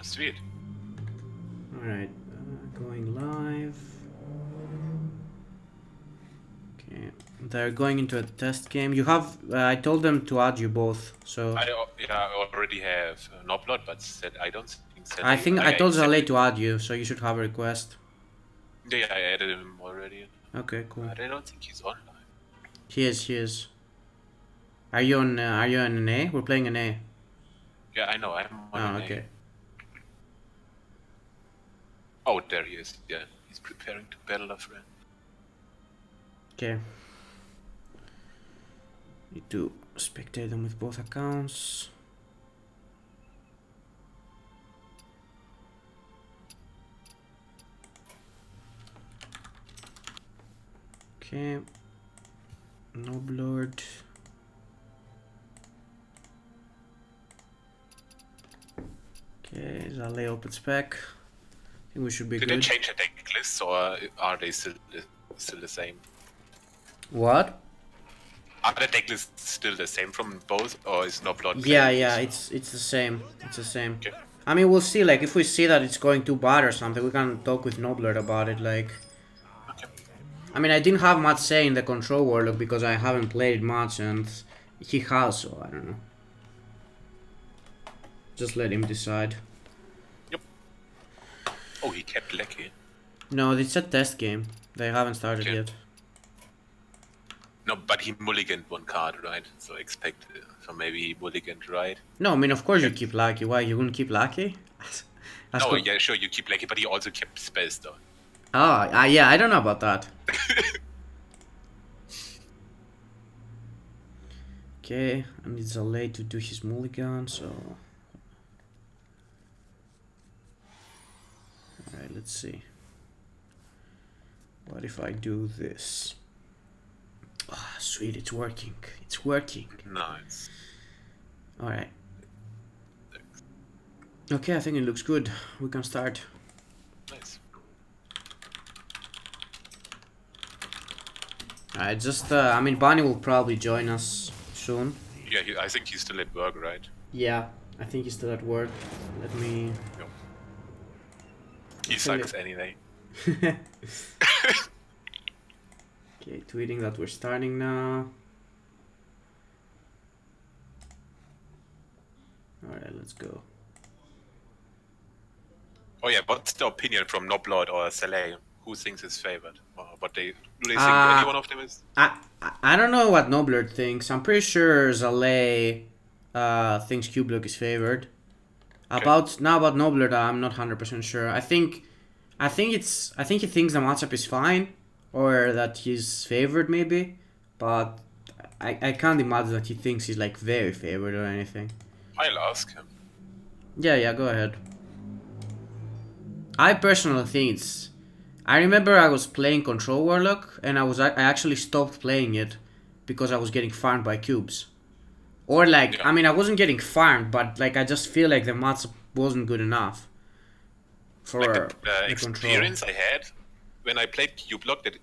Sweet. Alright, going live. Okay, they're going into a test game. You have, I told them to add you both, so... I already have Noblot, but said I don't think Sally. I think I told Zaleh to add you, so you should have a request. Yeah, I added him already. Okay, cool. But I don't think he's online. He is. Are you on an A? We're playing an A. Yeah, I know, I'm on an okay. A. Oh, there he is. Yeah, he's preparing to battle a friend. Okay. Need to spectate them with both accounts. Okay. Noblord. Okay, Zaleh open spec. I think we should be Did good. they change the deck lists or are they still the same? What? Are the deck lists still the same from both, or is Noblot? Yeah, it's the same. It's the same. Okay. I mean, we'll see. Like, if we see that it's going too bad or something, we can talk with Noblord about it. Like, Okay. I mean, I didn't have much say in the control warlock because I haven't played much, and he has, so I don't know. Just let him decide. Yep. Oh, he kept Lecky. No, it's a test game. They haven't started Okay. yet. No, but he mulliganed one card, right? So expect, so maybe he mulliganed, right? No, I mean, of course you keep Lucky. Why, you wouldn't keep Lucky? No, yeah, sure, you keep Lecky, but he also kept Spells, though. Oh, yeah, I don't know about that. Okay, I need Zaleh to do his mulligan, so... Alright, let's see. What if I do this? Ah, sweet, it's working. It's working. Nice. Alright. Okay, I think it looks good. We can start. Nice. Alright, just, I mean, Bunny will probably join us soon. Yeah, I think he's still at work, right? Yeah, I think he's still at work. Let me... Yep. He sucks anyway. Okay, tweeting that we're starting now. Alright, let's go. Oh yeah, what's the opinion from Noblot or Saleh? Who thinks is favored? Or what do they think any one of them is? I don't know what Noblord thinks. I'm pretty sure Zaleh thinks Cubelock is favored. Okay. About Noblord, I'm not 100% sure. I think he thinks the matchup is fine, or that he's favored maybe, but I can't imagine that he thinks he's like very favored or anything. I'll ask him. Yeah, go ahead. I personally think it's... I remember I was playing Control Warlock, and I actually stopped playing it because I was getting farmed by cubes. Or like, yeah. I mean, I wasn't getting farmed, but like I just feel like the matchup wasn't good enough for like the experience control. I had when I played Cubelock, that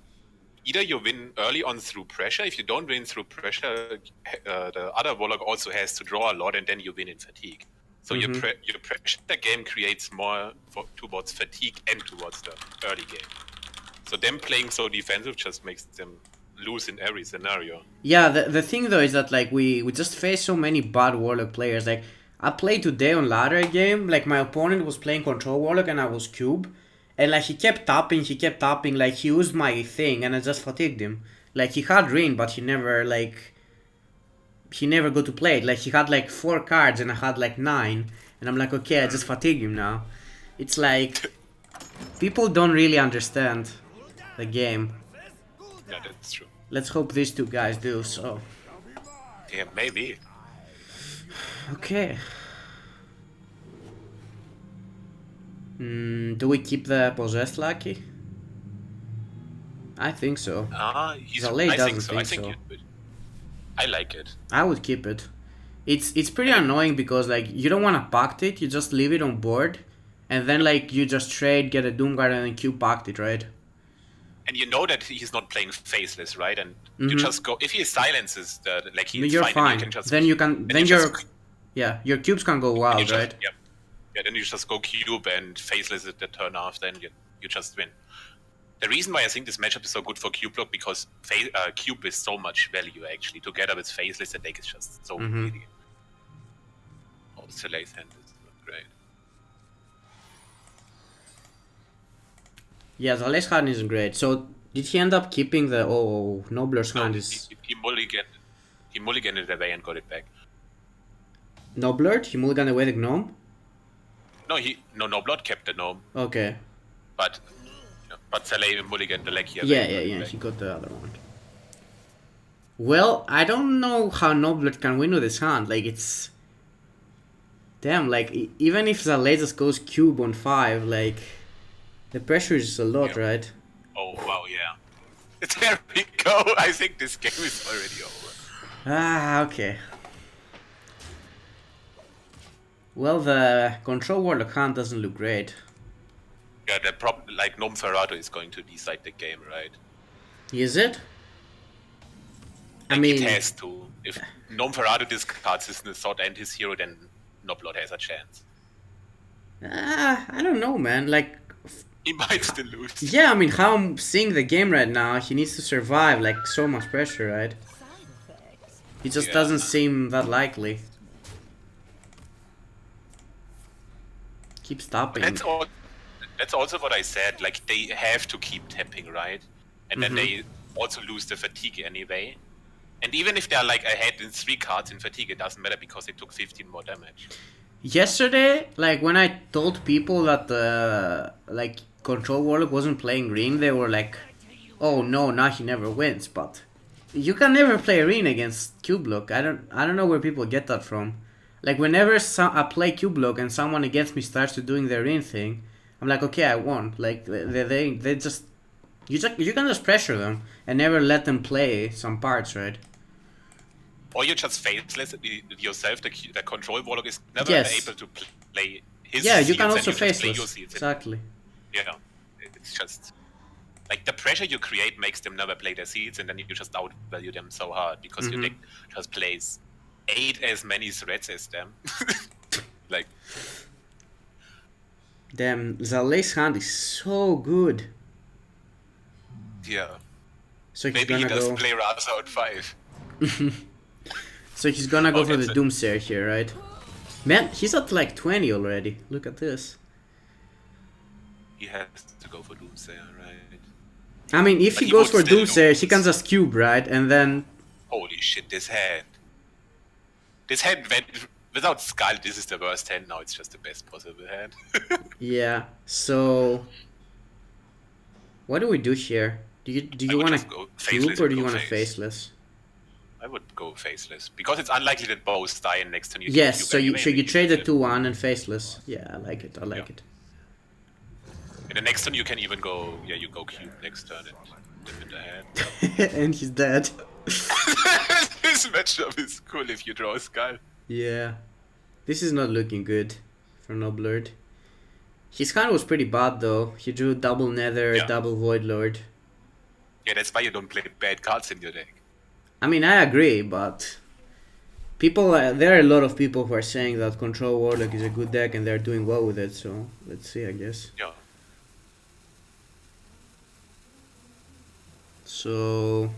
either you win early on through pressure. If you don't win through pressure, the other Warlock also has to draw a lot, and then you win in fatigue. So your pressure game creates more towards fatigue and towards the early game. So them playing so defensive just makes them lose in every scenario. Yeah, the thing though is that like we just face so many bad Warlock players. Like I played today on ladder game, like my opponent was playing Control Warlock and I was Cube. And like he kept tapping, like he used my thing and I just fatigued him. Like he had Ring, but he never got to play it. Like he had like 4 cards and I had like 9. And I'm like, okay, I just fatigue him now. It's like, people don't really understand the game. Yeah, that's true. Let's hope these two guys do, so. Yeah, maybe. Okay. Do we keep the possessed Lucky? I think so. Zaleh doesn't think so. I like it. I would keep it. It's pretty annoying because like you don't want to pact it, you just leave it on board, and then like you just trade, get a Doomguard, and then Q pact it, right? And you know that he's not playing faceless, right? And you just go if he silences the like he's you're fine. fine. You can just, then your cubes can go wild, right? Yep. Yeah, then you just go cube and faceless it the turn after, and you just win. The reason why I think this matchup is so good for Cubelock because cube is so much value actually. Together with faceless, the deck is just so greedy. Oh, Soleil's hand is not great. Yeah, the Soleil's hand isn't great. So did he end up keeping the Nobler's hand? He mulliganed it away and got it back. Nobler? He mulliganed away the gnome? No, Noblot kept the gnome. Okay. But Soleil mulliganed the Lecky away. Yeah, he got the other one. Well, I don't know how Noblet can win with his hand. Like, it's... Damn, like, even if Zalay just goes cube on 5, like... The pressure is a lot, right? Oh, wow, yeah. There we go. I think this game is already over. Ah, okay. Well, the control warlock hand doesn't look great. Yeah, the problem, like, Gnome Ferrado is going to decide the game, right? Is it? Like, I mean... It has to. If Gnome Ferrado discards his sword and his hero, then Noblot has a chance. I don't know, man. Like... He might still lose. Yeah, I mean, how I'm seeing the game right now, he needs to survive, like, so much pressure, right? It just doesn't seem that likely. Keep stopping. That's also what I said, like, they have to keep tapping, right? And then they also lose the fatigue anyway. And even if they're, like, ahead in 3 cards in fatigue, it doesn't matter because they took 15 more damage. Yesterday, like, when I told people that the, like, Control Warlock wasn't playing green, they were like, oh no, now he never wins, but you can never play green against Cubelock. I don't know where people get that from. Like, whenever I play Cubelock and someone against me starts to doing their green thing, I'm like, okay, I won. Like, they just, you can just pressure them and never let them play some parts, right? Or you just faceless yourself. The Control Warlock is never able to play his seals, you can also faceless. Exactly. Yeah, it's just like the pressure you create makes them never play their seeds, and then you just outvalue them so hard because your deck just plays 8 as many threats as them. Like, damn, Zalay's hand is so good. Yeah. So maybe he does play Raza out 5. So he's gonna go for the Doomsayer here, right? Man, he's at like 20 already. Look at this. He has to go for Doomsayer, right? I mean, if he goes for Doomsayer, he can just cube, right? And then... Holy shit, this hand. This hand, without Skull, this is the worst hand. Now it's just the best possible hand. Yeah, so... What do we do here? Do you want to cube or do you want to faceless? I would go faceless because it's unlikely that both die and next turn you. Yes, so you trade the 2-1 and faceless. Yeah, I like it. I like it. And the next turn you can even go. Yeah, you go cube next turn and dip in the hand. And he's dead. This matchup is cool if you draw a skull. Yeah, this is not looking good for Noblord. His hand was pretty bad though. He drew double Nether, double Void Lord. Yeah, that's why you don't play bad cards in your deck. I mean, I agree, but people, there are a lot of people who are saying that Control Warlock is a good deck and they're doing well with it, so let's see, I guess. Yeah. So,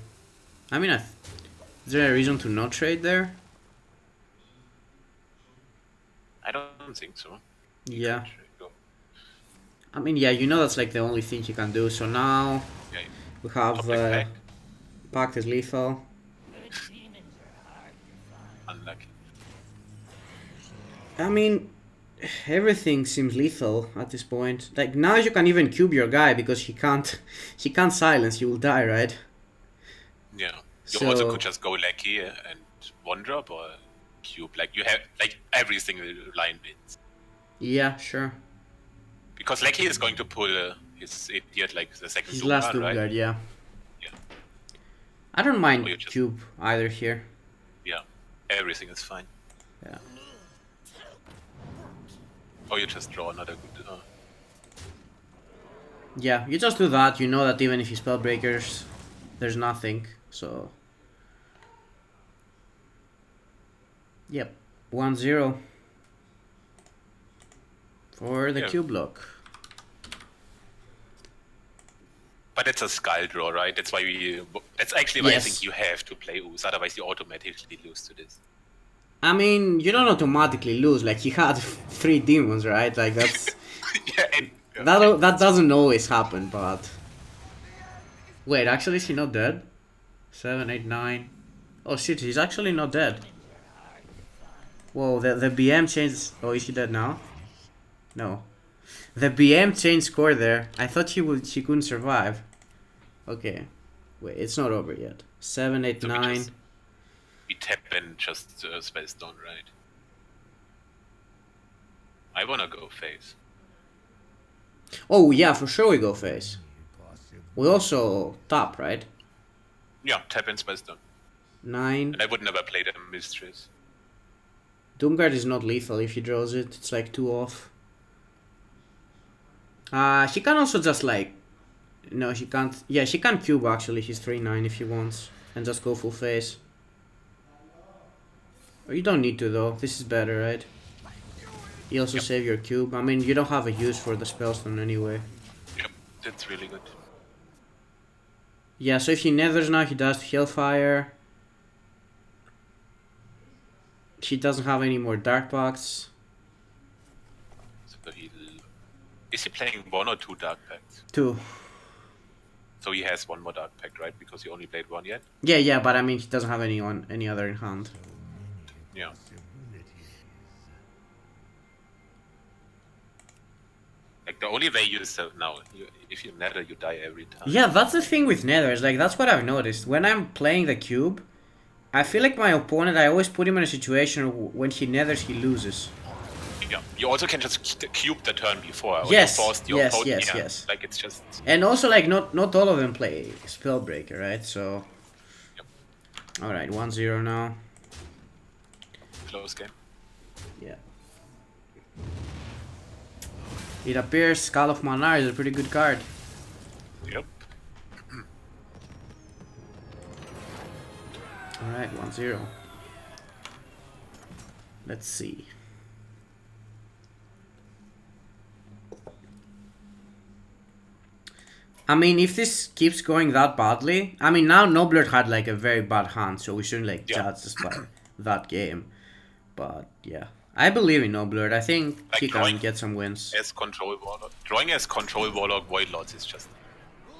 I mean, is there a reason to not trade there? I don't think so. Yeah. I mean, yeah, you know that's like the only thing he can do, so now we have Pact is lethal. Unlucky. I mean, everything seems lethal at this point. Like, now you can even cube your guy because he can't silence, you will die, right? Yeah. You also could just go Lucky and 1-drop or cube. Like, you have, like, every single line wins. Yeah, sure. Because Lucky is going to pull his idiot, like, the second his last Doom Guard, yeah. I don't mind cube either here. Yeah, everything is fine. Yeah. Or you just draw another good... Yeah, you just do that, you know that even if you spell breakers, there's nothing, so... Yep, 1-0. For the Yeah. Cubelock. But it's a skull draw, right? That's why that's actually why I Yes. think you have to play Ooze, otherwise you automatically lose to this. I mean, you don't automatically lose. Like, he had 3 demons, right? Like, that's... Yeah, okay. that doesn't always happen, but... Wait, actually, is he not dead? 7, 8, 9... Oh shit, he's actually not dead. Whoa, the BM changed... Oh, is he dead now? No. The BM changed score there. I thought she couldn't survive. Okay. Wait, it's not over yet. 7, 8, So 9... we tap and just Space Stone, right? I wanna go face. Oh, yeah, for sure we go face. We also tap, right? Yeah, tap and Space Stone. 9. And I would never play the Mistress. Doomguard is not lethal if he draws it. It's like 2 off. She can also just like... No, she can't. Yeah, she can cube actually. She's 3-9 if she wants. And just go full face. Oh, you don't need to though. This is better, right? You also save your cube. I mean, you don't have a use for the spellstone anyway. Yep, that's really good. Yeah, so if he nethers now, he does Hellfire. She doesn't have any more Dark Pacts. So is he playing 1 or 2 Dark Pacts? 2. So he has 1 more Dark Pact, right? Because he only played 1 yet? Yeah, but I mean, he doesn't have any other in hand. Yeah. Like, the only way you now, if you nether, you die every time. Yeah, that's the thing with nethers. Like, that's what I've noticed. When I'm playing the cube, I feel like my opponent, I always put him in a situation when he nethers, he loses. Yeah, you also can just cube the turn before. Or Yes, you force your yes, opponent, yes. Like, it's just... And also, like, not all of them play Spellbreaker, right? So... Yep. Alright, 1-0 now. Close game. Yeah. It appears Skull of Manar is a pretty good card. Yep. Alright, 1-0. Let's see. I mean, if this keeps going that badly... I mean, now Nobler had like a very bad hand, so we shouldn't like judge this by that game. But yeah. I believe in Nobler. I think Like he can get some wins. As Control Warlock. Drawing as Control Warlock Void Lords is just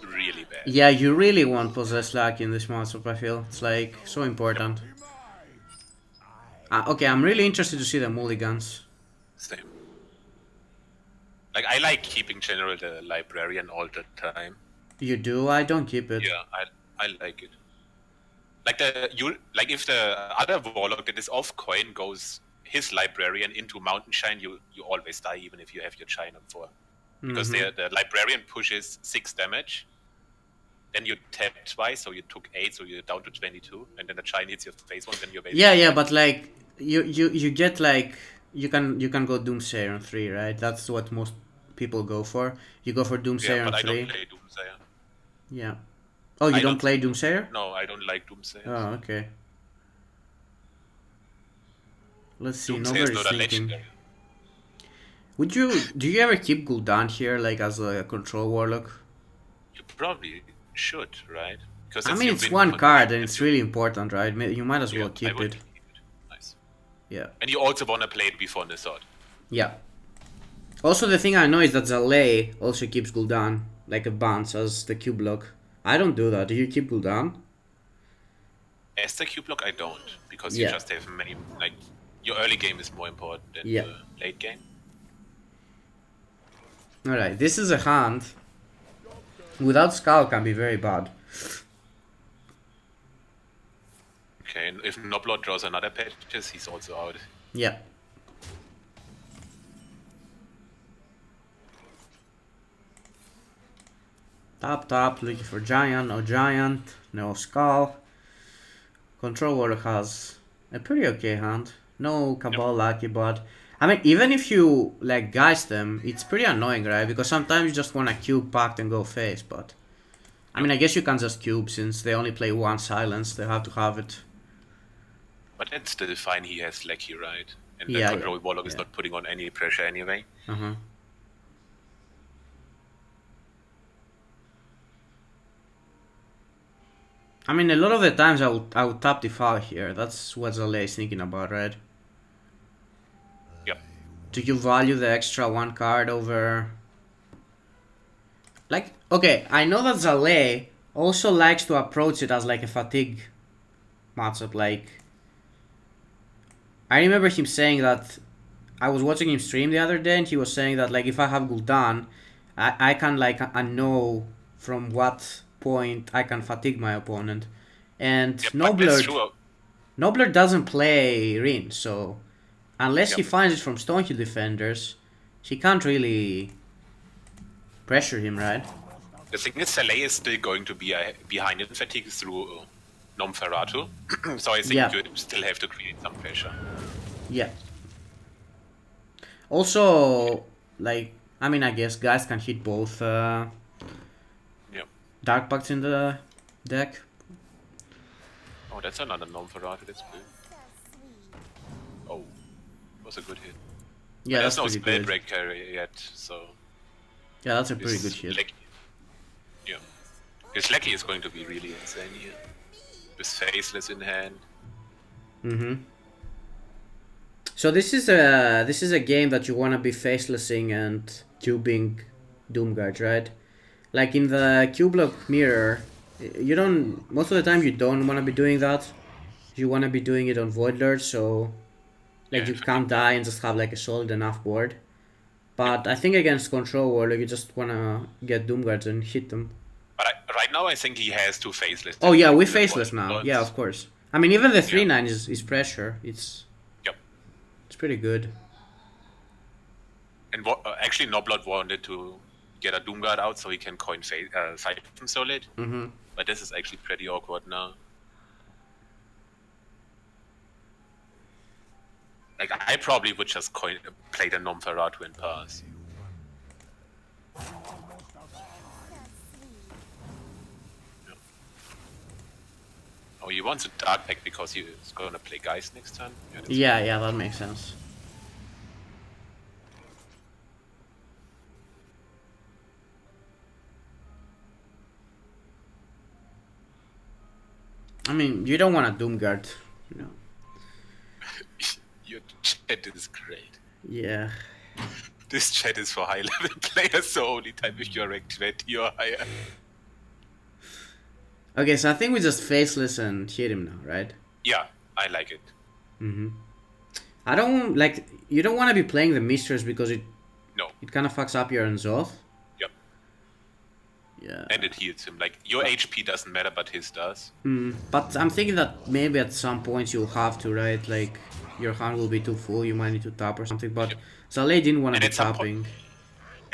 really bad. Yeah, you really want Possessed Luck in this matchup, I feel. It's like so important. Okay, I'm really interested to see the mulligans. Same. Like, I like keeping General the Librarian all the time. You do? I don't keep it. Yeah, I like it. Like if the other Warlock that is off coin goes his Librarian into Mountain Shine, you always die even if you have your Shine on 4. Because the Librarian pushes 6 damage. Then you tap twice, so you took 8, so you're down to 22, and then the Shine hits your face once, then you're basically... Yeah, but like you get like you can go Doomsayer on 3, right? That's what most people go for. You go for Doomsayer on 3. Yeah, but I don't play Doomsayer. Yeah. Oh, you don't play Doomsayer? No, I don't like Doomsayer. Oh, okay. Let's see. Doomsayer is Nobody's not a thinking. legendary. Do you ever keep Gul'dan here, like as a control warlock? You probably should, right? Because I mean, it's one card and it's really important, right? You might as well keep it. Nice. Yeah. And you also want to play it before Nisod. Yeah. Also, the thing I know is that Zalay also keeps Gul'dan, like a bounce as the Cubelock. I don't do that. Do you keep Gul'dan? As the Cubelock, I don't. Because you just have many, like, your early game is more important than the late game. Alright, this is a hand. Without Skull can be very bad. Okay, and if Noblot draws another patches, he's also out. Yeah. Tap, looking for Giant, no Skull. Control Warlock has a pretty okay hand. No Cabal Lucky, but... I mean, even if you, like, guys them, it's pretty annoying, right? Because sometimes you just want to cube pact and go face, but... I mean, I guess you can just cube, since they only play 1 silence, they have to have it. But that's still fine, he has Lecky, right? And the control Warlock is not putting on any pressure anyway. I mean, a lot of the times I would tap the foul here. That's what Zalei is thinking about, right? Yep. Do you value the extra one card over... Like, okay, I know that Zalei also likes to approach it as like a fatigue matchup. Like, I remember him saying that... I was watching him stream the other day and he was saying that like if I have Gul'dan, I can like I know from what point I can fatigue my opponent. And Noblerd doesn't play Rin, so unless he finds it from Stonehill defenders, he can't really pressure him, right? The thing is, Zalei is still going to be behind in fatigue through Nomferatu, so I think you still have to create some pressure. Yeah. Also, like, I mean, I guess guys can hit both Dark Pacts in the deck. Oh, that's another Nomferatu, that's good. Oh, was a good hit. Yeah, there's that's no Spellbreaker yet, so... Yeah, that's a pretty good hit. Yeah. His Lecky is going to be really insane here. With Faceless in hand. So this is a game that you wanna be facelessing and tubing Doomguard, right? Like in the Cubelock mirror, you don't most of the time you don't wanna be doing that. You wanna be doing it on Void Lord, so like you can't die and just have like a solid enough board. But I think against Control Warlock you just wanna get Doomguards and hit them. But right now I think he has two Faceless. Oh yeah, we're faceless now. Yeah, of course. I mean even the 3/9 is pressure. It's pretty good. And actually, Noblod wanted to get a Doomguard out so he can coin Siphon Solid. But this is actually pretty awkward now. Like, I probably would just play the Nomferatu and pass. Oh, he wants a Dark Pact because he's gonna play Geist next time? Yeah, that makes sense. I mean, you don't want a Doomguard, you know. Your chat is great. Yeah. This chat is for high-level players, so only time if you're ranked 20 or higher. Okay, so I think we just faceless and hit him now, right? Yeah, I like it. I don't like. You don't want to be playing the Mistress because it kind of fucks up your Unzoth. Yep. Yeah. And it heals him. Like your HP doesn't matter, but his does. But I'm thinking that maybe at some point you'll have to, right? Like your hand will be too full. You might need to tap or something. But Zalei didn't want to be tapping.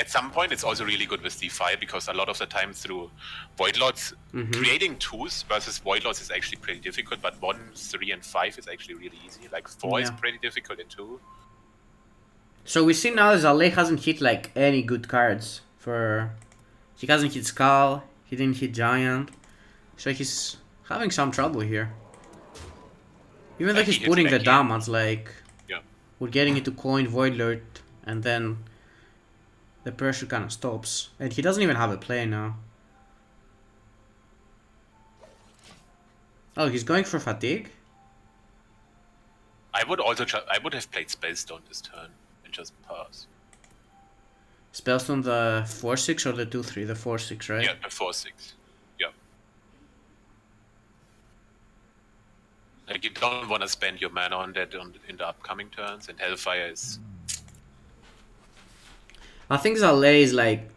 At some point, it's also really good with D5 because a lot of the time through Void Lords, creating 2s versus Void Lords is actually pretty difficult, but 1, 3, and 5 is actually really easy. Like 4 is pretty difficult and 2. So we see now Zalei hasn't hit like any good cards for... He hasn't hit Skull, he didn't hit Giant, so he's having some trouble here. Even though he's putting the damage, like... We're getting into coin Void Lord, and then... The pressure kind of stops. And he doesn't even have a play now. Oh, he's going for fatigue? I would have played Spellstone this turn and just pass. Spellstone the 4/6 or the 2/3? The 4/6, right? Yeah, the 4/6. Yeah. Like you don't want to spend your mana on that in the upcoming turns, and Hellfire is... I think Zalei is like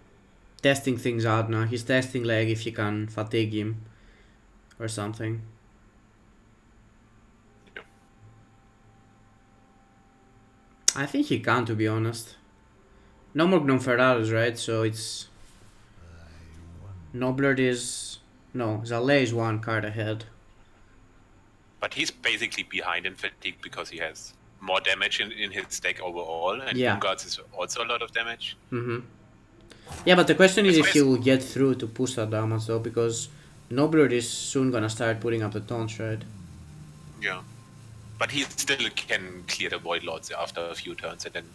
testing things out now. He's testing like if he can fatigue him or something. Yep. I think he can, to be honest. No more Gnome right? So it's... Noblerd is... No, Zalei is one card ahead. But he's basically behind in fatigue because he has more damage in his deck overall, and Doomguards is also a lot of damage. Yeah, but the question is if he will get through to push that damage though, because Noblerd is soon gonna start putting up the taunts, right? Yeah. But he still can clear the Void Lords after a few turns, and then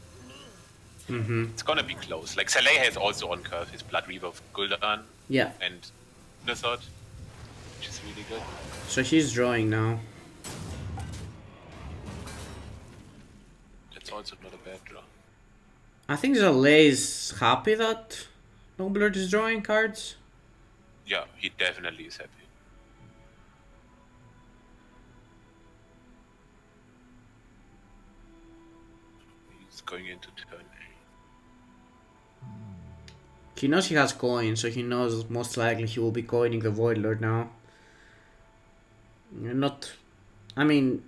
it's gonna be close. Like Saleh has also on curve his Blood Reaver of Gul'dan and Nizot, which is really good. So he's drawing now. That's also not a bad draw. I think Zalay is happy that Noblerd is drawing cards. Yeah, he definitely is happy. He's going into turn 8. He knows he has coins, so he knows most likely he will be coining the Void Lord now. I mean,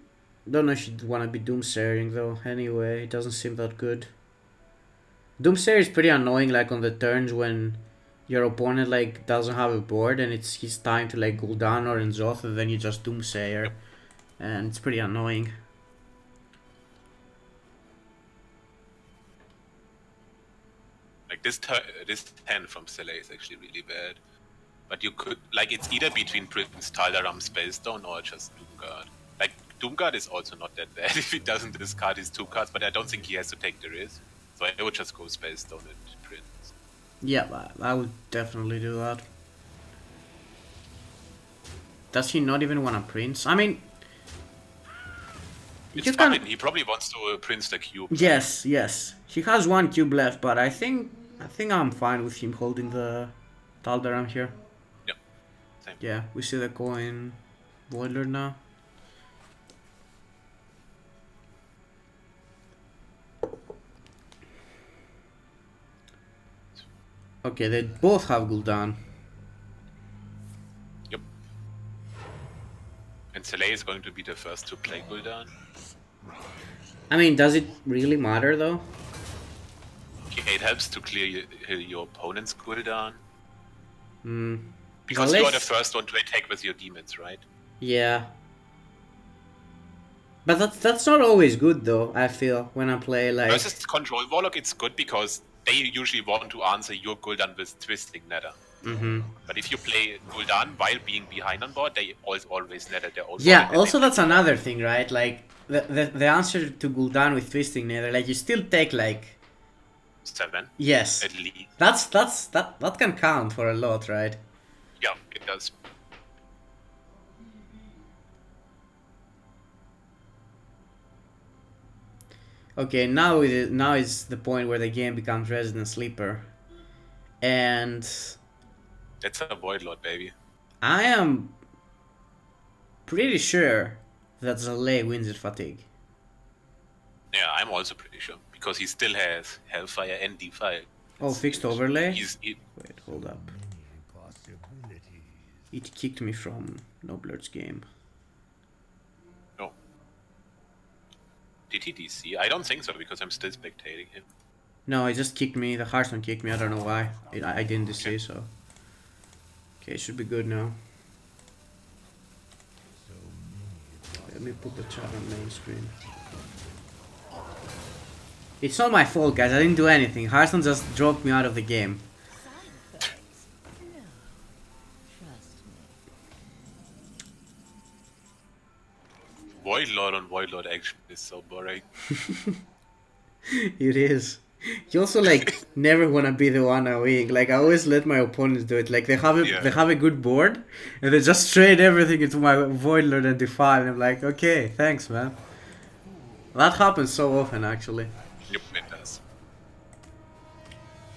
don't know if you'd want to be Doomsayering though. Anyway, it doesn't seem that good. Doomsayer is pretty annoying, like on the turns when your opponent like doesn't have a board and it's his time to like Gul'dan or N'Zoth, and then you just Doomsayer, and it's pretty annoying. Like this 10 from Saleh is actually really bad. But you could, like, it's either between Prince Taldaram Spellstone or just Doomguard. Like, Doomguard is also not that bad if he doesn't discard his 2 cards, but I don't think he has to take the risk. So I would just go Spellstone and Prince. Yeah, I would definitely do that. Does he not even want a Prince? I mean, it's fine. He probably wants to Prince the cube. Yes. He has 1 cube left, but I think I'm fine with him holding the Taldaram here. Yeah. Same. Yeah, we see the coin Void Lord now. Okay, they both have Gul'dan. Yep. And Saleh is going to be the first to play Gul'dan. I mean, does it really matter though? Okay, it helps to clear your opponent's Gul'dan. Because Saleh's... you are the first one to attack with your demons, right? Yeah. But that's not always good though, I feel, when I play like... Versus Control Warlock, it's good because they usually want to answer your Gul'dan with Twisting Nether. But if you play Gul'dan while being behind on board, they always Nether their own. Yeah, also that's another thing, right? Like, the answer to Gul'dan with Twisting Nether, like, you still take like... 7? Yes. At least. That can count for a lot, right? Yeah, it does. Okay, now is the point where the game becomes Resident Sleeper. And... That's a Void Lord, baby. I am pretty sure that Zalay wins at Fatigue. Yeah, I'm also pretty sure. Because he still has Hellfire and Defile. Oh, fixed overlay? Wait, hold up. It kicked me from Noblerd's game. No. Did he DC? I don't think so, because I'm still spectating him. No, it just kicked me. The Hearthstone kicked me. I don't know why. I didn't DC, okay. So... Okay, it should be good now. Let me put the chat on main screen. It's not my fault, guys. I didn't do anything. Hearthstone just dropped me out of the game. Void Lord on Void Lord action is so boring. It is. You also like never wanna be the one away. Like I always let my opponents do it. Like they have a good board, and they just trade everything into my Void Lord and Defy. And I'm like, okay, thanks, man. That happens so often, actually. Yep, it does.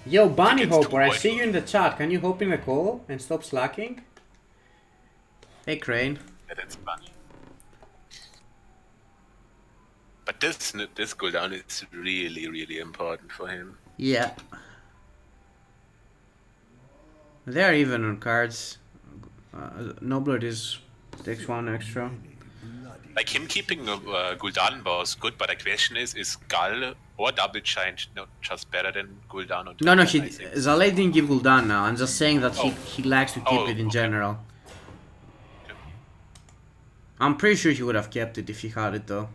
Yo, Bunny Hopper, I see you in the chat. Can you hope in the call and stop slacking? Hey, Crane. Yeah, that's funny. But this Gul'dan is really, really important for him. Yeah. They are even on cards. Noblerd takes 1 extra. Like him keeping Gul'dan was good, but the question is Gull or Double Giant not just better than Gul'dan? Or No, Zalay didn't give Gul'dan now. I'm just saying that he likes to keep it in general. Okay. I'm pretty sure he would have kept it if he had it though.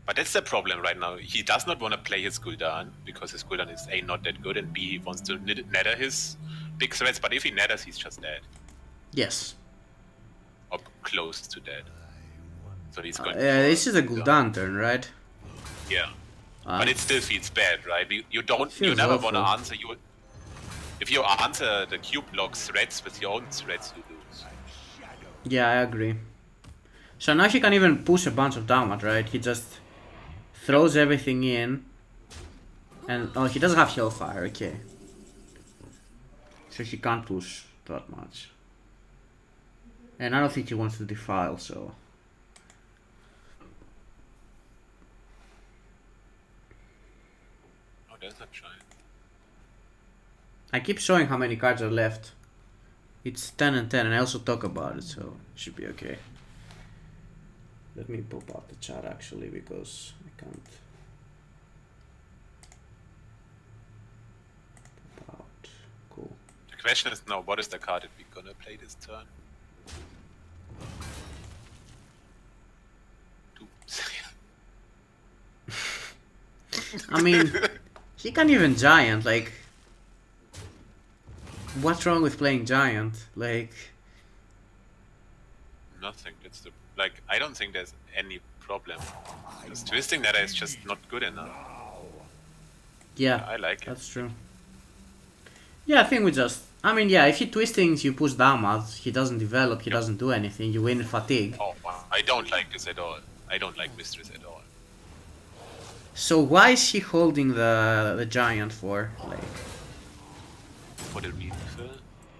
But that's the problem right now. He does not want to play his Gul'dan because his Gul'dan is A, not that good, and B, he wants to nether his big threats, but if he nethers, he's just dead. Yes. or close to that. So he's going. This is a Gul'dan turn, right? Yeah, but it still feels bad, right? You never want to answer if you answer the Cubelock threats with your own threats, you lose. Yeah, I agree. So now he can even push a bunch of damage, right? He just throws everything in. And oh, he doesn't have Hellfire, okay. So he can't push that much. And I don't think he wants to defile, so. Oh, there's a giant. I keep showing how many cards are left. It's 10 and 10, and I also talk about it, so it should be okay. Let me pop out the chat actually, because I can't. Pop out. Cool. The question is now, what is the card that we're gonna play this turn? I mean, he can't even giant, like. What's wrong with playing giant? Like. Nothing. It's the I don't think there's any problem. Because twisting that is just not good enough. Yeah, I like it. That's true. Yeah, I think we just. I mean, yeah, if he twistings, you push damage. He doesn't develop. He doesn't do anything. You win fatigue. Oh, I don't like this at all. I don't like Mistress at all. So why is he holding the giant for? Like, For the reason, Phil?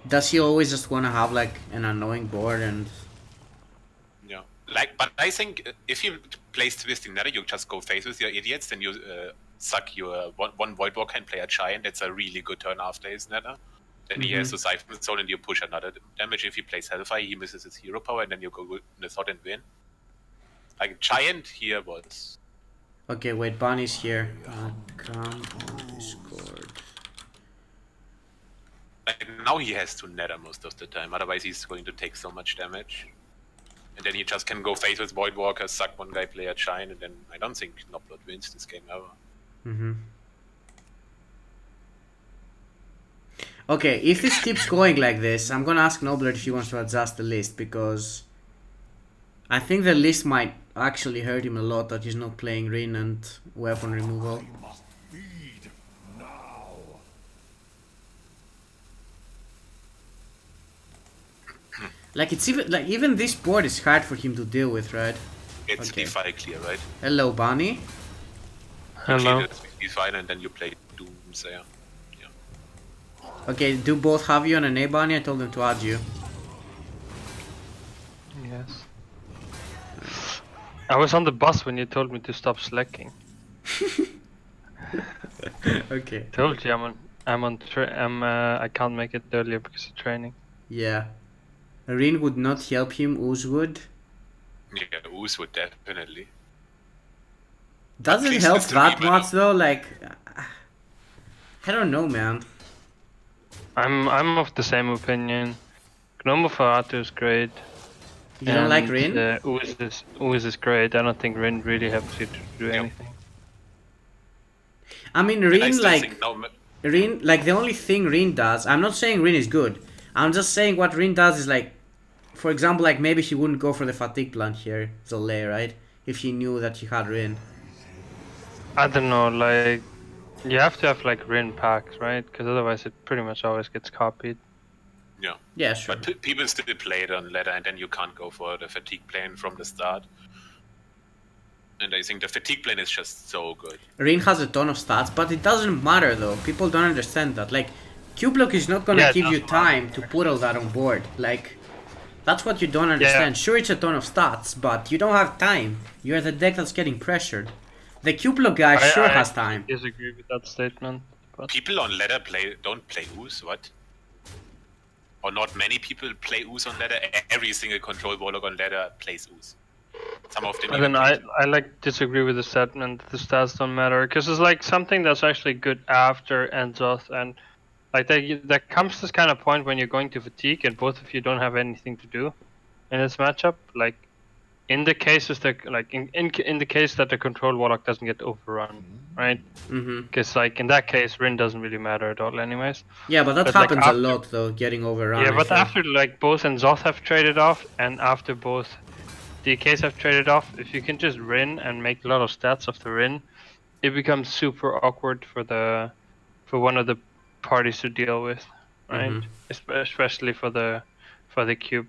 does he always just want to have like an annoying board and? Yeah. But I think if you place Twisting Nether, you just go face with your idiots, then you suck your one Voidwalker and play a giant. That's a really good turn after his Nether. Then he has to Siphon Zone and you push another damage. If he plays Hellfire, he misses his hero power and then you go in the thought and win. Like, giant here was... Okay, wait, Bunny's here. Come on Discord. Like, now he has to Nether most of the time, otherwise he's going to take so much damage. And then he just can go face with Voidwalker, suck one guy, play a giant, and then I don't think Noblot wins this game ever. Okay, if this keeps going like this, I'm gonna ask Nobler if he wants to adjust the list, because I think the list might actually hurt him a lot that he's not playing Rin and weapon removal. Like, it's even this board is hard for him to deal with, right? It's Defy clear, right? Hello, Bunny. Hello. Defy and then you play Doomsayer. Okay, do both have you on an A, Bunny? I told them to add you. Yes. I was on the bus when you told me to stop slacking. Okay. Told you I can't make it earlier because of training. Yeah. Rin would not help him, Ooze would. Yeah, Ooze would definitely. Doesn't help that much though, like... I don't know, man. I'm of the same opinion. Gnomo Ferrato is great. You don't like Rin? Ooze is great. I don't think Rin really helps you to do anything. I mean, Rin, the only thing Rin does... I'm not saying Rin is good. I'm just saying what Rin does is like... For example, like maybe he wouldn't go for the fatigue plant here, Zolay, right? If he knew that he had Rin. I don't know, like... You have to have like Rin packs, right? Because otherwise it pretty much always gets copied. Yeah. Yeah, sure. But people still play it on ladder and then you can't go for the fatigue plane from the start. And I think the fatigue plane is just so good. Rin has a ton of stats, but it doesn't matter though. People don't understand that. Like, Cubelock is not gonna give you time to put all that on board. Like, that's what you don't understand. Sure, it's a ton of stats, but you don't have time. You're the deck that's getting pressured. The Cubelock guy has time. I disagree with that statement. But... People on ladder don't play Ooze, what? Or not many people play Ooze on ladder. Every single control warlock on ladder plays Ooze. Some of them. And then I like disagree with the statement. The stats don't matter because it's like something that's actually good after Enzoth, and like there comes this kind of point when you're going to fatigue and both of you don't have anything to do in this matchup. Like in the cases that like in the case that the control warlock doesn't get overrun, right? Mm-hmm. Because like in that case, Rin doesn't really matter at all, anyways. Yeah, but that But, like, happens a after- lot though, getting overrun. Yeah, I but feel. after like both and Zoth have traded off, and after both DKs have traded off, if you can just Rin and make a lot of stats of the Rin, it becomes super awkward for one of the parties to deal with, right? Especially for the cube.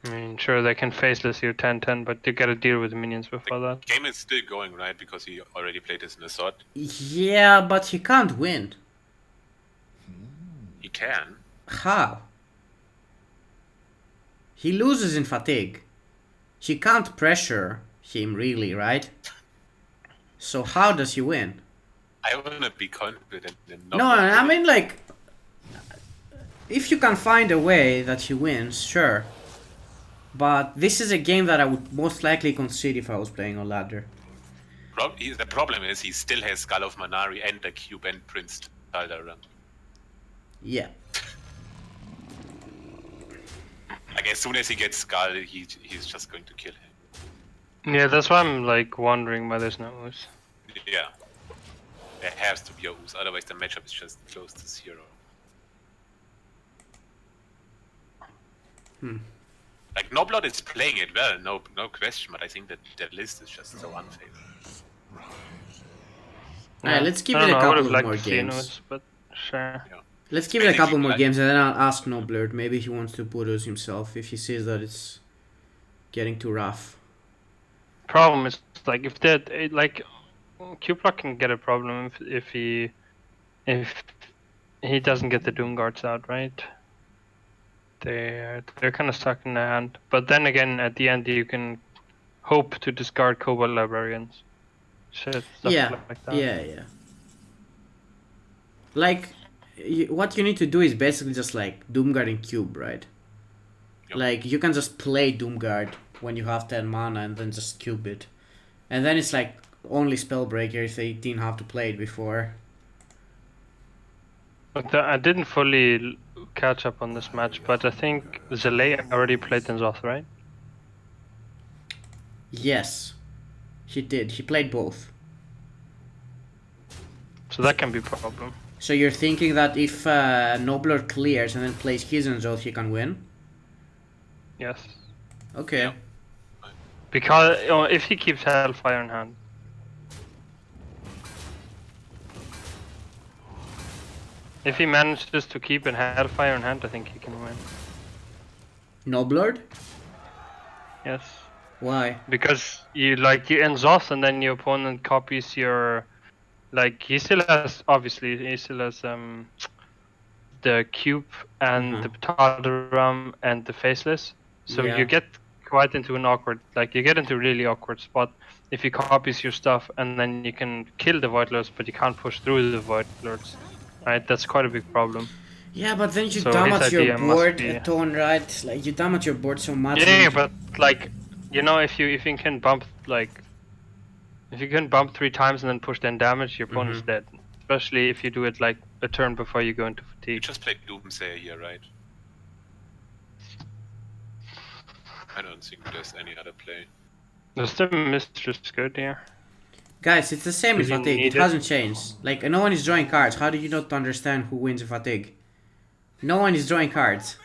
I mean, sure, they can faceless you 10-10, but you gotta deal with the minions before The that. game is still going, right? Because he already played this in the sword. Yeah, but he can't win. He can. How? He loses in fatigue. He can't pressure him really, right? So how does he win? I wanna be confident in No, I mean like, if you can find a way that he wins, sure. But this is a game that I would most likely concede if I was playing on ladder. The problem is he still has Skull of Manari and the Cube and Prince Taldaram. Yeah. Like as soon as he gets Skull, he's just going to kill him. Yeah, that's why I'm like wondering why there's no Ooze. Yeah. There has to be a Ooze, otherwise the matchup is just close to 0. Like Noblot is playing it well, no question, but I think that that list is just so unfair. Alright, let's give I it don't a know, I couple would've of liked more to see games. Ooze, but sure. Yeah. Let's give it a couple Basically, more like- games and then I'll ask Noblerd. Maybe he wants to put us himself if he sees that it's getting too rough. Problem is like if that like Cubelock can get a problem if he doesn't get the Doom Guards out, right? They're kind of stuck in the hand. But then again, at the end, you can hope to discard Cobalt Librarians. Shit, stuff Yeah, like that. yeah. Like, what you need to do is basically just like Doomguard and Cube, right? Yep. Like, you can just play Doomguard when you have 10 mana and then just Cube it. And then it's like only Spellbreaker if they didn't have to play it before. But I didn't fully catch up on this match, but I think Zalay already played in Zoth, right? Yes, he did. He played both. So that can be a problem. So you're thinking that if Nobler clears and then plays his and Zoth, he can win? Yes. Okay. Yeah. Because if he keeps Hellfire in hand. If he manages to keep an Hellfire in hand, I think he can win. Noblord? Yes. Why? Because you end Zoth and then your opponent copies your he still has the cube and the Tadaram and the faceless. So Yeah. you get quite into an awkward you get into a really awkward spot if he copies your stuff and then you can kill the Void Lords but you can't push through the Void Lords. Right? That's quite a big problem. Yeah, but then you So damage his your idea must board be- a ton, right? Like, you damage your board so much. Yeah, and- but if you can bump if you can bump 3 times and then push 10 damage, your opponent's dead. Especially if you do it like a turn before you go into You fatigue. just played Doomsayer here, right? I don't think there's any other play. Does the Mistress good here? Guys, it's the same in Really Fatigue. It need it. hasn't changed. Like, no one is drawing cards. How do you not understand who wins in Fatigue? No one is drawing cards.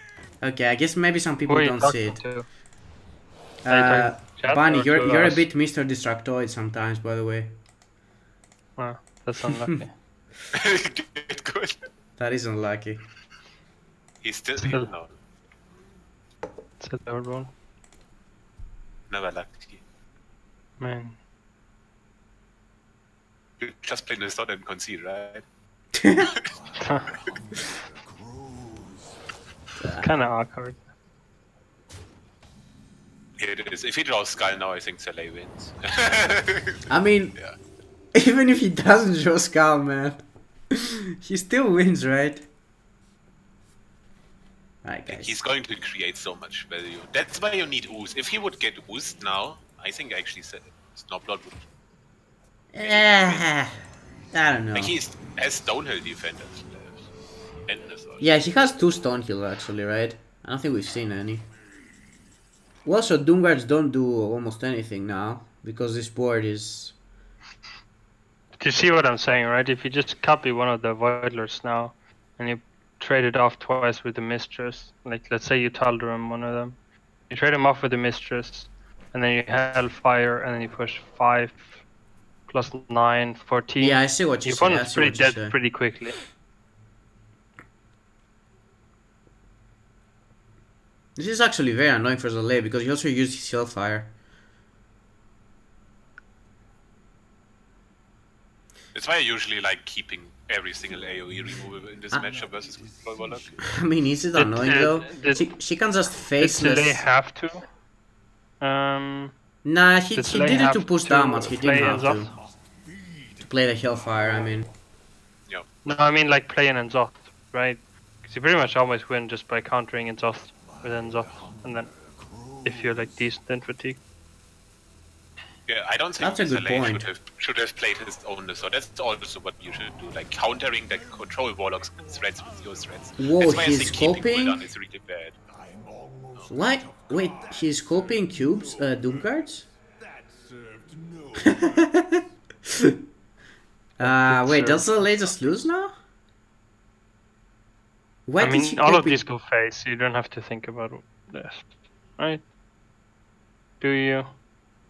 Okay, I guess maybe some people Who are you don't see talking it. to? Are you talking to chat Bunny, or you're to a us? bit Mr. Distractoid sometimes, by the way. Wow, that's unlucky. Good. That is unlucky. He's still no, It's a third one. never lucky. Man. You just played the sword and concede, right? Kinda awkward. It is. If he draws Skull now, I think Zalay wins. I mean, Yeah. even if he doesn't draw Skull, man, he still wins, right? Alright, guys. He's going to create so much value. That's why you need Ooze. If he would get Oozed now, I think actually Snoblot would. I don't know. Like he has Stonehill defenders left. And this one. Yeah, he has 2 Stonehill actually, right? I don't think we've seen any. Well, so Doomguards don't do almost anything now because this board is. Do you see what I'm saying, right? If you just copy one of the Voidlords now, and you trade it off twice with the Mistress, like let's say you Tal'Darim one of them, you trade them off with the Mistress, and then you Hellfire, and then you push 5 plus 9, 14. Yeah, I see what you Your say. I opponent's see pretty what you dead say. pretty quickly. This is actually very annoying for Zalay because he also used his Hellfire. That's why I usually like keeping every single AoE removal in this matchup versus Cubelock. I mean, is it Did- annoying did- though? did- She can just Did faceless. they have to? Nah, he Did did it have to push to damage. He didn't play have N'Zoth? to play the Hellfire. I mean, Yeah. No, I mean like playing N'Zoth, right? Because you pretty much always win just by countering N'Zoth with N'Zoth, and then if you're like decent in fatigue. Yeah, I don't think That's a good Saleh point. should have played his own. So that's also what you should do, like countering the control Warlock's threats with your threats. Whoa, That's why I he's think keeping scoping? cooldown is really bad. what? Wait, he's scoping cubes, Doomguards? Wait, does Zalay just lose now? Why I did mean, she all of copy- these go face. You don't have to think about this, right? Do you?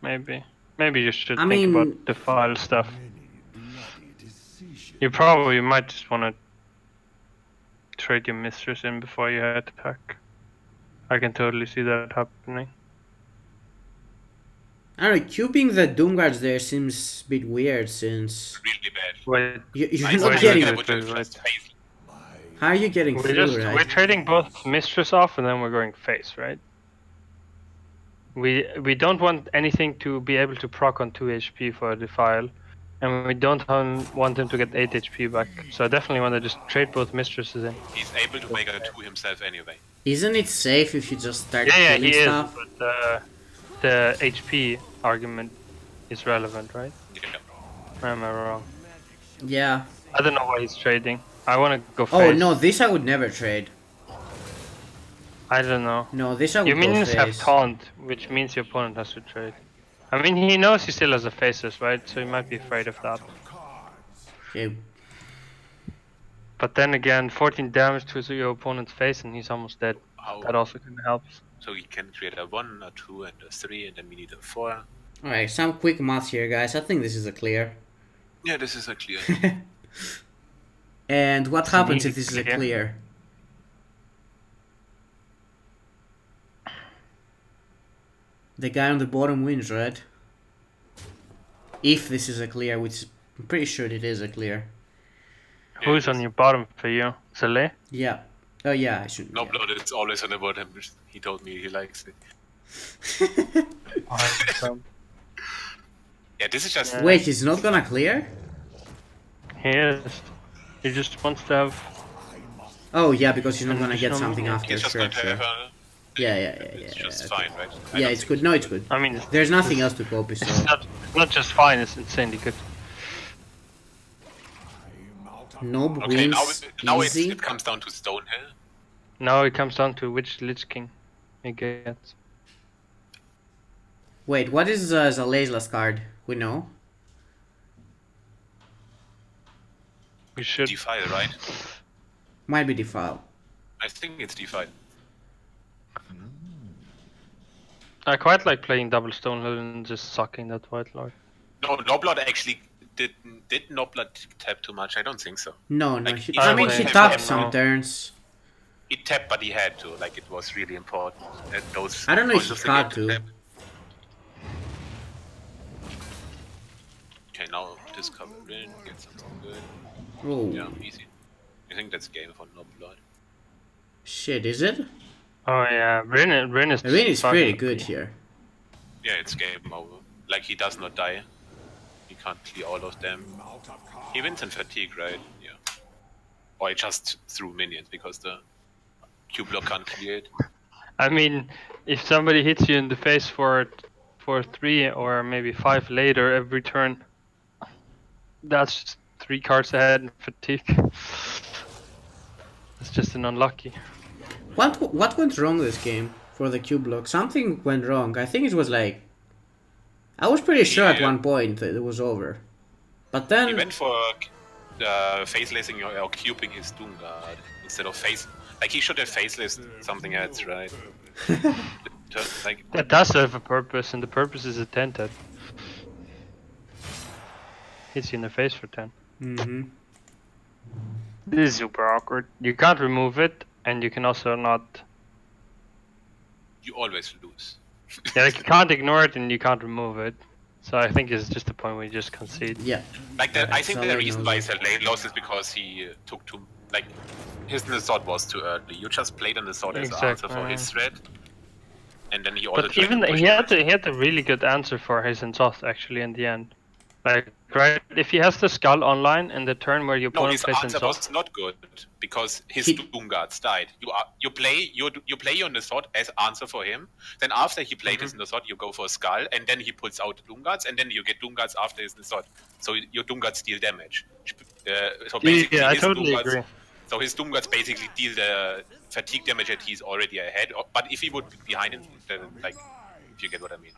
Maybe. Maybe you should I think mean- about the file stuff. You probably might just want to trade your mistress in before you attack. I can totally see that happening. I don't know, cubing the Doomguards there seems a bit weird since Really bad. Wait, you're I not think getting. I it. would have Wait. just faced- How are you getting through, we're right? trading both mistress off and then we're going face, right? We don't want anything to be able to proc on 2 HP for a defile, and we don't want him to get 8 HP back. So I definitely want to just trade both mistresses in. He's able to make a 2 himself anyway. Isn't it safe if you just start Yeah, killing he stuff? is. But the HP argument is relevant, right? Yeah. Am I wrong? Yeah. I don't know why he's trading. I want to go face. Oh no, this I would never trade. I don't know. No, this I would Your go minions have face. taunt, which means your opponent has to trade. I mean, he knows he still has a faces, right? So he might be afraid of that. Okay. But then again, 14 damage to your opponent's face and he's almost dead. How? That also kind of helps. So he can create a 1, a 2, and a 3, and then we need a 4. Alright, some quick maths here, guys. I think this is a clear. Yeah, this is a clear. And what It's happens an if this is easy a clear? The guy on the bottom wins, right? If this is a clear, which I'm pretty sure it is a clear. Who's on your bottom for you? Saleh? Yeah. Oh yeah, I should. No yeah. blood is always on the bottom. He told me he likes it. Yeah, this is just. Wait, he's not gonna clear? He is. He just wants to have. Oh yeah, because he's not gonna get Additional something movement. after. He's just Sure, going to sure. have a. Yeah. It's just okay. fine, right? I Yeah, don't it's think good. No, it's good. I mean, There's nothing else to copy, it's so not just fine, it's insanely good. Nob Okay, wins now easy. it comes down to Stonehill. Now it comes down to which Lich King he gets. Wait, what is Zalay's last card? We know. We should. Defile, right? Might be Defile. I think it's Defile. I quite like playing double Stonehill and just sucking that White Lord. No, Noblood actually did Noblood tap too much? I don't think so. No, Like, he, he I mean should he have tapped tapped some now. turns. He tapped, but he had to. Like, it was really important. At those I don't know if points he of the had game to. tap. Okay, now discover Rin, get something good. Oh Yeah, easy. I think that's game for Noblood. shit, is it? Oh yeah, Rin is. Rin is pretty fucking good OP. here. Yeah, it's game over. Like, he does not die. He can't clear all of them. He wins in fatigue, right? Yeah. Or he just threw minions because the Cubelock can't clear it. I mean, if somebody hits you in the face for 3 or maybe 5 later every turn, that's just 3 cards ahead in fatigue. It's just an unlucky. What went wrong this game? for the Cubelock. Something went wrong. I think it was like... I was pretty sure at one point that it was over. But then... He went for facelessing or cubing his Doomguard instead of face... Like, he should have faceless something else, right? Like, That does have a purpose, and the purpose is a 10-10. Hits you in the face for 10. Mm-hmm. This is super awkward. You can't remove it, and you can also not... you always lose. Yeah, like you can't ignore it, and you can't remove it. So I think it's just the point where you just concede. Yeah. Like, I think the Saleh reason knows why it. Saleh lost is because he took too... Like, his Nasod was too early. You just played on Nasod as an answer for his threat. And then he also But tried even to push he had a really good answer for his Inzoth actually in the end. Like, right, if he has the skull online in the turn where your No, opponent his plays answer Inzoth, was not good because his He- Doomguards died. You play your Nasod as answer for him. Then after he played his Nasod, you go for a skull, and then he pulls out the Doomguards, and then you get Doomguards after his Nasod. So your Doomguards deal damage. So basically, yeah, I his totally Doomguards, agree. so his Doomguards basically deal the fatigue damage that he's already ahead. But if he would be behind him, then, like, if you get what I mean.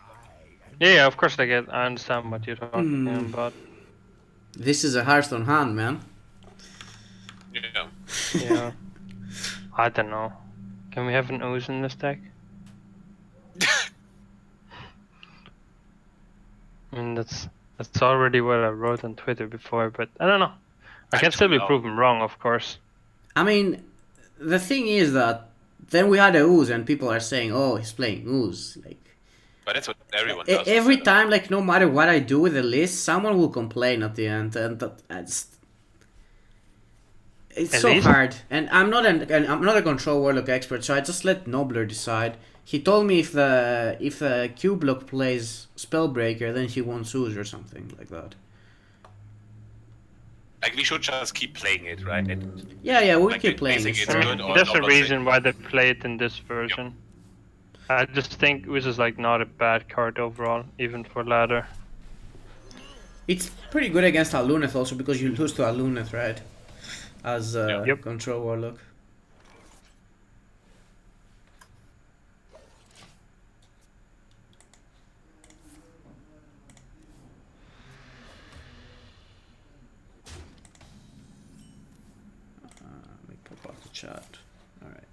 Yeah, of course I understand what you're talking about. This is a Hearthstone hand, man. Yeah. Yeah. I don't know. Can we have an ooze in this deck? I mean, that's already what I wrote on Twitter before, but I don't know. I can still be proven wrong, of course. I mean, the thing is that then we had a Ooze and people are saying, oh, he's playing Ooze. Like, But that's what everyone does. every time, like, no matter what I do with the list, someone will complain at the end. And it's At so least- hard. And I'm not a control warlock expert, so I just let Nobler decide. He told me if the Cubelock plays Spellbreaker, then he wants Ooze or something like that. Like, we should just keep playing it, right? Yeah, we Like, keep playing basically it. it's I Sure. good. mean, there's a not reason why they play it in this version. I just think Ooze is like not a bad card overall, even for ladder. It's pretty good against Aluneth also because you lose to Aluneth, right? As Yep. control warlock. Let me pop out the chat. Alright.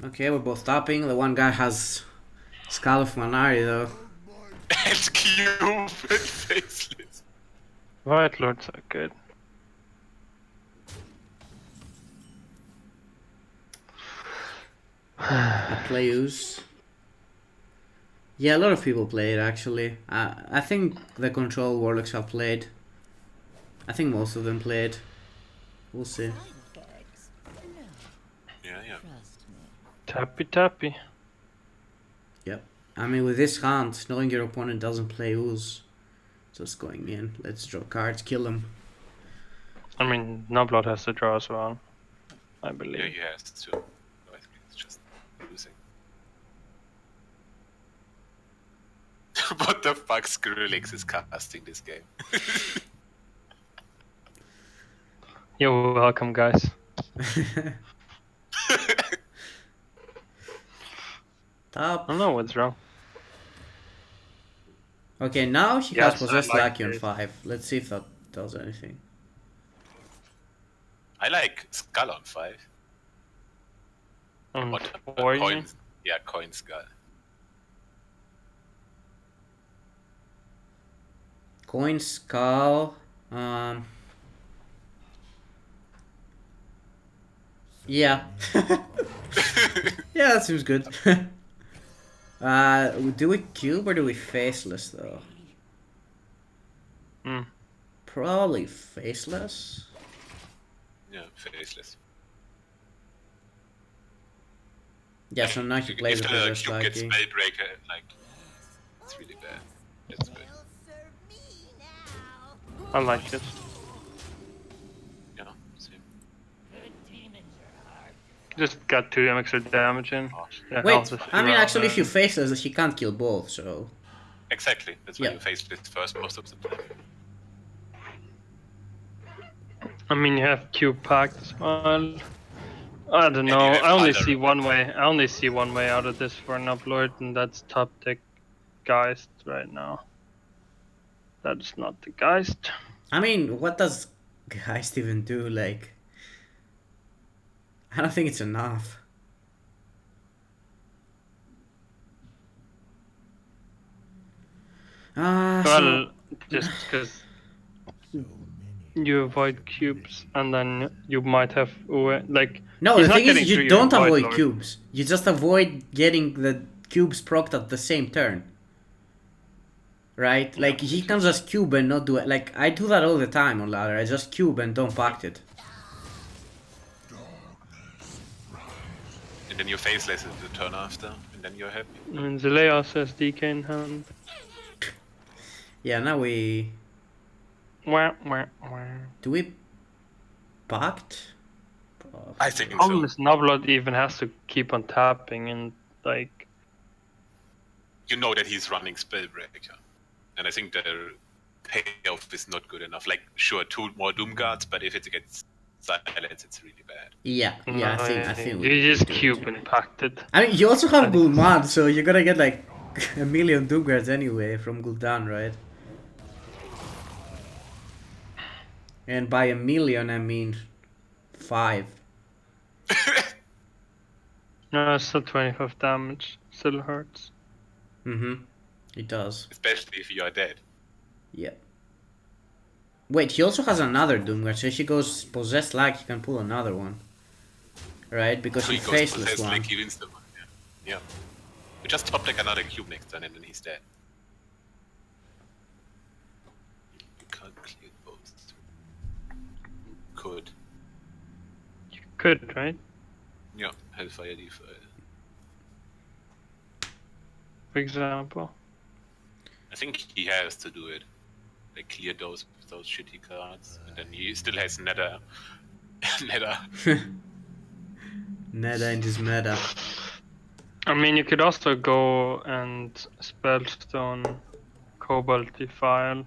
Okay, we're both tapping. The one guy has Skull of Manari though. And cube and faceless. White Lords are good. I play Ooze. Yeah, a lot of people play it actually. I think the control warlocks have played. I think most of them played. We'll see. Yeah. Tappy tappy. Yep. I mean, with this hand, knowing your opponent doesn't play Ooze, just going in. Let's draw cards, kill him. I mean, Noblot has to draw as well, I believe. Yeah, he has to. I think it's just losing. What the fuck, Skrillex is casting this game. You're welcome, guys. Top. I don't know what's wrong. Okay, now he Yes, has possessed I like Lucky on it. 5. Let's see if that does anything. I like Skull on 5. What? Four, you Coin. mean? Yeah, Coin Skull. Coin Skull. Yeah. Yeah, that seems good. Do we cube or do we faceless though? Hmm. Probably faceless. Yeah, faceless. Yeah, so now he plays If a the possessed cube gets Lucky. Spellbreaker, like, it's really bad. That's good. I like it. Yeah, same. Just got 2 extra damage in. Yeah, Wait, health is I mean, around, actually, if you faceless, he can't kill both, so. Exactly. That's why Yeah. you faceless first most of the time. I mean, you have Cube packed as well. I don't you know. have I only other- see one way. I only see one way out of this for an upload, and that's top deck Geist right now. That's not the Geist. I mean, what does Geist even do? Like, I don't think it's enough. Well, just because you avoid cubes, and then you might have like. No, he's the not thing getting is, you through your don't Void avoid Lord. cubes. You just avoid getting the cubes procced at the same turn. Right? Like, he can just cube and not do it. Like, I do that all the time on ladder. I just cube and don't pact it. And then you faceless it the turn after, and then you're happy. And Zalea says DK in hand. Yeah, now we... Wah, wah, wah. Do we pact? I think so. Problem is Noblod even has to keep on tapping, and like You know that he's running Spellbreaker. And I think the payoff is not good enough. Like, sure, 2 more Doom Guards, but if it gets silence, it's really bad. Yeah, I think we you just do it. cube and pact it. I mean, you also have Gul'dan, so you're gonna get like a million Doomguards anyway from Gul'dan, right? And by a million, I mean 5. No, it's still 25 damage. Still hurts. Mm-hmm. It does. Especially if you are dead. Yeah. Wait, he also has another Doomguard, so if he goes Possessed Lag, he can pull another one. Right? Because So he he goes faceless possessed one. like he wins the one. Yeah. You just top deck another cube next turn and then he's dead. You can't clear both. Could. You could, right? Yeah, Hellfire Defile. For example. I think he has to do it. Like clear those shitty cards. And then he still has Nether. Nether. Neda in his meta. I mean, you could also go and Spellstone Cobalt Defile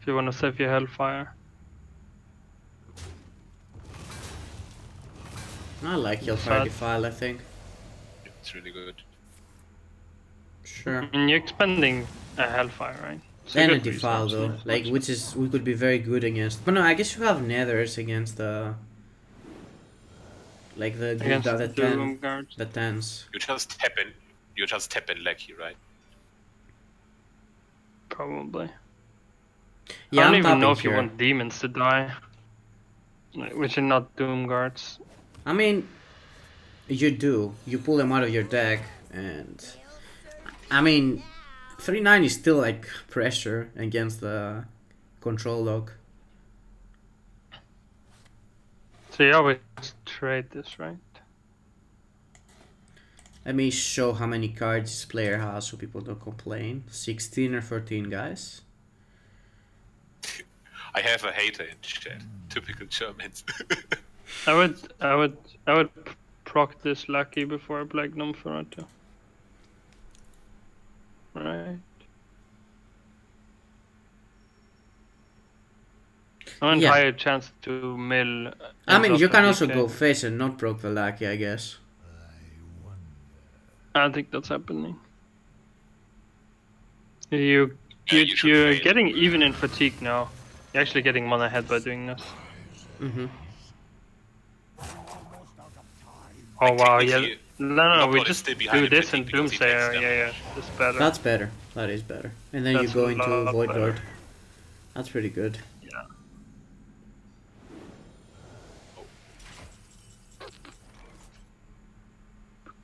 if you want to save your Hellfire. I like Hellfire Sad. Defile, I think. It's really good. Sure. I mean, you're expending a Hellfire, right? So And a good for Defile yourself, though, so it's like much- which is we could be very good against. But no, I guess you have Nethers against the like the against the the ten, Doom Guard. the tens. You just tap in Lecky, right? Probably. Yeah, I don't I'm even know tapping if you here. want demons to die, which are not Doom Guards. I mean, you do. You pull them out of your deck, and I mean, 3-9 is still like pressure against the control lock. So you always trade this, right? Let me show how many cards this player has so people don't complain. 16 or 14, guys. I have a hater in chat. Typical Germans. I would proc this Lucky before I Black Gnome-Ferrata. Right. I want Yeah. higher chance to mill. I mean, and you drop can the also DK. go face and not proc the Lucky, I guess. I don't think that's happening. Yeah, you should You're fail. getting even in fatigue now. You're actually getting mana ahead by doing this. Mm-hmm. Oh wow, yeah. technically, No, we Noblod is just still behind do in this and fatigue because he takes Doomsayer. damage. Yeah, that's better. That's better. That is better. And then That's you go a into lot Void better. Lord. That's pretty good. Yeah.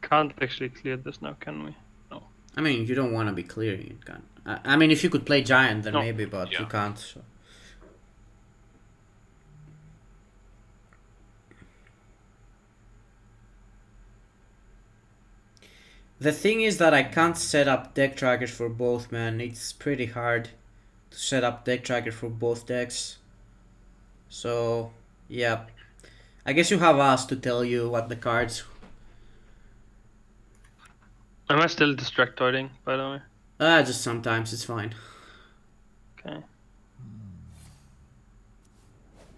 Can't actually clear this now, can we? No. I mean, you don't want to be clearing it, can. I mean, if you could play Giant, then No. maybe, but you Yeah. can't. So. The thing is that I can't set up deck trackers for both, man. It's pretty hard to set up deck tracker for both decks. So, yeah. I guess you have us to tell you what the cards. Am I still distractoiding, by the way? Just sometimes, it's fine. Okay.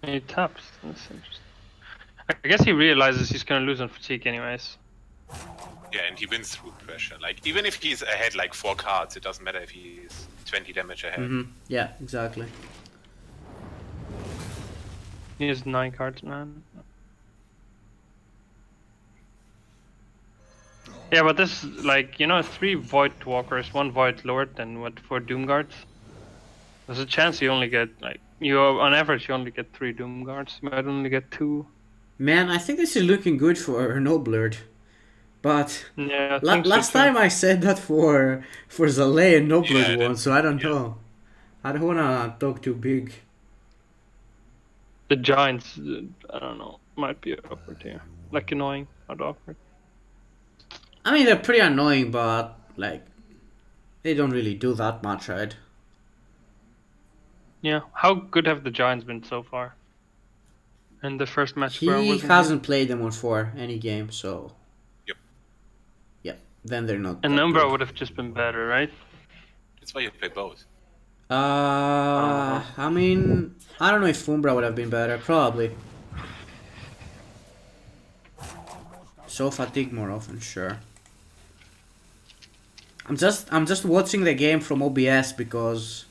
He taps. That's interesting. I guess he realizes he's gonna lose on fatigue anyways. Yeah, and he wins through pressure. Like, even if he's ahead like 4 cards, it doesn't matter if he's 20 damage ahead. Yeah, exactly. He has 9 cards, man. Yeah, but this is like, you know, 3 Void Walkers, 1 Void Lord, and what, 4 Doom Guards. There's a chance you only get, like, on average you only get 3 Doom Guards. You might only get 2. Man, I think this is looking good for Noblerd. But Yeah, I think so last too. time I said that for Zalay and Noblerd Yeah, won, so I don't know. I don't wanna talk too big. The Giants, I don't know, might be awkward here. Like annoying, not awkward. I mean, they're pretty annoying, but like they don't really do that much, right? Yeah, how good have the Giants been so far? In the first match where I He wasn't hasn't played them on for any game, so Yep. yeah. Then they're not. here. And that Umbra good. would have just been better, right? That's why you play both. I mean, I don't know if Umbra would have been better. Probably. So fatigue more often, sure. I'm just watching the game from OBS because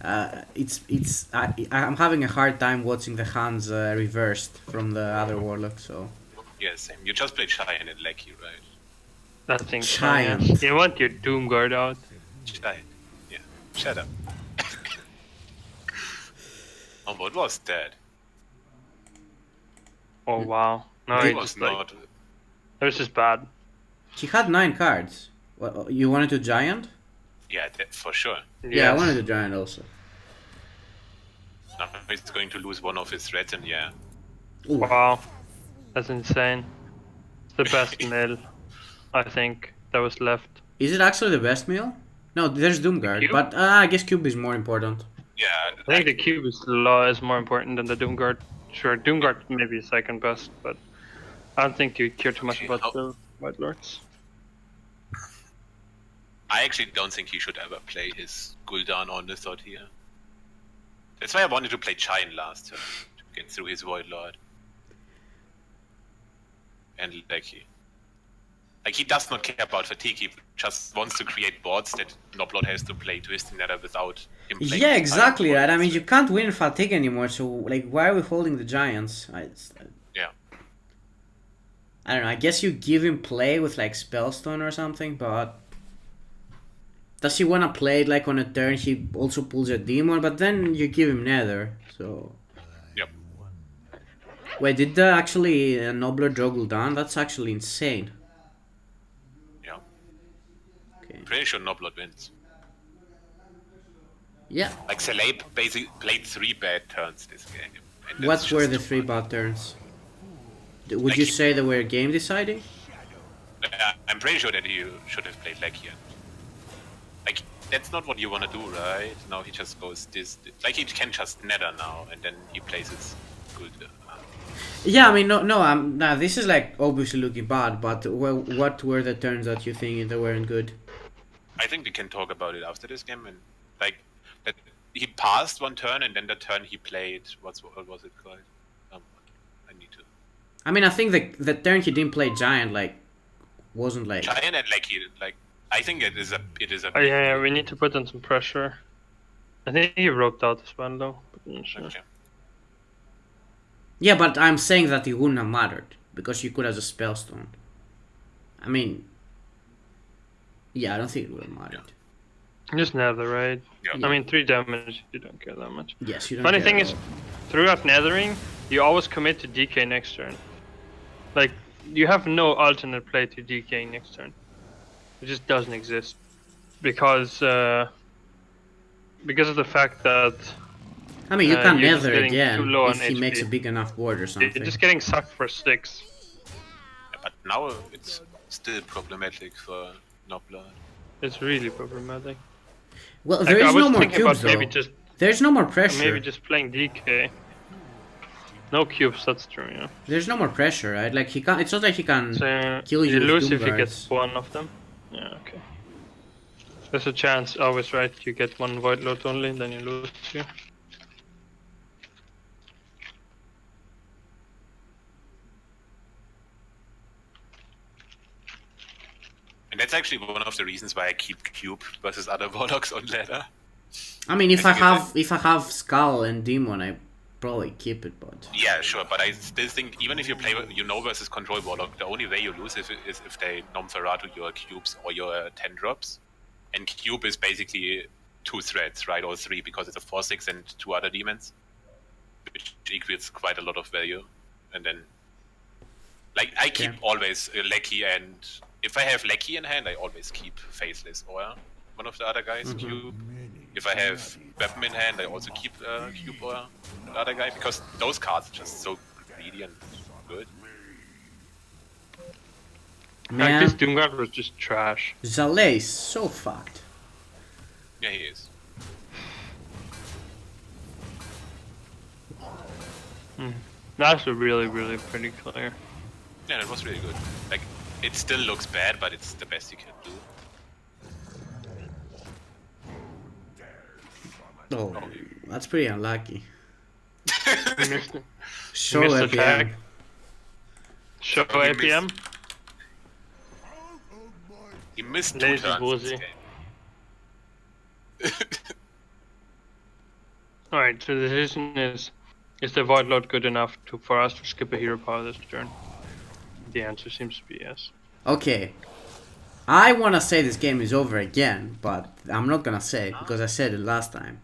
I'm having a hard time watching the hands reversed from the other warlock. So Yeah, same. You just play Giant and Lecky, right? That thing's Giant. fine, yeah. You want your Doom Guard out. Giant. Yeah. Shut up. Oh, what was that? Oh wow. No, It he was just like, not. it was just bad. he had 9 cards. What, you wanted to giant? Yeah, that, for sure. Yeah, I Yes. wanted to giant also. Now he's going to lose one of his threats, and yeah. Ooh. Wow. That's insane. It's the best mill, I think, that was left. Is it actually the best meal? No, there's Doomguard, Cube? but I guess Cube is more important. Yeah, I think the Cube is more important than the Doom Guard. Sure, Doom Guard maybe second best, but I don't think you care too much Okay, about how- the White Lords. I actually don't think he should ever play his Gul'dan on the thought here. That's why I wanted to play Giant last turn, to get through his Void Lord. And Lecky. Like, he does not care about fatigue, he just wants to create boards that Noblord has to play Twisting Nether without him playing. Yeah, his exactly, Giant right? I mean, board. you can't win fatigue anymore, so like, why are we holding the Giants? Yeah. I don't know. I guess you give him play with like Spellstone or something, but does he wanna play it like on a turn? He also pulls a demon, but then you give him Nether. So Yep. wait, did actually Nobler draw Gul'dan? That's actually insane. Yeah. Okay. Pretty sure Noblord wins. Yeah. Like, Saleh basically played 3 bad turns this game. And What that's were just the too 3 much. bad turns? Would Like you he- say they were game deciding? I'm pretty sure that he should have played Lecky. Like, that's not what you want to do, right? Now he just goes this. Like, he can just Nether now, and then he plays his good. Yeah, I mean, no, this is like obviously looking bad, but what were the turns that you think they weren't good? I think we can talk about it after this game, and like that he passed one turn, and then the turn he played. What was it called? I need to. I mean, I think the turn he didn't play Giant, like, wasn't like... Giant and Lecky, like, I think it is a. Oh yeah, we need to put on some pressure. I think he roped out as well though, but I'm not sure. Okay. Yeah, but I'm saying that it wouldn't have mattered, because you could have just Spellstone. I mean... Yeah, I don't think it would have mattered. Just Nether, right? Yeah. I mean, 3 damage, you don't care that much. Yes, you don't Funny care thing at is, all. throughout Nethering, you always commit to DK next turn. Like, you have no alternate play to DK next turn. It just doesn't exist. Because of the fact that I mean, you can you're just Nether getting again too low if on he HP. makes a big enough board or something. you're just getting sucked for 6. Yeah, but now it's still problematic for Noblord. It's really problematic. Well, Like, there I is was no more thinking cubes, about maybe though. just There's no more pressure. maybe just playing DK. No cubes, that's true, yeah. There's no more pressure, right? Like, he can't... It's not like he can So kill you you with lose Doom if you get Guards. one of them. Yeah, okay. There's a chance, always right, you get one Void Lord only, then you lose here. that's actually one of the reasons why I keep Cube versus other Warlocks on ladder. I mean, if I have Skull and Demon, I probably keep it, but yeah, sure. But I still think even if you play versus Control Warlock, the only way you lose is if they Nomferatu your cubes or your 10 drops, and cube is basically 2 threats, right, or 3 because it's a 4/6 and 2 other demons, which equals quite a lot of value. And then, like, I keep always Lecky, and if I have Lecky in hand, I always keep Faceless or one of the other guys, Cube. If I have Weapon in hand, I also keep Cube or the other guy, because those cards are just so greedy and good. Man, like, this Doomguard was just trash. Zalay is so fucked. Yeah, he is. That's really, really pretty clear. Yeah, it was really good. Like, it still looks bad, but it's the best you can do. Oh, that's pretty unlucky. Show APM. Show APM. He missed 2 turns this game. Alright, so the decision is the Void Lord good enough for us to skip a hero power this turn? The answer seems to be yes. Okay. I wanna say this game is over again, but I'm not gonna say it because I said it last time.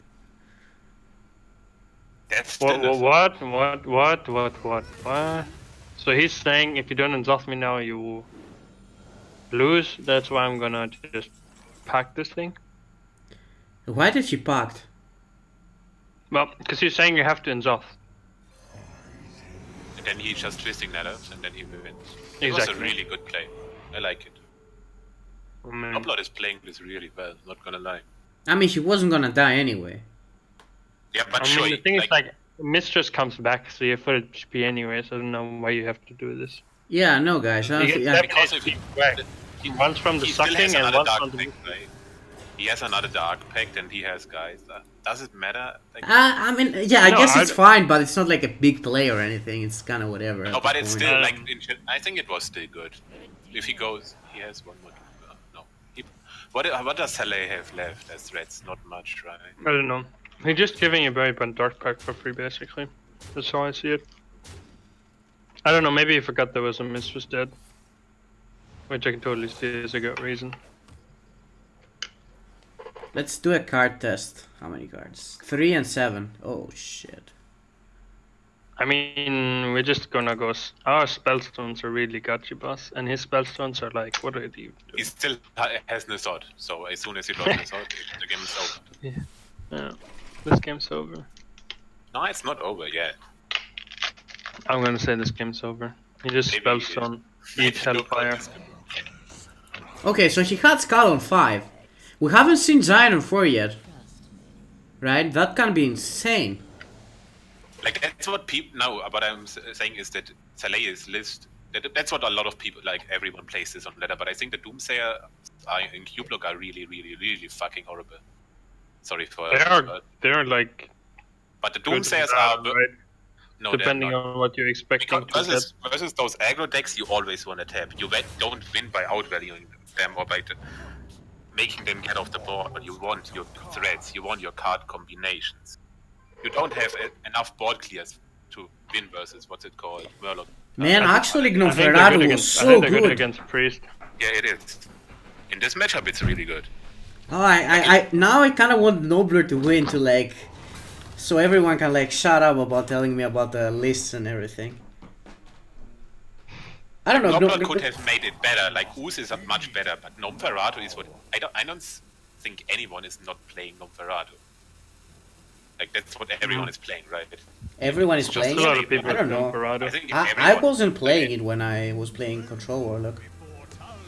That's what? So he's saying if you don't exhaust me now, you lose. That's why I'm gonna just pack this thing. Why did she packed? Well, because he's saying you have to exhaust. And then he's just twisting that up, and then he wins. Exactly. It was a really good play. I like it. I mean, Upload is playing this really well, not gonna lie. I mean, she wasn't gonna die anyway. Yeah, but I mean, the thing is, like, Mistress comes back, so you have full HP anyway, so I don't know why you have to do this. Yeah, no, guys. I don't think, because if he once from the sucking and once from the... Right? He has another Dark Pact and he has guys. Does it matter? Like, I mean, yeah, I guess it's fine, but it's not like a big play or anything. It's kind of whatever. No, but it's still, like, I think it was still good. If he goes, he has one more. No. What does Saleh have left as threats? Not much, right? I don't know. He's just giving a very bad Dark Pact for free, basically. That's how I see it. I don't know, maybe he forgot there was a Mistress dead. Which I can totally see is a good reason. Let's do a card test. How many cards? 3 and 7. Oh shit. I mean, we're just gonna go... Our spellstones are really gotcha, boss. And his spellstones are like, what do they do? He still has no sword, so as soon as he lost the sword, the game is over. Yeah. This game's over. No, it's not over yet. I'm gonna say this game's over. He just spellstone, eats Hellfire. Okay, so he had Skull on 5. We haven't seen Zion on 4 yet. Right? That can be insane. Like, that's what people now. What I'm saying is that Saleh's list. That's what a lot of people, like, everyone plays this on ladder. But I think the Doomsayer in Cubelock are really, really, really fucking horrible. Sorry for. They're like. But the Doomsayers are. Right? No, depending on what you're expecting. Versus those aggro decks, you always want to tap. You don't win by outvaluing them or by making them get off the board. You want your threats. You want your card combinations. You don't have enough board clears to win versus what's it called, Warlock. Man, actually, Gnome was so good against Priest. Yeah, it is. In this matchup, it's really good. Oh, I now I kind of want Nobler to win to like, so everyone can like shut up about telling me about the lists and everything. I don't know. Nobler could have made it better. Like Ooze is much better, but Nomferatu is what I don't think anyone is not playing Nomferatu. Like, that's what everyone is playing, right? Everyone is playing a lot of people I don't know. I wasn't playing it when I was playing Control Warlock.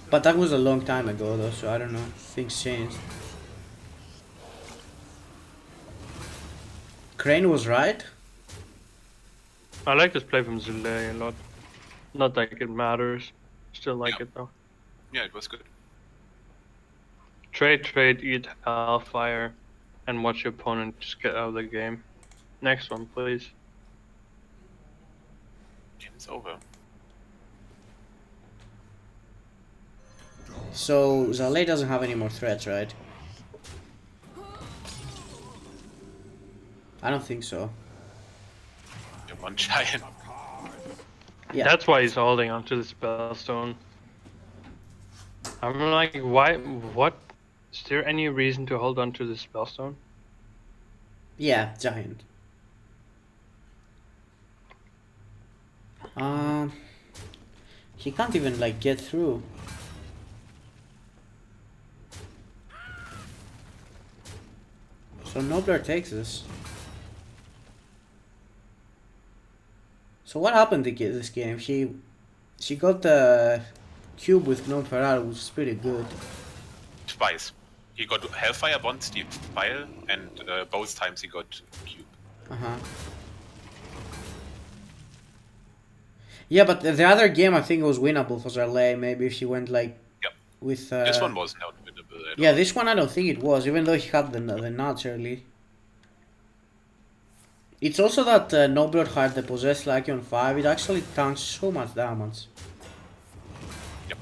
But that was a long time ago though, so I don't know. Things changed. Crane was right. I like this play from Zilay a lot. Not like it matters. Still like it though. Yeah, it was good. Trade, eat Hellfire. And watch your opponent just get out of the game. Next one, please. Game's over. So Zalay doesn't have any more threats, right? I don't think so. You have one giant. Yeah. That's why he's holding onto the spellstone. I'm like, why? What? Is there any reason to hold on to the spellstone? Yeah, giant. Um, he can't even like get through. So Nobler takes this. So what happened to get this game? She got the cube with Gnome Ferrari, which is pretty good. Twice. He got Hellfire once, the file, and both times he got Cube. Uh-huh. Yeah, but the other game I think was winnable for Zarley. Maybe if she went like Yep. with. This one was not winnable at Yeah, all. this one I don't think it was, even though he had the nuts early. It's also that Nobler had the Possessed Lucky on 5. It actually tanks so much damage. Yep.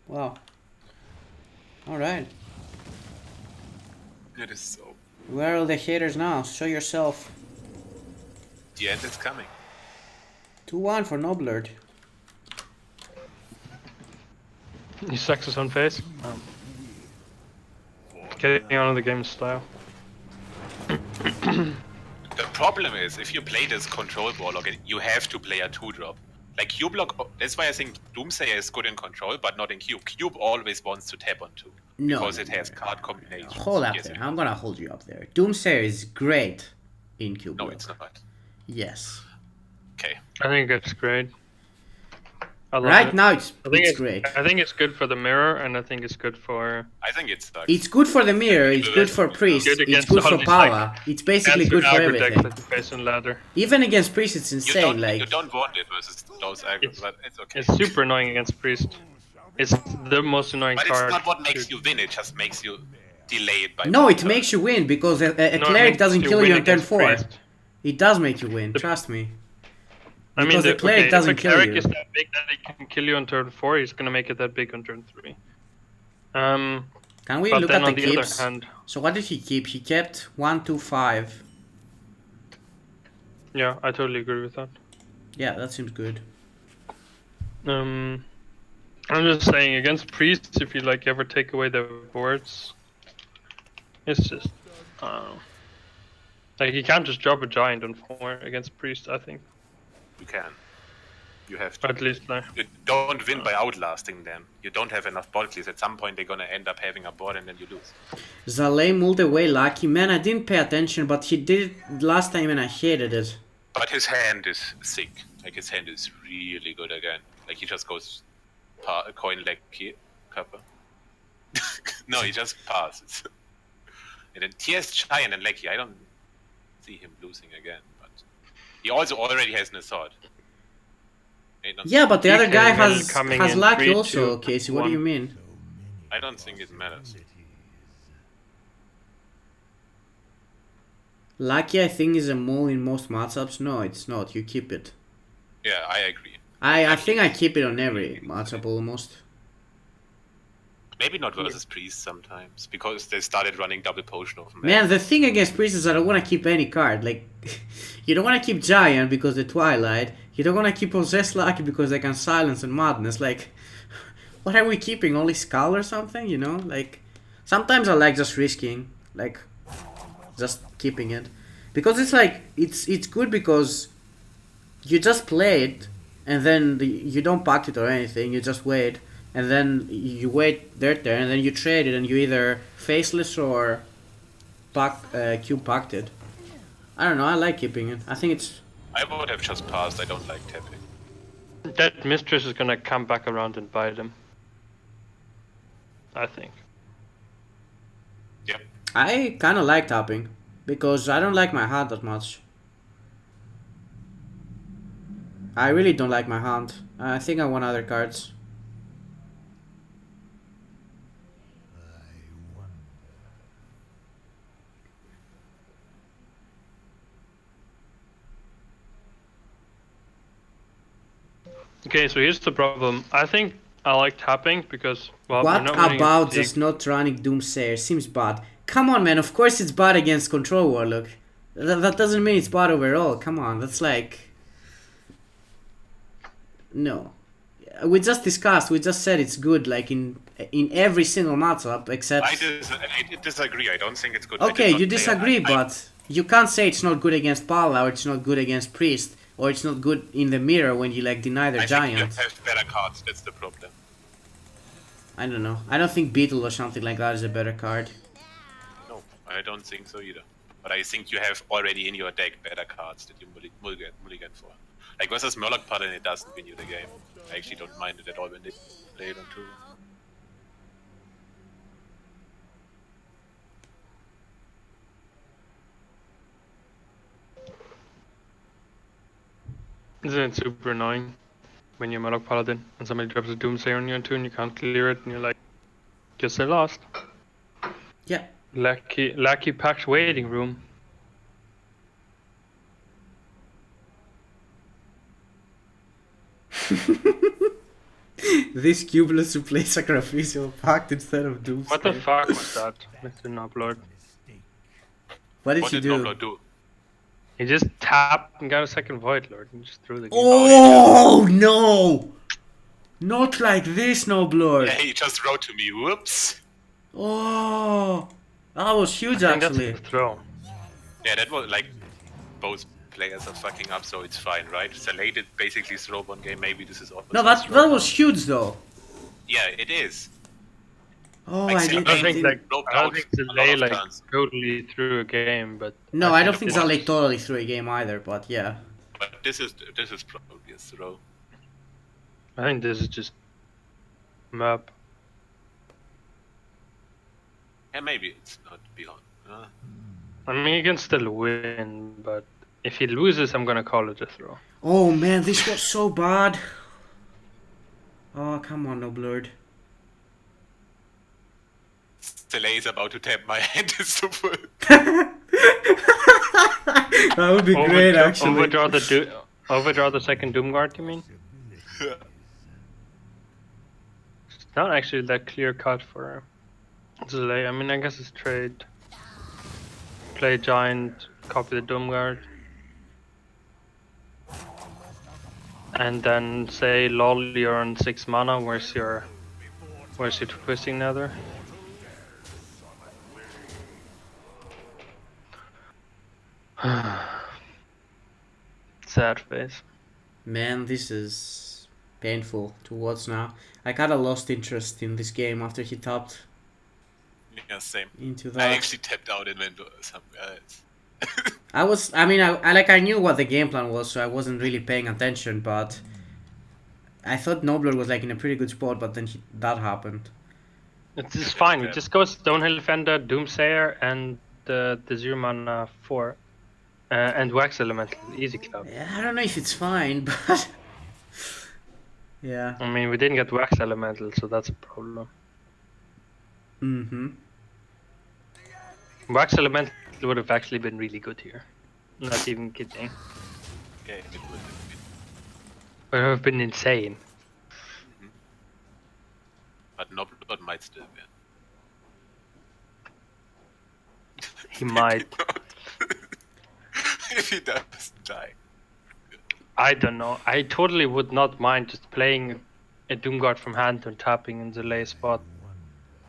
Wow. Alright. It is so. Where are all the haters now? Show yourself. The end is coming. 2-1 for Noblerd. He sucks his own face. Getting on with the game style. The problem is, if you play this control warlock, you have to play a 2-drop. Like Cubelock, that's why I think Doomsayer is good in control, but not in Cube. Cube always wants to tap on 2. No, because no, it has card combinations. Hold up Yes, there. it I'm does. gonna hold you up there. Doomsayer is great in Cube. No, it's not. Yes. Okay. I think it's great. I love Right it. now it's I think it's great. I think it's good for the mirror, and I think it's good for. I think it sucks. It's good for the mirror, it's good for priest, Good it's against good all for these, power. It's basically good for aggro decks everything. that you face in ladder. Even against priest it's you insane, don't, like you don't want it versus those aggro, but it's okay. It's super annoying against priest. It's the most annoying But it's card. not what makes you win, it just makes you delay it by no, one it turn. makes you win because a No, it cleric makes doesn't kill win you on turn against 4. priest. It does make you win, trust me. I mean, Because the cleric doesn't if a kill cleric you. is that big that he can kill you on turn 4, he's gonna make it that big on turn 3. Can we But look then at on the the other keeps? hand, So what did he keep? He kept 1, 2, 5. yeah, I totally agree with that. Yeah, that seems good. I'm just saying, against priests, if you like ever take away the boards, it's just, I don't know. Like, you can't just drop a giant on 4 against priest, I think. You can. You have to. At least, like, You don't win by outlasting them. You don't have enough board clears. At some point they're gonna end up having a board and then you lose. Zalay mulled away lucky. Man, I didn't pay attention, but he did it last time and I hated it. But his hand is sick. Like his hand is really good again. Like he just goes coin leg copper. No, he just passes. And then TS Giant and Lecky, I don't see him losing again, but he also already has an assault. Yeah, but the other guy has coming has in lucky 3, also, 2, Casey. What do you 1. mean? I don't think it matters. Lucky, I think, is a mole in most matchups. No, it's not. You keep it. Yeah, I agree. I think I keep it on every matchup almost. Maybe not versus Priest sometimes, because they started running double potion of Man, the thing against Priest is I don't want to keep any card. Like, you don't want to keep Giant because the Twilight. You don't want to keep Possessed Lucky because they can silence and madness. Like, what are we keeping? Only Skull or something? You know? Like, sometimes I like just risking. Like, just keeping it. Because it's like, it's good because you just play it and then you don't pack it or anything. You just wait. And then you wait their turn, and then you trade it, and you either faceless or cube packed it. I don't know. I like keeping it. I think it's. I would have just passed. I don't like tapping. That mistress is gonna come back around and bite him. I think. Yep. I kind of like tapping because I don't like my hand that much. I really don't like my hand. I think I want other cards. Okay, so here's the problem. I think I like tapping because, well, you're What not winning about fatigue. just not running Doomsayer? Seems bad. Come on, man. Of course it's bad against Control Warlock. That doesn't mean it's bad overall. Come on. That's like... No. We just discussed. We just said it's good, like in every single matchup except. I disagree. I don't think it's good. Okay, you disagree, but you can't say it's not good against Pala, or it's not good against Priest, or it's not good in the mirror when you like deny their I think you giant. have better cards. That's the problem. I don't know. I don't think Beetle or something like that is a better card. No, I don't think so either. But I think you have already in your deck better cards that you mulligan for. Like versus Murloc Pattern, it doesn't win you the game. I actually don't mind it at all when they play it on 2. Isn't it super annoying when you're Murloc Paladin and somebody drops a Doomsayer on you on 2 and you can't clear it and you're like, guess I lost. Yeah. Lucky packed waiting room. This Cubelock to play Sacrificial Pact instead of Doomsday. What the fuck was that, Mr. Noblord? What did What you did do? Nobler do? He just tapped and got a second Void Lord and just threw the game. Oh no! Not like this, Noblord. Yeah, he just wrote to me. Whoops. Oh, that was huge I think actually. that's a throw. Yeah, that was like both players are fucking up, so it's fine, right? Saleh did basically throw one game. Maybe this is also No, that was huge though. Yeah, it is. Oh, Like, I I didn't. don't I think didn't- I don't think a lot Delay of like turns. totally threw a game, but No, I don't think it was. Zaleh totally threw a game either. But yeah. But this is probably a throw. I think this is just map. Yeah, maybe it's not beyond. I mean, he can still win, but if he loses, I'm gonna call it a throw. Oh man, this was so bad. Oh come on, Noblord. Saleh is about to tap my hand. Is so full. That would be great actually. Overdraw the second Doom Guard, you mean? It's not actually that clear cut for Delay. I mean, I guess it's trade. Play Giant, copy the Doom Guard. And then say, lol, you're on 6 mana, where's your Twisting Nether? Sad face. Man, this is painful to watch now. I kinda lost interest in this game after he tapped Yeah, same. into I that. actually tapped out and went to somewhere else. I knew what the game plan was, so I wasn't really paying attention, but I thought Nobler was like in a pretty good spot, but then that happened. It's just fine. We just go Stonehill Fender, Doomsayer, and the 0 mana 4. And Wax Elemental, easy club. Yeah, I don't know if it's fine, but yeah. I mean, we didn't get Wax Elemental, so that's a problem. Mm-hmm. Wax Elemental would have actually been really good here. Not even kidding. Okay, it would have been. It would have been insane. But Noblord might still win. He might. If he doesn't die. I don't know. I totally would not mind just playing a Doomguard from hand and tapping in the lay spot.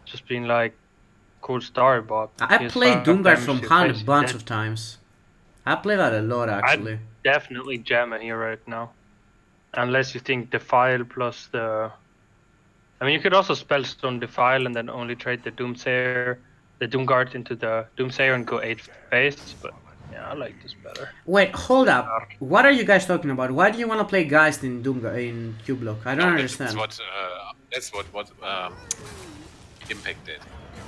Just being like, cool star bot. I played Doomguard from hand a bunch of times. I play that a lot actually. I'd definitely jam it here right now. Unless you think Defile plus the... I mean, you could also Spellstone Defile and then only trade the Doomsayer, the Doomguard into the Doomsayer and go 8 face, but yeah, I like this better. Wait, hold up. What are you guys talking about? Why do you want to play Geist in in Cubelock? I don't understand. That's what Impact did.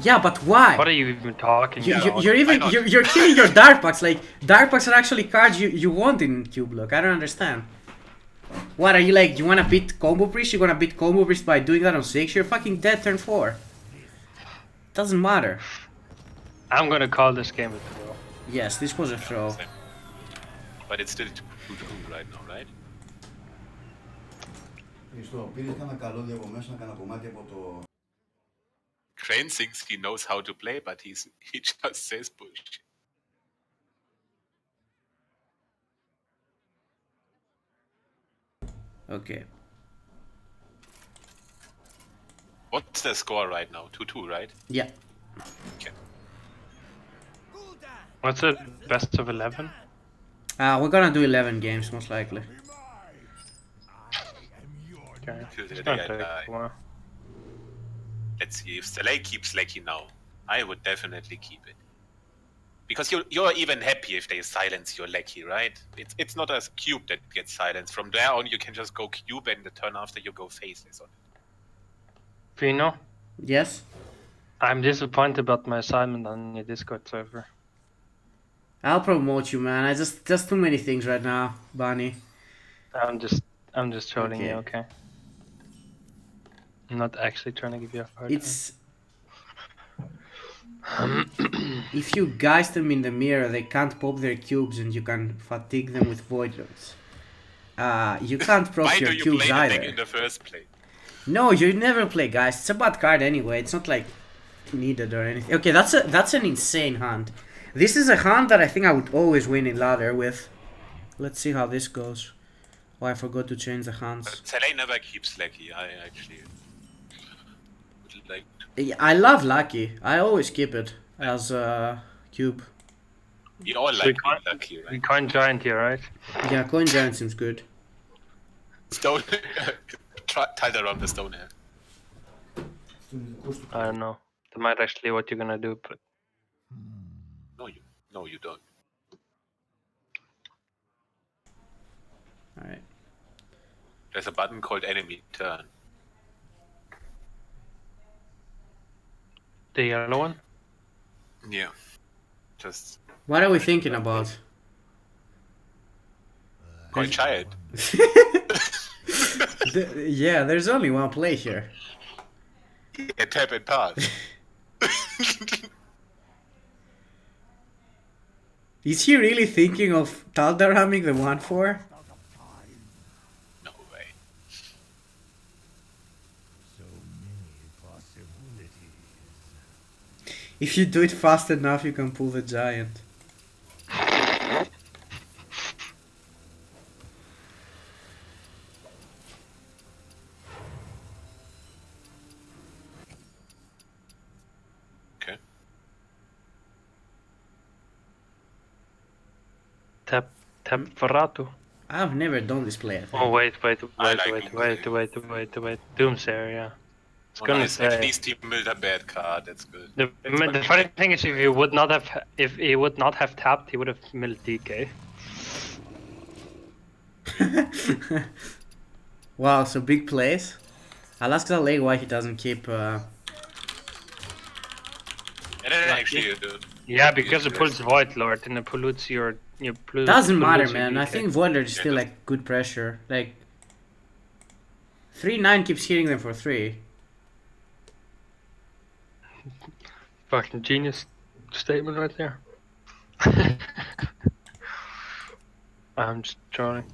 Yeah, but why? What are you even talking about? You're killing your dark packs. Like dark packs are actually cards you want in Cubelock. I don't understand. What are you like? You wanna beat Combo Priest? You wanna beat Combo Priest by doing that on 6? You're fucking dead turn 4. Doesn't matter. I'm gonna call this game a throw. Yes, this was a throw. Same. But it's still 2-2 right now, right? Crane thinks he knows how to play, but he just says bullshit. Okay. What's the score right now? 2-2, right? Yeah. Okay. What's it? Best of 11? We're gonna do 11 games, most likely. Okay. Till the It's day gonna I take die. a while. Let's see if Saleh keeps Lecky now. I would definitely keep it. Because you're even happy if they silence your Lecky, right? It's not a cube that gets silenced. From there on, you can just go cube, and the turn after you go faceless on it. Fino, Yes? I'm disappointed about my assignment on your Discord server. I'll promote you, man. I just too many things right now, Bunny. I'm just trolling you, Okay. okay? I'm not actually trying to give you a hard It's time. if you guys them in the mirror, they can't pop their cubes, and you can fatigue them with voidlets. You can't proc Why your do you cubes play the either. deck in the first place? No, you never play, guys. It's a bad card anyway. It's not like needed or anything. Okay, that's an insane hand. This is a hand that I think I would always win in ladder with. Let's see how this goes. Oh, I forgot to change the hands. Saleh never keeps Lecky. I actually would like to. I love Lucky. I always keep it as a cube. We all So like being lucky, we right? can't giant here, right? Yeah, coin giant seems good. Stone. Tied around the stone here. I don't know. That might actually what you're gonna do, but No, you don't. Alright. There's a button called enemy turn. the yellow one? Yeah. Just What are we thinking about? coin child. Yeah, there's only one play here. Yeah, tap and pass. Is he really thinking of Taldaraming the 1-4? No way. If you do it fast enough, you can pull the giant. Okay. Tap Ferrato. I've never done this play, I think. Oh wait. I like Doomsayer, yeah. It's Oh, gonna nice. say At least he milled a bad card. That's good. the funny thing is if he would not have tapped, he would have milled DK. Wow, so big plays. I'll ask Zalay why he doesn't keep... And then actually, Yeah, because it pulls Void Lord and it pollutes your Doesn't matter, pollutes your man. I DK. think Voidler is Yeah, still it like good pressure. Like 3-9 keeps hitting them for 3. Fucking genius statement right there. I'm just trolling.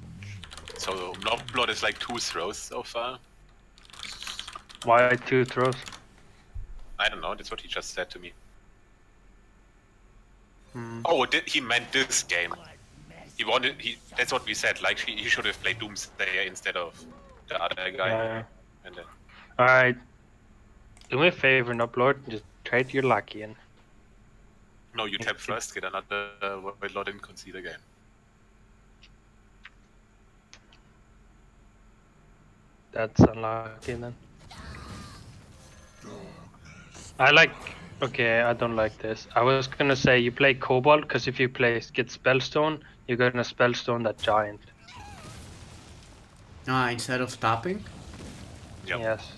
so Blood is like 2 throws so far. Why 2 throws? I don't know. That's what he just said to me. Hmm. Oh, he meant this game. He wanted. That's what we said. Like he should have played Doomsayer instead of the other guy. Yeah. And then Alright. Do me a favor and upload and just trade your lucky in. no, you tap first, get another Void Lord, and concede again. That's unlucky then. Okay, I don't like this. I was gonna say you play Cobalt, because if you get Spellstone, you're gonna Spellstone that giant. Instead of tapping? Yep. Yes.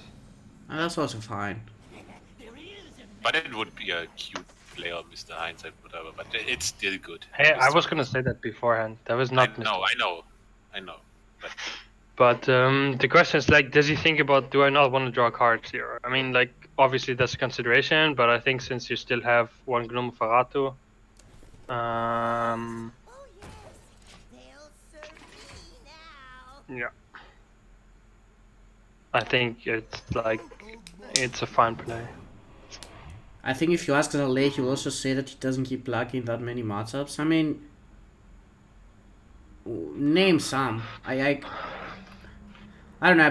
That's also fine. But it would be a cute player, Mr. Hindsight, whatever. But it's still good. Hey, I was gonna say that beforehand. That was not. I know. But the question is like, does he think about, do I not want to draw cards here? I mean, like, obviously that's a consideration, but I think since you still have one Gnome Ferrato, yeah. I think it's a fine play. I think if you ask Zalay, he will also say that he doesn't keep lucky in that many matchups. I mean, name some. I don't know.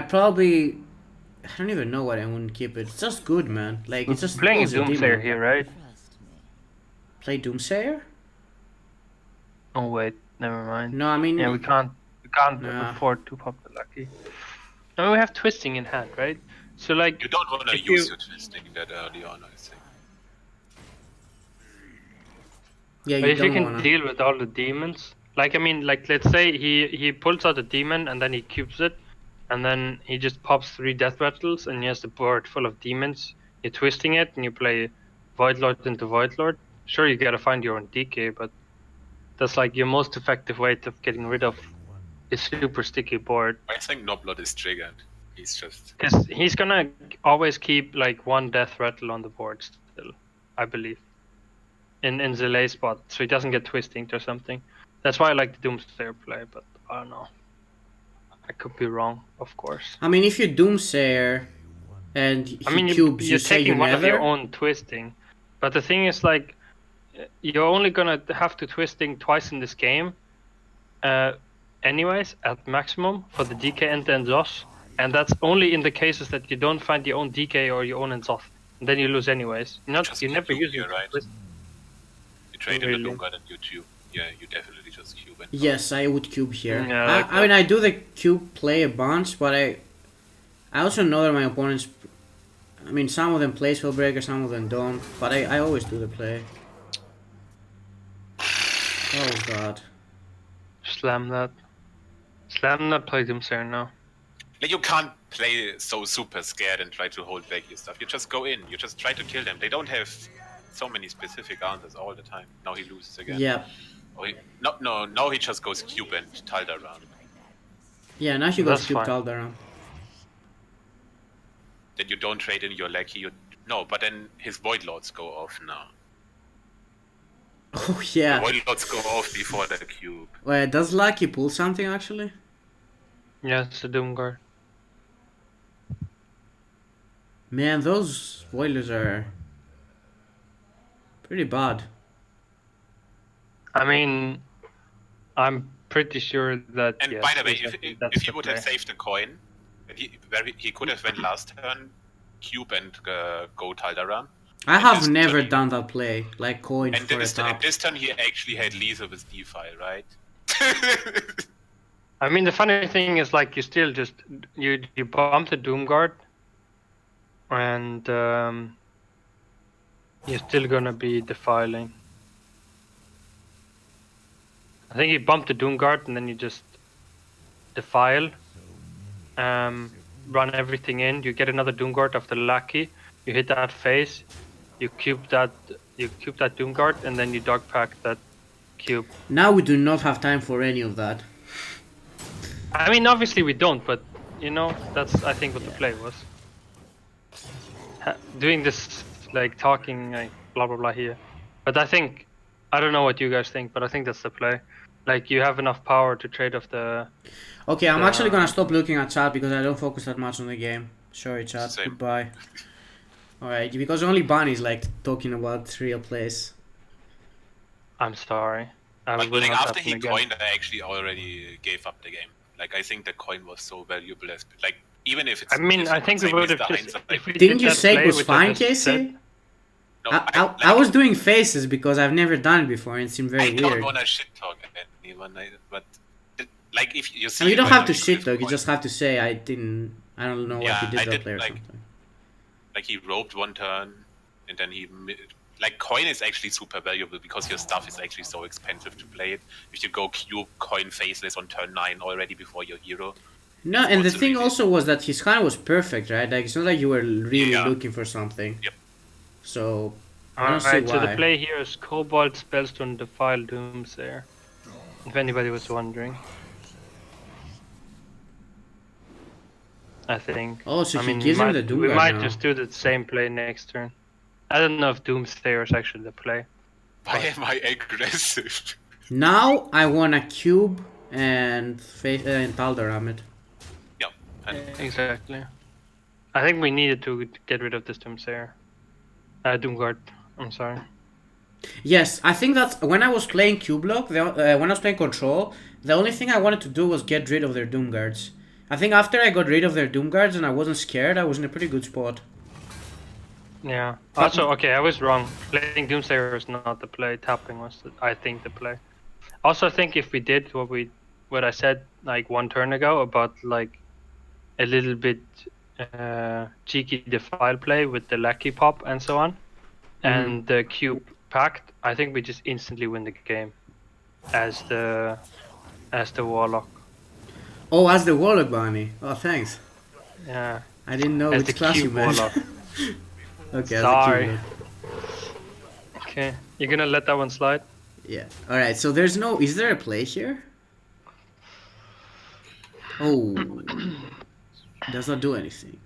I don't even know what I wouldn't keep it. It's just good, man. Like it's just Playing a pulls your Doomsayer demon. here, right? Play Doomsayer? Oh wait, never mind. No, I mean, Yeah, we can't Nah. afford to pop the lucky. And we have twisting in hand, right? So like, You don't want to if use you- your twisting that early on, I think. yeah, but you if you don't can wanna. deal with all the demons, like I mean, like let's say he pulls out a demon and then he cubes it, and then he just pops 3 death rattles and he has the board full of demons. You're twisting it and you play Void Lord into Void Lord. Sure, you gotta find your own DK, but that's like your most effective way of getting rid of a super sticky board. I think Noblot is triggered. He's just. Because he's gonna always keep like 1 death rattle on the board still, I believe. In the lay spot, so he doesn't get twisting or something. That's why I like the Doomsayer play, but I don't know. I could be wrong, of course. I mean, if you Doomsayer and he I mean, cubes, you're you say you taking one of your Nether. own twisting, but the thing is, like, you're only gonna have to twisting twice in this game, anyways, at maximum for the DK and the Exhaust, and that's only in the cases that you don't find your own DK or your own Exhaust, and then you lose anyways. Just You never cube use here, it. right? You trade in Really? the Doomguard and you tube. Yeah, you definitely just cube and. Yes, I would cube here. Yeah, I like I mean, I do the cube play a bunch, but I also know that my opponents. I mean, some of them play Spellbreaker, some of them don't, but I always do the play. Oh god. Slam that. Slam that, play Doomsayer now. Like, you can't play so super scared and try to hold back your stuff. You just go in. You just try to kill them. They don't have so many specific answers all the time. Now he loses again. Yeah. Oh, no. Now he just goes cube and Talda around. Yeah, now he goes That's cube fine. Calderon. Then you don't trade in your Lackey. No, but then his Void Lords go off now. Oh yeah. The Void Lords go off before the cube. Wait, does Lucky pull something actually? Yeah, it's the Doomguard. Man, those boilers are pretty bad. I mean, I'm pretty sure that. And yes, by the way, exactly, that's if he the would play. have saved a coin, he could have went last turn, cube and go Taldaram. I have this never turn- done that play, like coin And for a this, top. this turn he actually had Lisa with DeFi, right? I mean, the funny thing is, like, you still just you bump the Doomguard, and you're still gonna be defiling. I think you bump the Doomguard and then you just defile, run everything in. You get another Doomguard after Lucky. You hit that phase, you cube that Doomguard, and then you dogpack that cube. Now we do not have time for any of that. I mean, obviously we don't, but you know, that's I think what the play was. Doing this, like talking, like blah blah blah here. But I think, I don't know what you guys think, but I think that's the play. Like, you have enough power to trade off the. Okay, I'm actually gonna stop looking at chat because I don't focus that much on the game. Sorry, chat. Same. Goodbye. Alright, because only Bunny's like talking about real plays. I'm sorry. I But will like, not after happen he again. coined, I actually already gave up the game. Like, I think the coin was so valuable as like, even if it's. I mean, if I someone think we say would have Mr. just. Hindsight, If we Didn't did you that say it play was with fine, the Casey? set- no, I was doing faces because I've never done it before and it seemed very I don't weird. want to shit talk anyone, but like if you see. I mean, you don't when have to he shit could've though, you coined- just have to say I don't know what Yeah, he did I that did, play or like- something. Like, he roped one turn, and then like, coin is actually super valuable because your stuff is actually so expensive to play it. If you go cube coin faceless on turn 9 already before your hero. No, and the what's thing really- also was that his hand was perfect, right? Like, it's not like you were really Yeah. looking for something. Yep. So, I don't see Alright, so why. the play here is Cobalt, Spellstone, Defile, Doomsayer. If anybody was wondering. I think. Oh, so I he mean, gives we him might, the we Doomguard might now. just do the same play next turn. I don't know if Doomsayer is actually the play. Why am I aggressive? Now I want a cube and Taldaram it. Yeah. And Exactly. I think we needed to get rid of this Doomsayer. Doomguard. I'm sorry. Yes, I think that's when I was playing Cubelock, when I was playing Control, the only thing I wanted to do was get rid of their Doom Guards. I think after I got rid of their Doom Guards and I wasn't scared, I was in a pretty good spot. Yeah. Also, okay, I was wrong. Playing Doomsayer is not the play. Tapping was, I think, the play. Also, I think if we did what I said like one turn ago about like a little bit cheeky defile play with the Lackey pop and so on, and the cube pact, I think we just instantly win the game as the Warlock. Oh, as the Warlock Bunny. Oh, thanks. Yeah. I didn't know As which class you meant. Okay, Sorry. as a Cubelock. Okay, you're gonna let that one slide? Yeah. Alright, so there's no... Is there a play here? Oh. Does not do anything.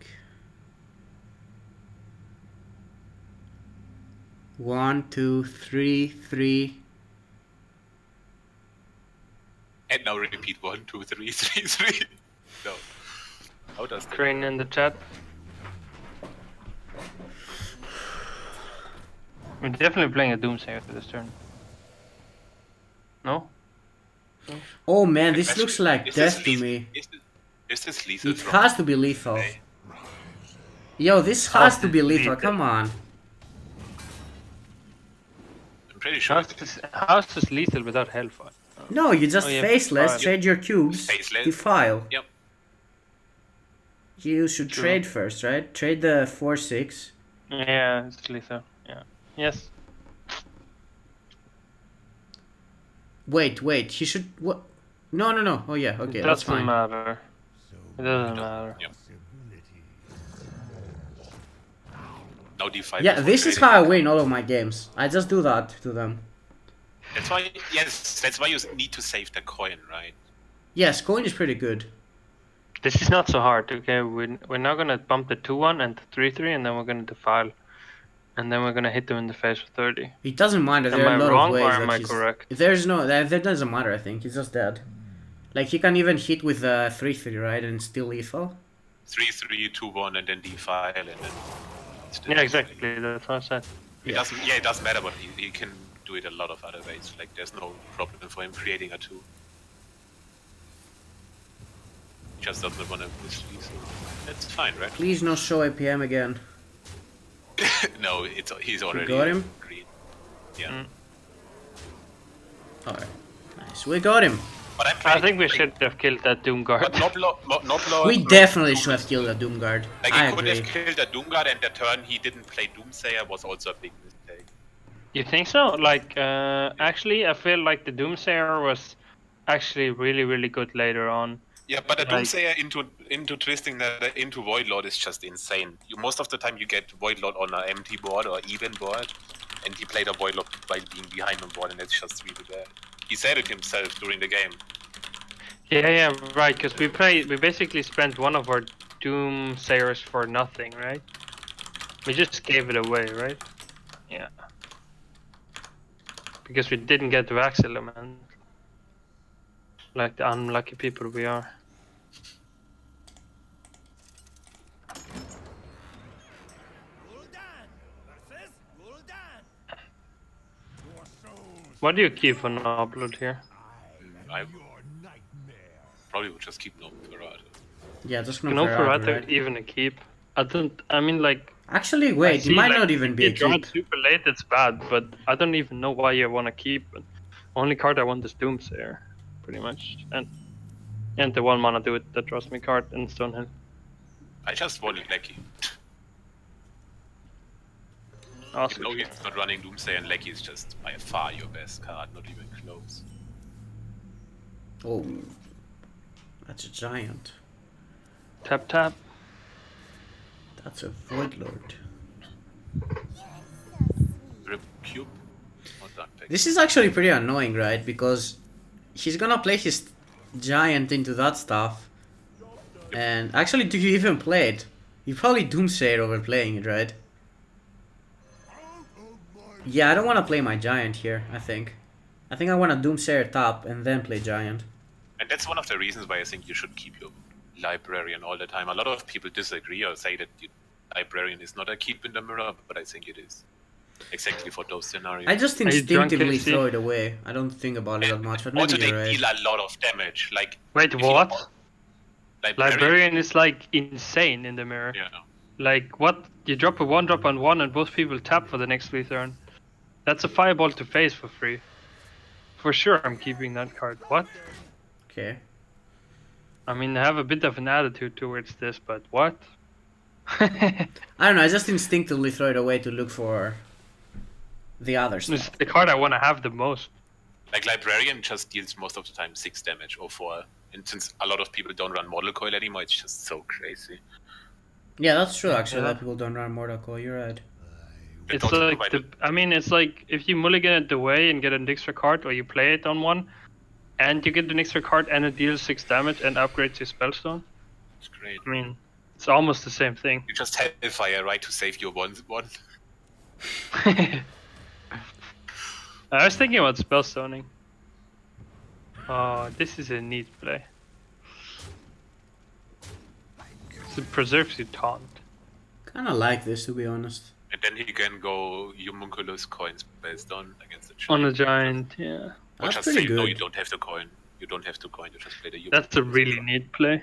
1, 2, 3, 3. And now repeat 1, 2, 3, 3, 3. No. How does that? Crane in the chat. We're definitely playing a Doomsayer this turn. No? Oh man, this looks like death to me. Is this lethal? It has to be lethal. Yo, this has to be lethal, come on. I'm pretty sure. How's this lethal without Hellfire? No, you just faceless, trade your cubes, Faceless. defile. Yep. You should trade first, right? Trade the 4-6. Yeah, it's lethal. Yeah. Yes. Wait, he should... What? No. Oh yeah, okay, It that's doesn't fine. matter. It doesn't matter. Yep. Now D5. Yeah, this is how I win all of my games. I just do that to them. That's why, yes, that's why you need to save the coin, right? Yes, coin is pretty good. This is not so hard. Okay, we're now gonna bump the 2-1 and the 3-3, and then we're gonna defile, and then we're gonna hit them in the face for 30. It doesn't matter. There are a lot wrong of ways or that am I he's... correct? There's no... That doesn't matter, I think. He's just dead. Like, he can even hit with 3-3, right? And still lethal. 3-3, 2-1, and then D5, and then... Yeah, exactly. That's what I said. It doesn't. Yeah, it doesn't matter, but he can do it a lot of other ways. Like, there's no problem for him creating a 2. He just doesn't want to miss lethal. That's fine, right? Please no show APM again. No, he's already got him? green. Yeah. Alright. Nice. We got him. But I think we should have killed that Doomguard. But Noblo, We definitely should have killed a Doomguard. Like, I he could agree. have killed a Doomguard, and the turn he didn't play Doomsayer was also a big mistake. You think so? Like, actually, I feel like the Doomsayer was actually really, really good later on. Yeah, but a Doomsayer into twisting that into Voidlord is just insane. Most of the time you get Voidlord on an empty board or even board, and he played a Voidlord by being behind on board, and it's just really bad. He said it himself during the game. Yeah, right. Because we basically spent one of our Doomsayers for nothing, right? We just gave it away, right? Yeah. Because we didn't get the Wax element. Like the unlucky people we are. What do you keep on upload here? I probably would just keep Nosferatu. Yeah, just No Nosferatu, Ferrata right? even a keep. I mean, like... Actually, wait, it might not even be a If you draw keep. it super late, it's bad, but I don't even know why you want to keep it. Only card I want is Doomsayer, pretty much. And the 1 mana do it that draws me card in Stonehill. I just wanted Lecky. Awesome. No, he's not running Doomsayer, and Lecky is just by far your best card, not even close. Oh. That's a giant. Tap. That's a Voidlord. Rip Cube? Not that big. This is actually pretty annoying, right? Because he's gonna play his giant into that stuff. And actually, do you even play it? You probably Doomsayer over playing it, right? Yeah, I don't want to play my giant here, I think. I think I want to Doomsayer top and then play giant. And that's one of the reasons why I think you should keep your Librarian all the time. A lot of people disagree or say that Librarian is not a keep in the mirror, but I think it is. Exactly for those scenarios. I just Are you drunk, instinctively Casey? throw it away. I don't think about it that much, but maybe Also, they you're right. deal a lot of damage. Like Wait, if what? Librarian, Librarian is like insane in the mirror. yeah. Like what? You drop a 1-drop on 1 and both people tap for the next 3 turn. That's a fireball to face for free. For sure I'm keeping that card. What? Okay. I mean, I have a bit of an attitude towards this, but what? I don't know, I just instinctively throw it away to look for the other It's stuff. the card I want to have the most. Like Librarian just deals most of the time 6 damage or 4. And since a lot of people don't run Model Coil anymore, it's just so crazy. Yeah, that's true actually, Yeah. that people don't run Mortal Coil, you're right. It's like it's like if you mulligan it away and get an extra card, or you play it on 1, and you get an extra card and it deals 6 damage and upgrades your spellstone. It's great. I mean, it's almost the same thing. You just Hellfire, right, to save your one. I was thinking about spellstoning. Oh, this is a neat play. It preserves your taunt. Kinda like this, to be honest. And then he can go Homunculus coins based on against the giant. On a giant, yeah. Or That's just pretty say, no, good. you don't have to coin. You don't have to coin, you just play the Homunculus. That's a really neat play.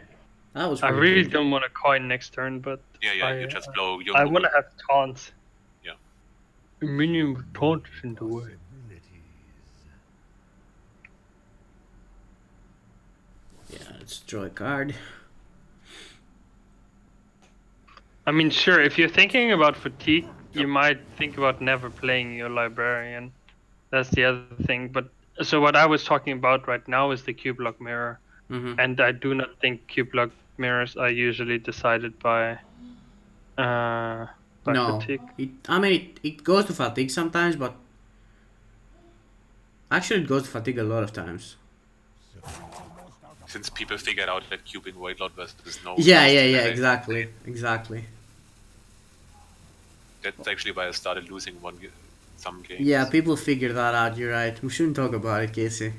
That was I pretty really good. don't want to coin next turn, but Yeah, you just blow your I want to have taunts. Yeah. A minion with taunt is in the way. Yeah, let's draw a card. I mean, sure, if you're thinking about fatigue, you might think about never playing your librarian. That's the other thing. But so what I was talking about right now is the Cubelock mirror, and I do not think Cubelock mirrors are usually decided by No, fatigue. it goes to fatigue sometimes, but actually it goes to fatigue a lot of times. Since people figured out that cubing Void Lord versus no. Yeah, exactly. That's actually why I started losing some games. Yeah, people figure that out, you're right. We shouldn't talk about it, Casey.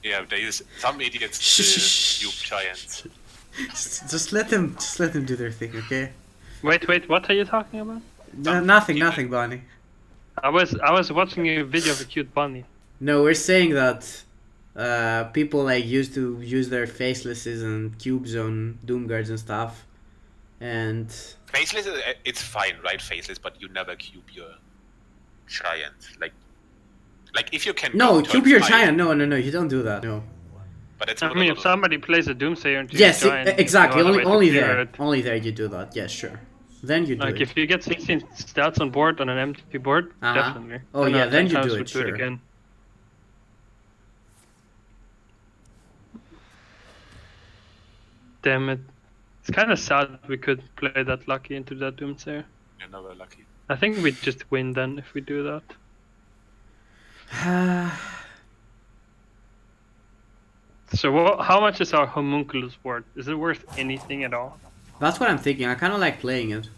Yeah, there is some idiots still cube giants. Just let them do their thing, okay? Wait, what are you talking about? Nothing, Bonnie. I was watching a video of a cute bunny. No, we're saying that people like used to use their facelesses and cubes on Doomguards and stuff, and Faceless, it's fine, right? Faceless, but you never cube your giant. Like if you can. no, go cube turn your 5, giant. No, you don't do that. No. But it's I mean, if somebody plays a Doomsayer into Yes, your giant, exactly. no other way to Only clear there. it. Only there you do that. Yeah, sure. Then you do Like it. if you get 16 stats on board on an empty board, definitely. Oh, And yeah, then you 10 do times it, would sure. again. Damn it. It's kind of sad we could play that lucky into that Doomsayer. You're never lucky. I think we just win then if we do that. So how much is our homunculus worth? Is it worth anything at all? That's what I'm thinking. I kind of like playing it.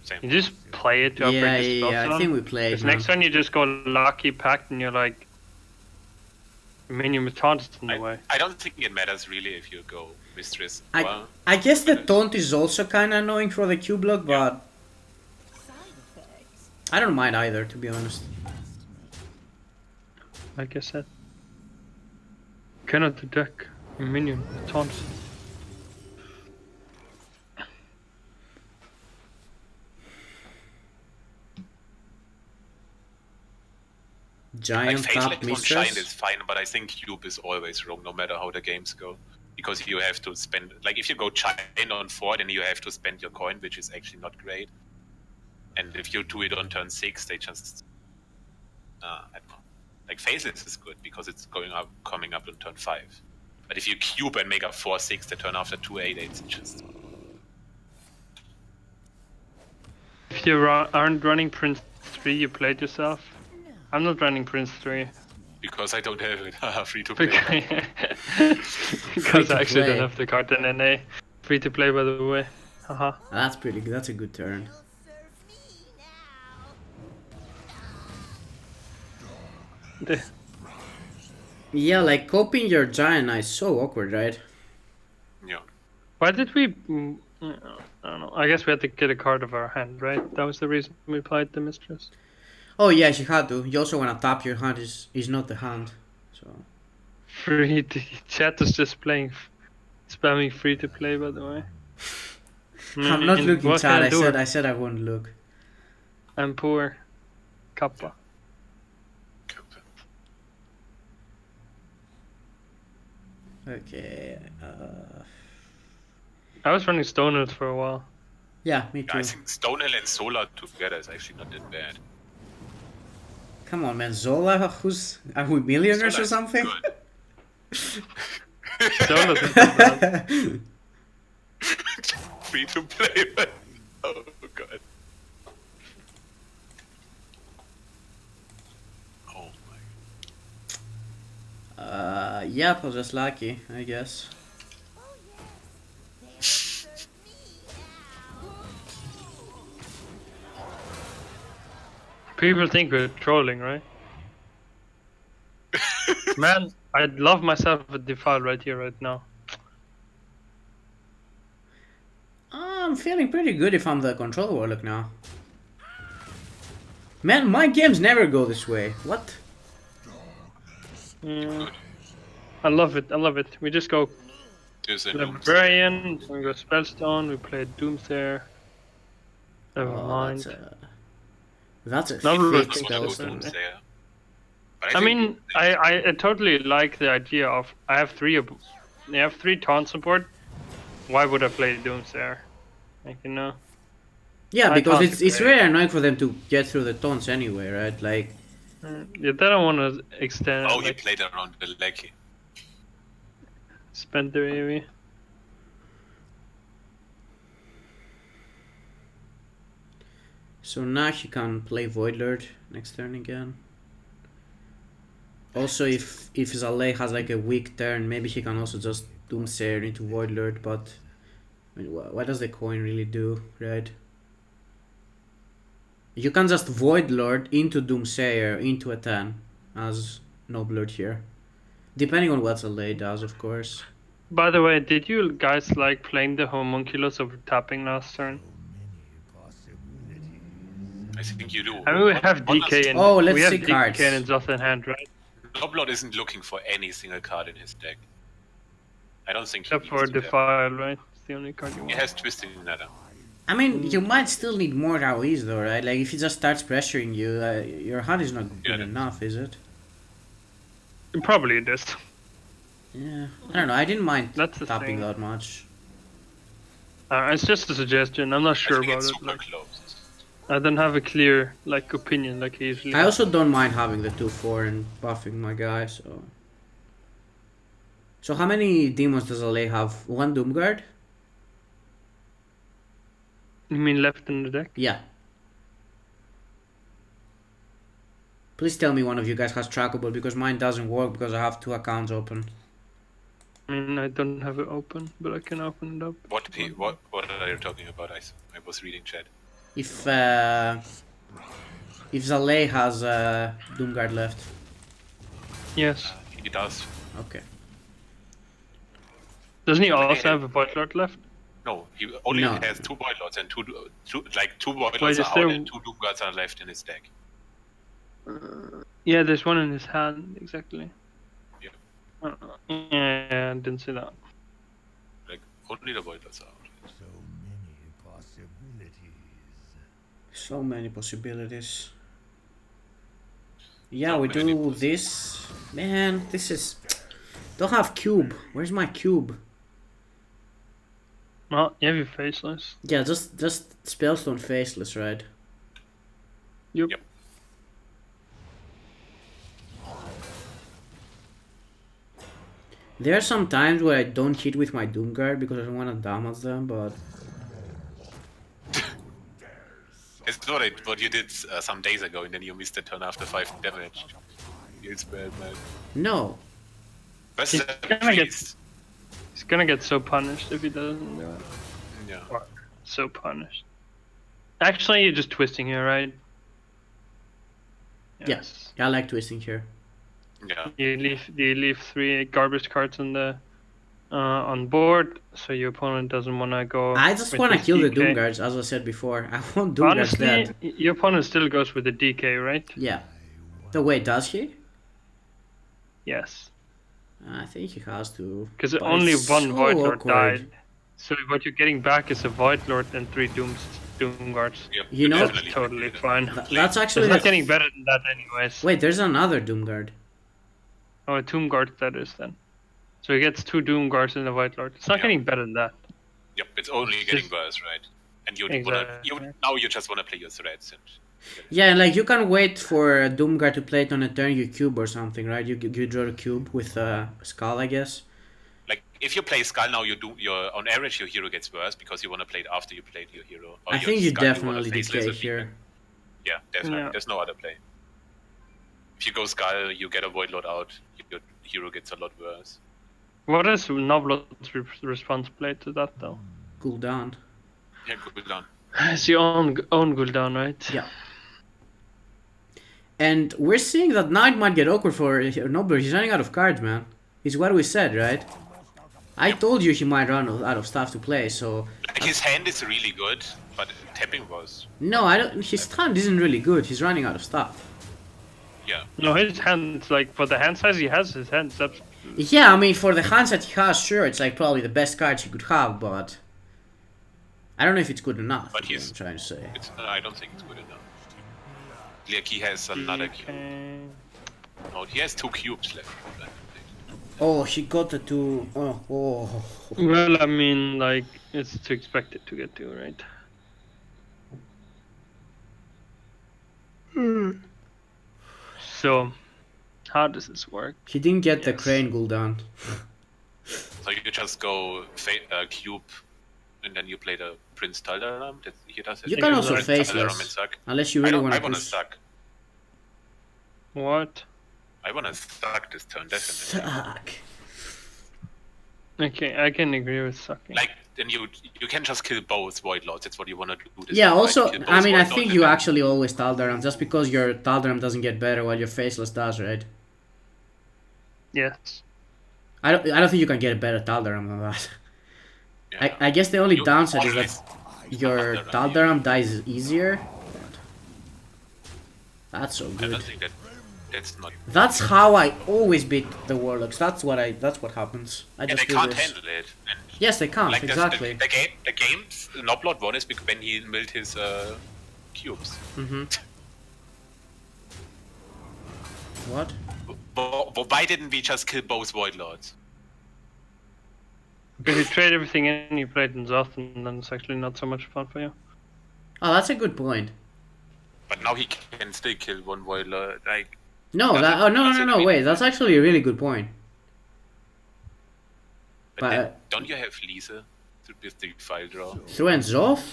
Same. You just play it to upgrade the spell Yeah. I zone? think we play it. Because next turn you just go lucky pact and you're like, minion with taunt is in the way. I don't think it matters really if you go Mistress. I guess the taunt is also kind of annoying for the Cubelock, but I don't mind either, to be honest. Like I said. Cannot attack a minion with taunt. Giant Like top Faceless on Giant is mistress. fine, but I think Cube is always wrong no matter how the games go. Because you have to spend, like if you go Giant on 4, then you have to spend your coin, which is actually not great. And if you do it on turn 6, they just, I don't know. Like Faceless is good because it's coming up on turn 5. But if you cube and make a 4-6 the turn after 2-8, it's just... If you aren't running Prince 3, you played yourself. I'm not running Prince 3. Because I don't have it. Free to play. Because I actually play. don't have the card in NA. Free to play, by the way. Haha. That's pretty good. That's a good turn. Yeah, like coping your giant is so awkward, right? Yeah. Why did we? I don't know. I guess we had to get a card of our hand, right? That was the reason we played the Mistress. Oh yes, you had to. You also want to tap your hand is not the hand. So Free to, chat is just playing, spamming free to play. By the way, I'm not looking, what can Chad. I do? I said I wouldn't look. I'm poor. Kappa. Okay. I was running Stonehill for a while. Yeah, me Yeah, too. I think Stonehill and Solar together is actually not that bad. Come on, man. Zola, are we millionaires Solar or is something? good. Stonehill isn't that bad. Free to play, but oh god. Oh my. Yeah, I was just lucky, I guess. People think we're trolling, right? Man, I'd love myself a defile right here, right now. I'm feeling pretty good if I'm the control warlock now. Man, my games never go this way. What? I love it. I love it. We just go There's a Librarian, we go Spellstone, we play Doomsayer. Never mind. That's a Number thick of things spellstone. to But I mean, I totally like the idea of I have three taunt support. Why would I play Doomsayer? Like, you know. Yeah, I because can't it's agree. very annoying for them to get through the taunts anyway, right? Like, Yeah, then I want to extend. oh, he Like, played around the leg. spend their AV. so now he can play Void Lord next turn again. Also, if Zalei has like a weak turn, maybe he can also just Doomsayer into Void Lord, but I mean, what does the coin really do, right? You can just Void Lord into Doomsayer into a 10 as Noblord here. Depending on what Zalei does, of course. By the way, did you guys like playing the Homunculus over tapping last turn? I think you do. I mean, we have DK and Oh, let's we have see DK cards. and Zoth in hand, right? Noblord isn't looking for any single card in his deck. I don't think Except he for needs to have. Defile, right? It's the only card you He want. has Twisting Nether. I mean, you might still need more Raois though, right? Like, if he just starts pressuring you, your hand is not good Yeah, enough, is it? Probably it is. Yeah, I don't know. I didn't mind That's the tapping thing. that much. It's just a suggestion. I'm not sure I think about it's it. super Like, close. I don't have a clear opinion like I usually. I have. also don't mind having the 2/4 and buffing my guy. So how many demons does Alei have? One Doomguard? You mean left in the deck? Yeah. Please tell me one of you guys has trackable because mine doesn't work because I have 2 accounts open. I mean, I don't have it open, but I can open it up. What are you talking about? I was reading chat. If Zalei has Doomguard left. Yes. He does. Okay. Doesn't he also have a Void Lord left? No, he only No. has 2 Void Lords and two Void Wait, Lords is are there- out and 2 Doomguards are left in his deck. Yeah, there's one in his hand, exactly. Yeah. Yeah, I didn't see that. Like only the Void Lords are out. So many possibilities. Yeah, So we many do this. Man, this is... Don't have cube. Where's my cube? Well, you have your faceless. Yeah, just Spellstone Faceless, right? Yep. Yep. There are some times where I don't hit with my Doomguard because I don't want to damage them, but... It's not what you did some days ago, and then you missed the turn after 5 damage. It's bad, man. No. Best He's gonna get- priest. He's gonna get so punished if he doesn't do it. Yeah. So punished. Actually, you're just twisting here, right? Yes. I like twisting here. Yeah. You leave 3 garbage cards in the on board, so your opponent doesn't want to go. I just with want to his kill the DK. Doom Guards, as I said before. I want Doom Guards Honestly, dead. your opponent still goes with the DK, right? Yeah. No, wait, does he? Yes. I think he has to. Because but only it's one so Void Lord awkward. died. So what you're getting back is a Void Lord and 3 Doom Guards. Yep, You know- That's definitely totally do that. fine. That's actually It's not the- getting better than that anyways. Wait, there's another Doom Guard. Oh, a Tomb Guard that is then. So he gets 2 Doom Guards and a Void Lord. It's not Yeah. getting better than that. Yep, it's only It's getting just- worse, right? And Exactly. now you just wanna play your threats and Yeah, and like you can wait for a Doom Guard to play it on a turn you cube or something, right? You draw a cube with a skull, I guess. like if you play Skull now, your on average your hero gets worse because you wanna play it after you played your hero. Or I your think you Skull, wanna definitely faceless DK it. here. Yeah, definitely. Yeah. There's no other play. If you go Skull, you get a Void Lord out. Your hero gets a lot worse. What is Noblot's response play to that though? Cool down. Yeah, good done. It's your own cooldown, right? Yeah. And we're seeing that now it might get awkward for Nobler. He's running out of cards, man. It's what we said, right? I told you he might run out of stuff to play, so... Like his hand is really good, but tapping was No, I don't... His hand isn't really good. He's running out of stuff. yeah. No, his hands, like, for the hand size he has, his hands up. Yeah, I mean, for the hands that he has, sure, it's like probably the best cards he could have, but... I don't know if it's good enough, But is what he's- I'm trying to say. I don't think it's good enough. Like he has another cube. Okay. No, he has 2 cubes left. Oh, he got the two... Oh. Well, I mean, like, it's to expect it to get to, right? So, how does this work? He didn't get the Yes. crane cooldown. So you just go cube, and then you play the Prince Taldaram. He does it. You can also Prince faceless. Taldaram and suck. Unless you I really don't. want I to wanna push... suck. What? I wanna suck this turn definitely. Fuck. Okay, I can agree with sucking. Like then you can just kill both Void Lords. That's what you wanna do. This Yeah, turn, right? also, Kill both I mean, I Void Lords think and you then- actually always Taldaram, just because your Taldaram doesn't get better while your Faceless does, right? Yes. I don't think you can get a better Taldaram than that. Yeah. I guess the only You downside is always- that your Taldaram, Taldaram dies easier. That's so I good. don't think that's not. That's how I always beat the Warlocks. That's what happens. I Yeah, just they do can't this. handle it. And Yes, they can't, like exactly. the games Noblot won is when he milled his cubes. Mm-hmm. What? Why didn't we just kill both Void Lords? Because you trade everything in, you play it in Zoth, and then it's actually not so much fun for you. Oh, that's a good point. But now he can still kill one Void Lord. Like No, Does that, it- oh, no, does no, it no, mean- wait, that's actually a really good point. but But, then, don't you have Lisa with the file draw? Through and Zoth?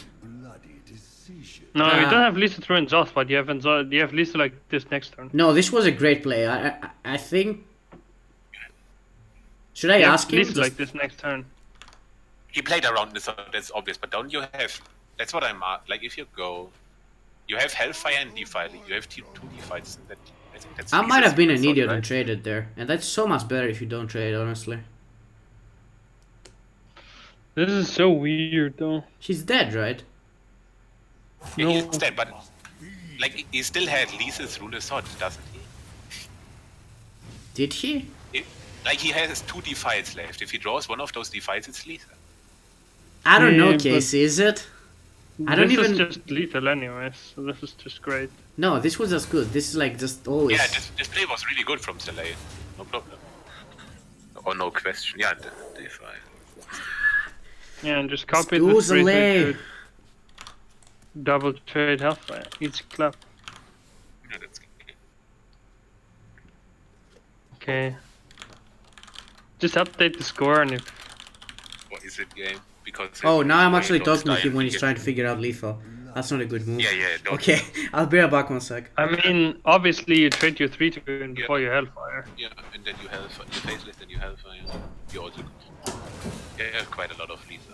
No, you Ah. don't have Lisa through in Zoth, but you have Lisa like this next turn. No, this was a great play. I think... Should I You have ask him? Lisa Just- like this next turn. He played around this, so that's obvious. But don't you have? That's what I'm like. If you go, you have Hellfire and Defile. You have two Defiles. Isn't that? I think that's. I might Lisa's have been an result, idiot right? and traded there. And that's so much better if you don't trade, honestly. This is so weird though. She's dead, right? Yeah, No. he's dead, but like he still had Lisa's Rune Sword, doesn't he? Did he? Like he has 2 Defiles left. If he draws one of those Defiles, it's Lisa. I don't know, Yeah, but- Casey, is it? I don't this even... is just lethal anyways, so this is just great. No, this was just good. This is like just always... Yeah, this play was really good from Selay. No problem. Or no question. Yeah, the Defile. Yeah, and just copy the Excuse 3 Lay. to double trade Hellfire each clap. Yeah, that's okay. Okay. Just update the score and if What is it game? Because Oh, now I'm Void actually Lord's talking to him dying when he's again. trying to figure out lethal. That's not a good move. Yeah, don't. Okay, I'll be right back 1 sec. I mean, obviously you trade your 3 to in before your Hellfire. Yeah, and then you have you faceless, then you have you also quite a lot of Lisa.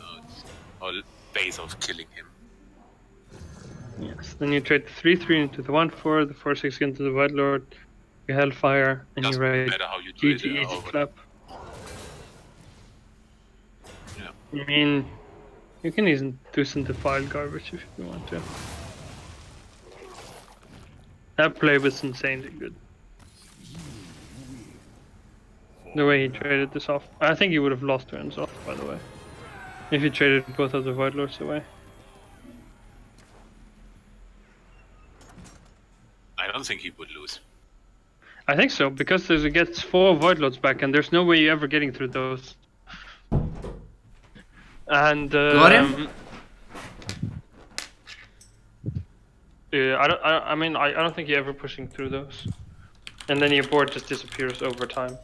Or ways of killing him. Yes. Then you trade the 3/3 into the 1/4, the 4/6 into the White Lord, your Hellfire, and Doesn't you write matter how you do GG it. easy clap. I mean, you can even do some defiled garbage if you want to. That play was insanely good. The way he traded this off. I think he would have lost turns off, by the way. If he traded both of the Void Lords away. I don't think he would lose. I think so, because he gets 4 Void Lords back, and there's no way you're ever getting through those. And Got him? Yeah, I don't think you're ever pushing through those. And then your board just disappears over time.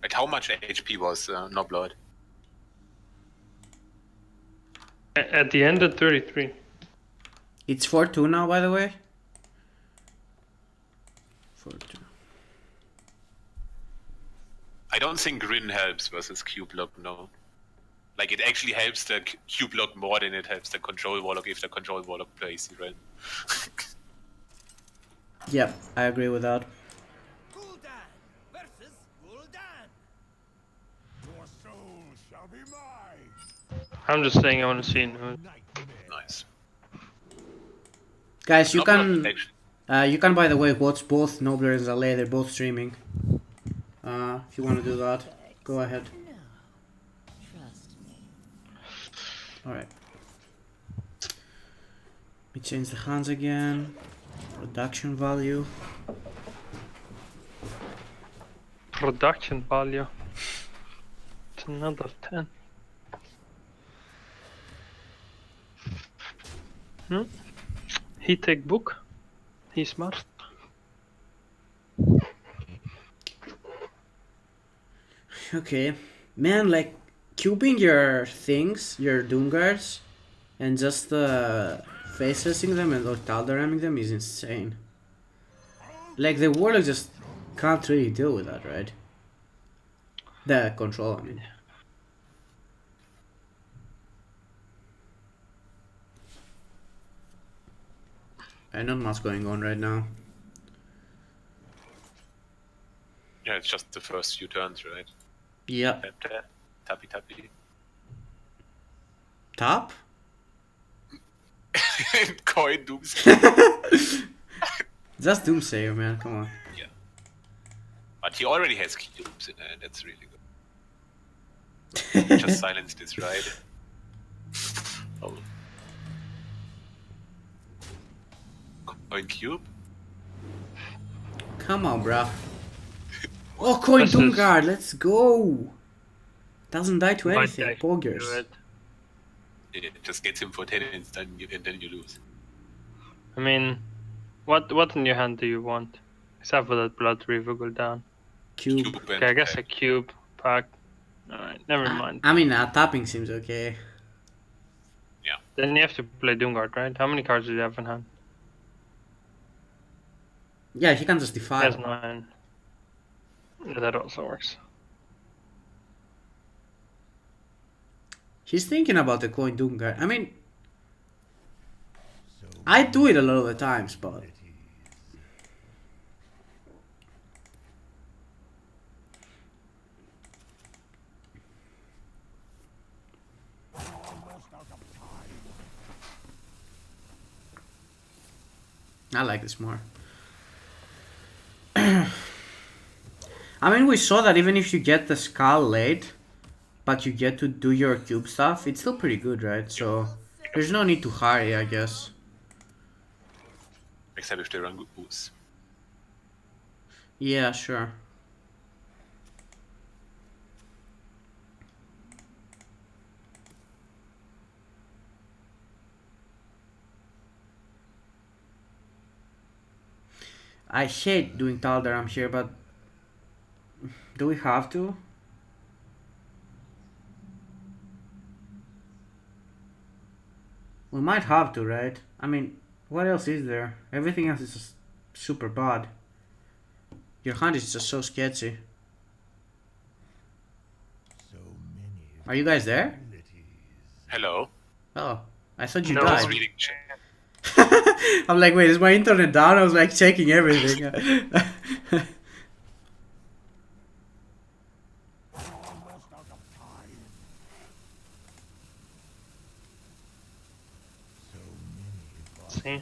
Like, how much HP was Noblord? At the end, at 33. It's 4-2 now, by the way. 4-2. I don't think Grin helps versus Cubelock, no. Like, it actually helps the Cubelock more than it helps the Control Warlock if the Control Warlock plays the Ren. Yep, I agree with that. Gul'dan versus Gul'dan. Your soul shall be mine. I'm just saying I want to see Nice. Guys, you Noblord can actually, by the way watch both Nobler and Zalay. They're both streaming. If you want to do that, go ahead. Trust me. All right. Let me change the hands again. Production value. production value. It's another 10. He take book. He's smart. Okay, man, like cubing your things, your Doomguards, and just face-assing them and Tal'Daramming them is insane. Like the Warlock just can't really deal with that, right? The control, I mean. And not much going on right now. yeah, it's just the first few turns, right? Yep. Tap, tap, tappy, tappy. Top? Coin Dooms. Just Doomsayer, man, come on. Yeah. But he already has cubes in there, that's really good. Just silence this, right? Oh. Coin cube? Come on, bruh. Oh, Coin This is- Doomguard, let's go! Doesn't die to Might anything, actually do Poggers. it. It just gets him for 10 and then you lose. I mean, what in your hand do you want? Except for that Blood Reaver go down. Cube. Cube and Okay, I guess a pack. cube pack. Alright, never mind. I mean, tapping seems okay. Then you have to play Doomguard, right? How many cards do you have in hand? Yeah, he can just He defy. has 9. Yeah, that also works. He's thinking about the Coin Doomguard. I mean, I do it a lot of the times, but I like this more. I mean, we saw that even if you get the skull late, but you get to do your cube stuff, it's still pretty good, right? So there's no need to hurry, I guess. Except if they run good boosts. Yeah, sure. I hate doing Tal'Daram here, but do we have to? We might have to, right? I mean, what else is there? Everything else is just super bad. Your hand is just so sketchy. So many Are you guys there? abilities. Hello. Oh, I thought you No. I was died. reading chat. I'm like, wait, is my internet down? I was like checking everything. Almost out of time. see.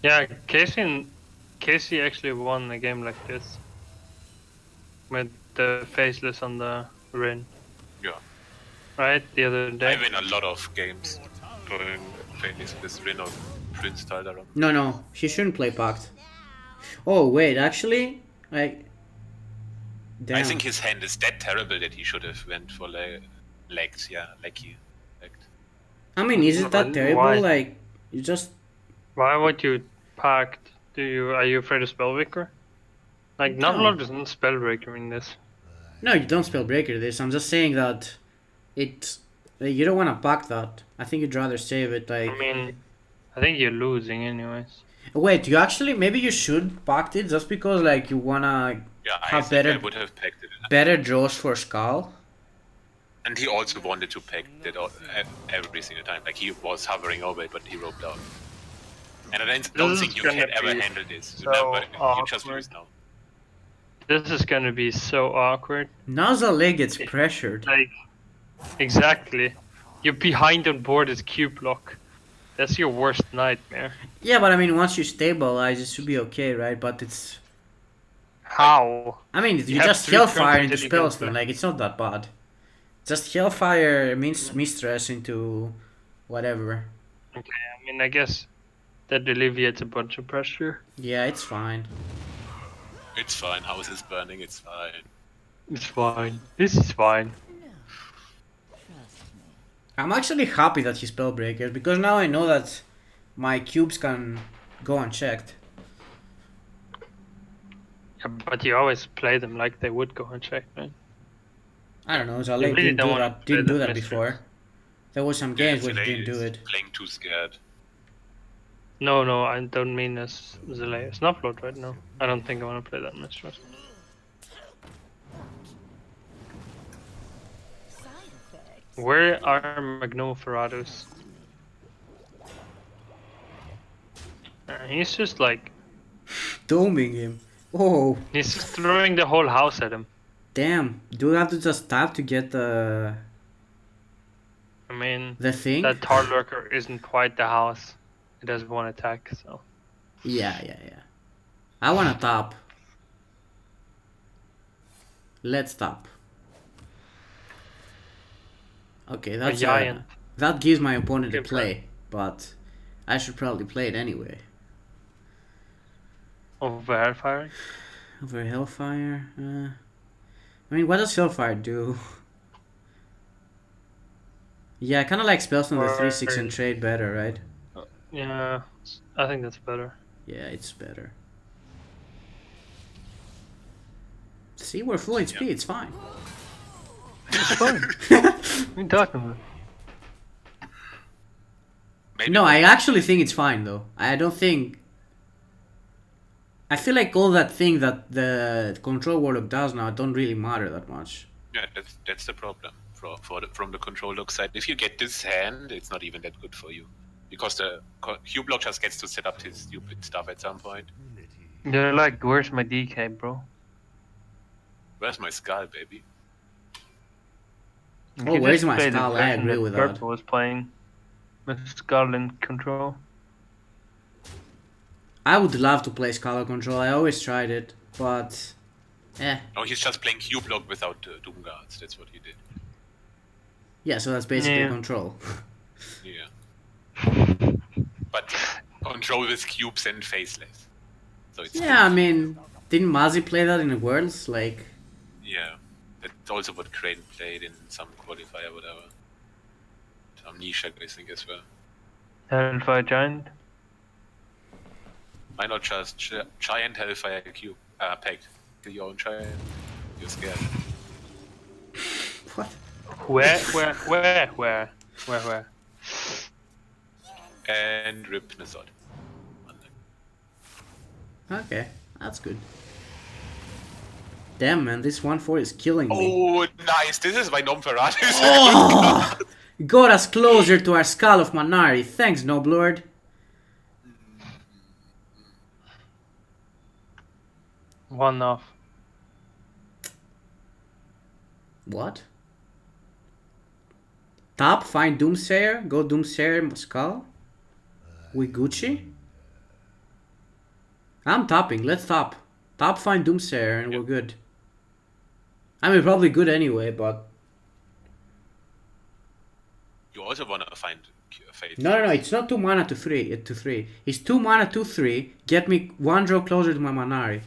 Yeah, Casey actually won a game like this with the faceless on the Rin, Yeah. right? The other I day. win a lot of games going face this Rin of Prince Taldaron. No, he shouldn't play Pact. Oh wait, actually, like, damn. I think his hand is that terrible that he should have went for legs. Yeah, leggy. Legged. I mean, is it that Why- terrible? Like, you just Why would you pact? Are you afraid of Spellbreaker? Like, not a No. lot is not Spellbreaker in this. no, you don't spell breaker this. I'm just saying that you don't want to pack that. I think you'd rather save it. Like, I mean, I think you're losing anyways. wait, you actually maybe you should pack it just because like you wanna Yeah, I have think I would have packed it. better draws for Skull. And he also wanted to pack it every single time. Like he was hovering over it, but he roped out. And I don't This think is you gonna can ever be handle this. so You just awkward. lose now. This is gonna be so awkward. Now Zale gets pressured. Like, exactly. You're behind on board as Cubelock. That's your worst nightmare. Yeah, but I mean, once you stabilize, it should be okay, right? But it's, How? I mean, you have just 3 turns Hellfire into until you can spells, play. then like it's not that bad. Just Hellfire means mistress into whatever. Okay, I mean, I guess that alleviates a bunch of pressure. Yeah, it's fine. It's fine. House is burning. It's fine. It's fine. This is fine. Trust me. I'm actually happy that he Spellbreakers because now I know that my cubes can go unchecked. Yeah, but you always play them like they would go unchecked, right? I don't know, Zale You really didn't don't do wanna that. play Didn't do the that mistress. before. There was some games where he Zalei didn't do is it. Playing too scared. No, I don't mean as Zalea. Snowfloat right now. I don't think I want to play that mistress. Side effects. Where are Magnoferatus? He's just like, Doming him. Oh, he's just throwing the whole house at him. damn. Do we have to just tap to get I mean, the thing? that Tar Lurker isn't quite the house. It has one attack, so. Yeah. I wanna tap. Let's tap. Okay, that's giant. that gives my opponent a Okay, play, but I should probably play it anyway. Over Hellfire? Over Hellfire. I mean, what does Hellfire do? Yeah, I kind of like spells on the 3/6 and trade better, right? Yeah, I think that's better. Yeah, it's better. See, we're full HP. It's fine. It's fine. What are you talking about? Maybe No, I actually think it's fine though. I don't think. I feel like all that thing that the control warlock does now don't really matter that much. Yeah, that's the problem from the control look side. If you get this hand, it's not even that good for you. Because the Cubelock just gets to set up his stupid stuff at some point. They're like, where's my DK, bro? Where's my skull, baby? Oh, You where's just my play the skull? I version agree that with that. Purple was playing with skull and control. I would love to play Scholar Control. I always tried it, but No, he's just playing Cubelock without Doom Guards. That's what he did. yeah. So that's basically Yeah. control. Yeah. But control with cubes and faceless. So it's Yeah, I mean, didn't Mazi play that in the Worlds? Like, yeah. That's also what Crane played in some qualifier, whatever. Some niche, I think, as well. Hellfire Giant. Why not just giant Hellfire cube pact? Kill your own giant. You're scared. what? Where? And rip Nazot. Okay, that's good. Damn, man, this 1/4 is killing me. Oh, nice! This is why Nomferatus. Oh! Got us closer to our Skull of Manari. Thanks, Noblord. One off. What? Top, find Doomsayer, go Doomsayer Skull? We Gucci? I'm topping. Let's top. Top, find Doomsayer, and we're good. I mean, probably good anyway, but... You also want to find Fate. No, it's not 2 mana to 3. To 3. It's 2 mana to 3. Get me 1 draw closer to my Manari.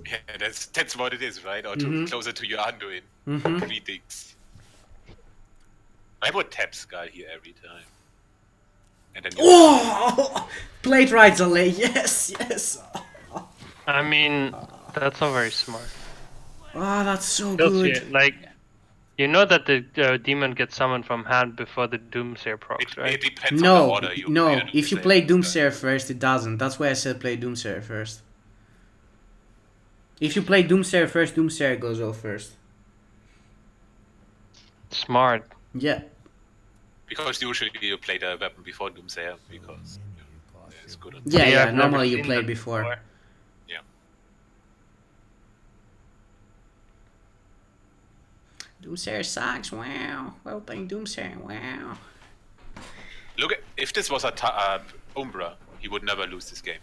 Yeah, that's what it is, right? Or to closer to your Anduin. Greetings. I would tap Skull here every time. And then Oh! Plate right, Zale. Yes. I mean, that's not very smart. Oh, that's so Because good. like, you know that the demon gets summoned from hand before the Doomsayer procs, it right? depends on the No, order you no. play the If you Doomsayer play Skull. Doomsayer first, it doesn't. That's why I said play Doomsayer first. If you play Doomsayer first, Doomsayer goes off first. Smart. Yeah. Because usually you play the weapon before Doomsayer because it's good on Yeah, I've never normally you seen play that before. Yeah. Doomsayer sucks, wow. Well playing Doomsayer, wow. Look, if this was a Umbra, he would never lose this game.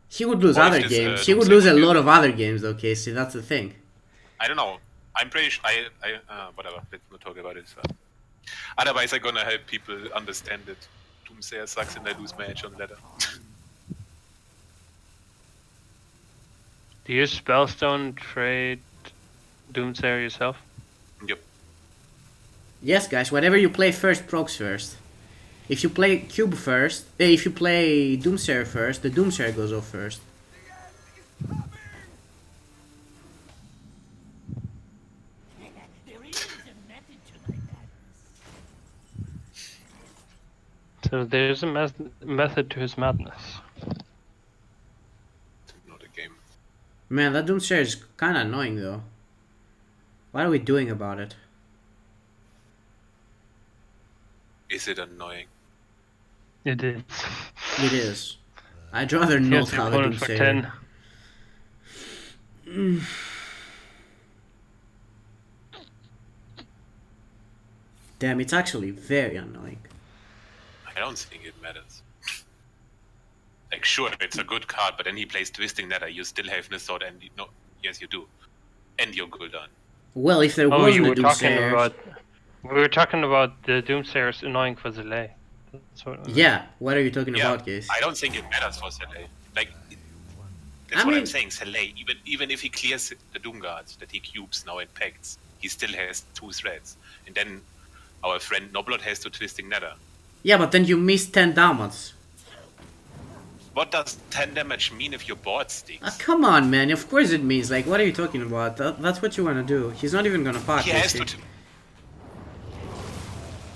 He would lose Or if other this, games. He would Doomsayer lose a would be lot a- of other games though, Casey, that's the thing. I don't know. I'm pretty sure. Whatever. Let's not talk about it. Otherwise, I'm gonna help people understand that Doomsayer sucks and I lose my edge on ladder. Do you Spellstone trade Doomsayer yourself? Yep. Yes, guys, whatever you play first, procs first. If you play Cube first, if you play Doomsayer first, the Doomsayer goes off first. There is a method to my madness. So there's a method to his madness. Not a game. Man, that Doomsayer is kinda annoying though. What are we doing about it? Is it annoying? It is. It is. I'd rather Here's not the have a opponent for Doomsayer. 10. Damn, it's actually very annoying. I don't think it matters. Like, sure, it's a good card, but then he plays Twisting Nether. You still have Nisod, and yes, you do, and you're Gul'dan. Well, if there Oh, wasn't you a were talking Doomsayer... about. We were talking about the Doomsayers annoying for Zelay. That's what I meant. Yeah, what are you talking Yeah, about, Case? I don't think it matters for Saleh. Like, that's I what mean- I'm saying. Saleh, even if he clears the Doom Guards that he cubes now in pacts, he still has 2 threats, and then our friend Noblot has to Twisting Nether. Yeah, but then you miss 10 damage. What does 10 damage mean if your board stinks? Come on, man. Of course it means. Like, what are you talking about? That's what you want to do. He's not even gonna pack. He has Casey. to.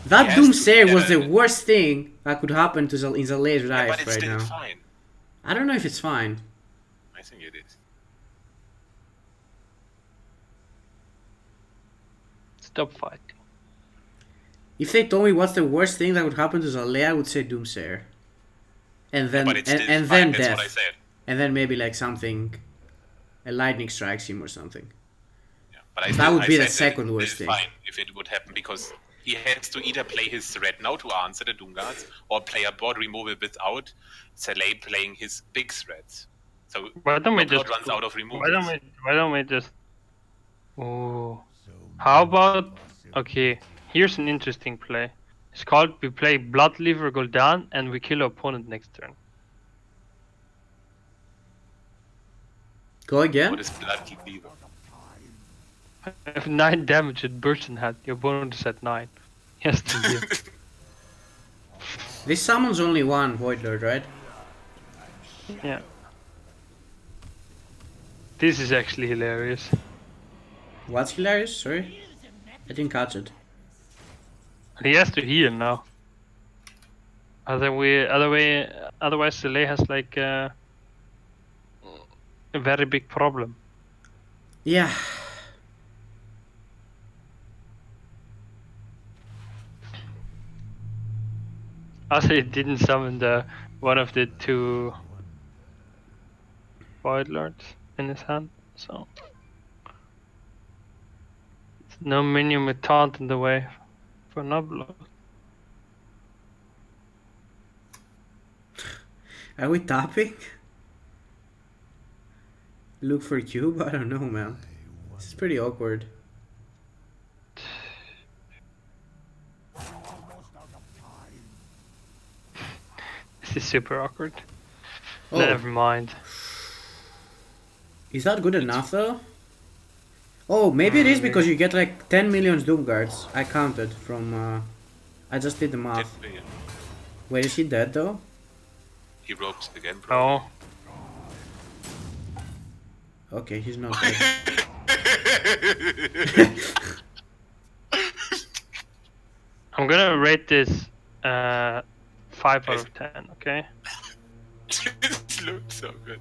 That he has to Doomsayer get was the a- worst thing that could happen to in Zalae's Yeah, life but it's right still now. fine. I don't know if it's fine. I think it is. Stop fighting. If they told me what's the worst thing that would happen to Zalae, I would say Doomsayer. And then But it's still and fine. then That's death. what I said. And then maybe like something, a lightning strikes him or something. Yeah, but I That still, would I be the said second that worst it's thing. fine if it would happen because he has to either play his threat now to answer the Doom Guards or play a board removal without Saleh playing his big threats. So Why don't we Noblot just? runs out of removals. Why don't we just? Oh. How about? Okay, here's an interesting play. It's called we play Bloodleaver Gul'dan and we kill our opponent next turn. Go again? What is Blood Cleaver? If 9 damage at Bursten had, your opponent is at 9. He has to heal. This summons only one Void Lord, right? Yeah. This is actually hilarious. What's hilarious? Sorry, I didn't catch it. He has to heal now. Otherwise Saleh has like a very big problem. Yeah. Also, he didn't summon the one of the 2 Void Lords in his hand, so no minion with taunt in the way for Noblot. Are we tapping? Look for cube? I don't know, man. This is pretty awkward. Almost out of time. This is super awkward. Oh. Never mind. Is that good enough though? Oh, maybe it is because you get like 10 million Doom Guards. I counted from. I just did the math. Wait, is he dead though? He ropes again, bro. Oh, Okay, he's not dead. I'm gonna rate this 5 out of 10. Okay. This looks so good.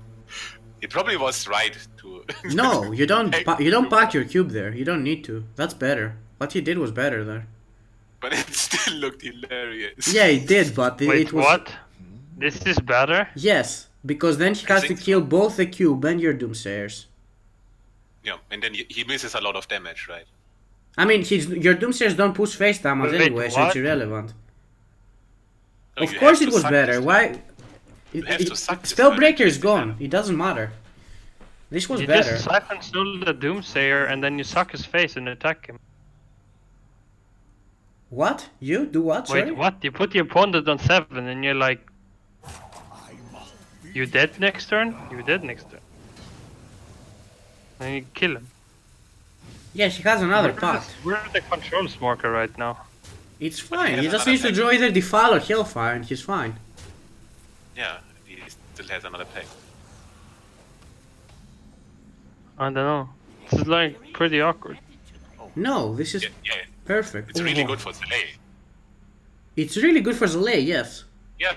He probably was right to. No, you don't. You don't pack your cube there. You don't need to. That's better. What he did was better there. But it still looked hilarious. Yeah, it did, but Wait, it was. what? This is better? Yes, because then he has to think kill both the cube and your Doomsayers. Yeah, and then he misses a lot of damage, right? I mean, your Doomsayers don't push face damage Wait, anyway, so it's what? irrelevant. No, Of you course have it to was suck better. this Why? have to suck this Spellbreaker time. is gone. It doesn't matter. This was You better. just siphon soul the Doomsayer and then you suck his face and attack him. What? You do what? Sorry? Wait, what? You put the opponent on 7 and you're like, you dead next turn? You dead next turn. And you kill him. Yeah, she has another pact. We're the control smoker right now. It's fine. has He just another needs to pact. draw either Defile or Hellfire and he's fine. Yeah, he still has another pack. I don't know. This is like pretty awkward. No, this is Yeah, perfect. it's really Oh. good for Zelay. It's really good for Zalay, yes. Yeah,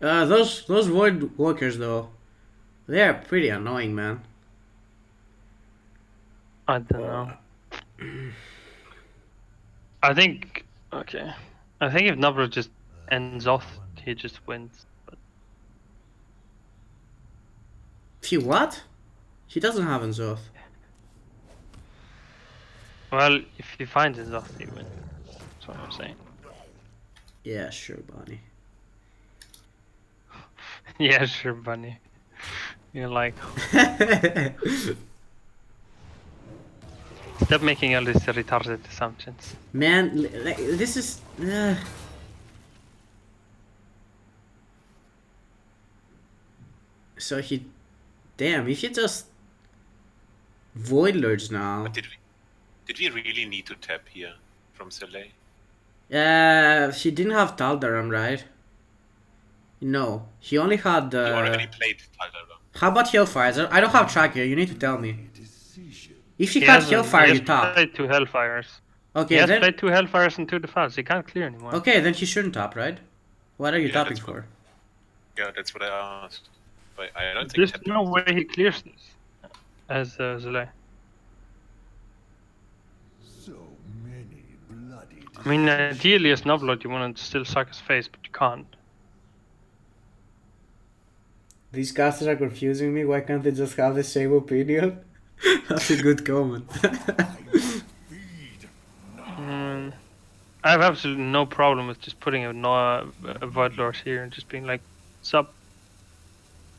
Those Void Walkers though, they are pretty annoying, man. I don't know. I think, okay. I think if Nobler just ends off, he just wins. But He what? He doesn't have Enzoth. well, if he finds his off, he wins. That's what I'm saying. Yeah, sure, Bonnie. Yeah, sure, Bunny. You're like, stop making all these retarded assumptions. Man, like, this is. So he. Damn, if you just. Void Lords now. but did we really need to tap here from Zelay? She didn't have Taldaram, right? No, he only had. He already played Taldaram. How about Hellfire? I don't have tracker. You need to tell me. Decision. If he He had hasn't- Hellfire, he you has tap. played 2 Hellfires. He Okay, has then. played 2 Hellfires and 2 Defiles. He can't clear anymore. Okay, then he shouldn't tap, right? What are you Yeah, tapping that's for? Yeah, that's what I asked. But I don't think There's tapping no is- way he clears this as Zalay. So many bloody. I mean, ideally as Noblod, you want to still suck his face, but you can't. These casters are confusing me. Why can't they just have the same opinion? That's a good comment. Feed. I have absolutely no problem with just putting a Void Lord here and just being like, sup.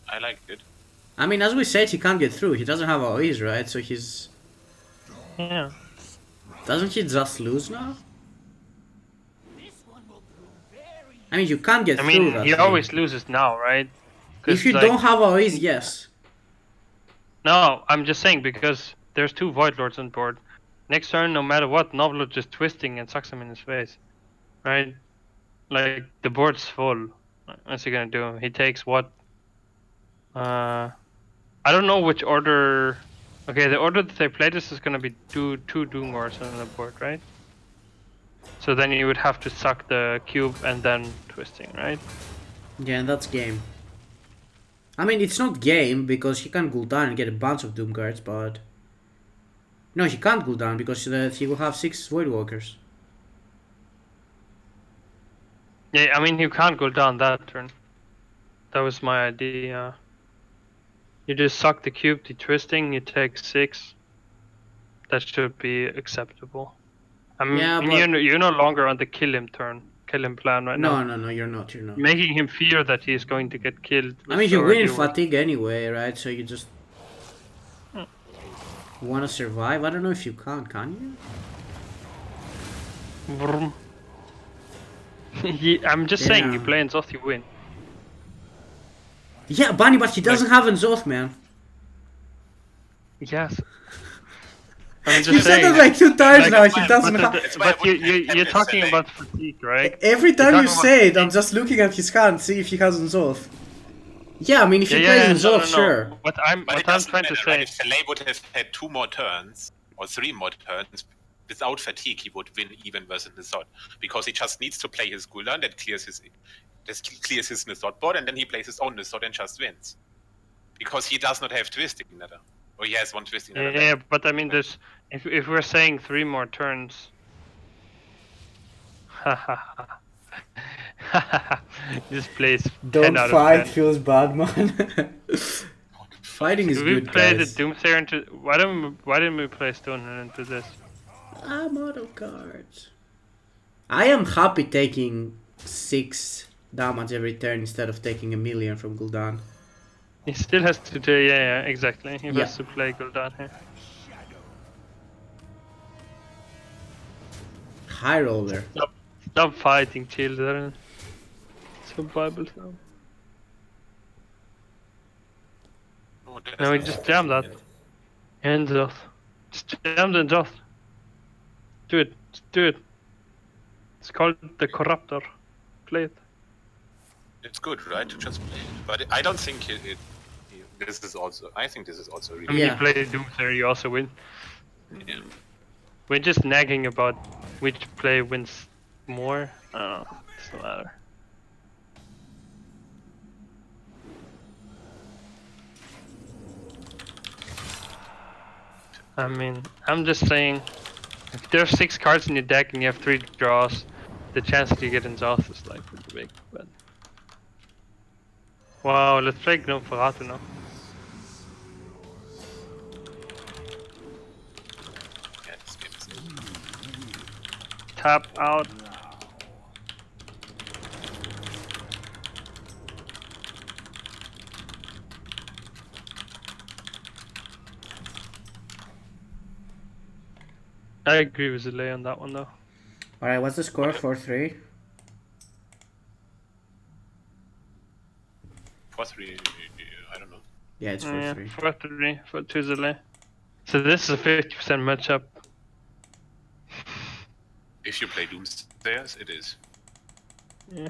I like it. I mean, as we said, he can't get through. He doesn't have AoEs, right? So he's. Yeah. Doesn't he just lose now? This one will prove very I mean, you can't get I through mean, that. he thing. always loses now, right? 'Cause, If you like- don't have AoEs, yes. No, I'm just saying because there's 2 Void Lords on board. Next turn, no matter what, Noblod just twisting and sucks him in his face. Right? Like, the board's full. What's he gonna do? He takes what? I don't know which order. Okay, the order that they play this is gonna be 2 Doom Wars on the board, right? So then you would have to suck the cube and then twisting, right? Yeah, and that's game. I mean, it's not game because he can go down and get a bunch of Doom Guards, but. No, he can't go down because he will have 6 Void Walkers. Yeah, I mean, you can't go down that turn. That was my idea. You just suck the cube, the twisting, you take 6. That should be acceptable. I mean, Yeah, and but- you're no longer on the kill him turn. kill him plan right now. No, you're not. You're not. Making him fear that he's going to get killed. I mean, you win in will- fatigue anyway, right? So you just want to survive. I don't know if you can you? Vroom. I'm just saying, you Damn. play in Zoth, you win. Yeah, Bunny, but he doesn't have Zoth, man. Yes. I'm You just said saying. that like 2 times Like, now. He doesn't have. But you're talking about fatigue, right? Every time you talking about say it, I'm just looking at his hand, see if he has Zoth. Yeah, I mean, if he plays in Zoth, sure. What I'm trying to say. If Saleh would have had 2 more turns or 3 more turns without fatigue, he would win even versus Nisot, because he just needs to play his cooldown that clears his Nisot board, and then he plays his own Nisot and just wins, because he does not have twisting nether, or he has 1 twisting nether. Yeah, but I mean, there's if we're saying 3 more turns. This plays 10 Don't out of fight 10. feels bad, man. Fighting is If we good, play the guys. Doomsayer into why didn't we play Stonehill into this? I'm out of cards. I am happy taking 6 damage every turn instead of taking 1,000,000 from Gul'dan. He still has to do yeah, exactly. He Yeah. has to play Gul'dan here. High roller. Stop fighting, children. Survival now. Oh, that No, we is- just jam that. And Zoth. Just jam the Zoth. Do it. Just do it. It's called the Corruptor. Play it. It's good, right, to just play it. But I don't think this is also. I think this is also I really. mean, Yeah. you play Doomsayer, you also win. Yeah. We're just nagging about which play wins more. I don't know. Doesn't matter. I mean, I'm just saying, if there's 6 cards in your deck and you have 3 draws, the chance that you get in Zoth is like pretty big. But wow, let's play Gnome Ferratu now. Yeah, this game is Tap out. I agree with Zilay on that one though. Alright, what's the score? 4-3? 4-3. I don't know. Yeah, it's Yeah, 4-3. 4-3 for 2 Zilay. So this is a 50% matchup. If you play Doomsayers, it is. Yeah.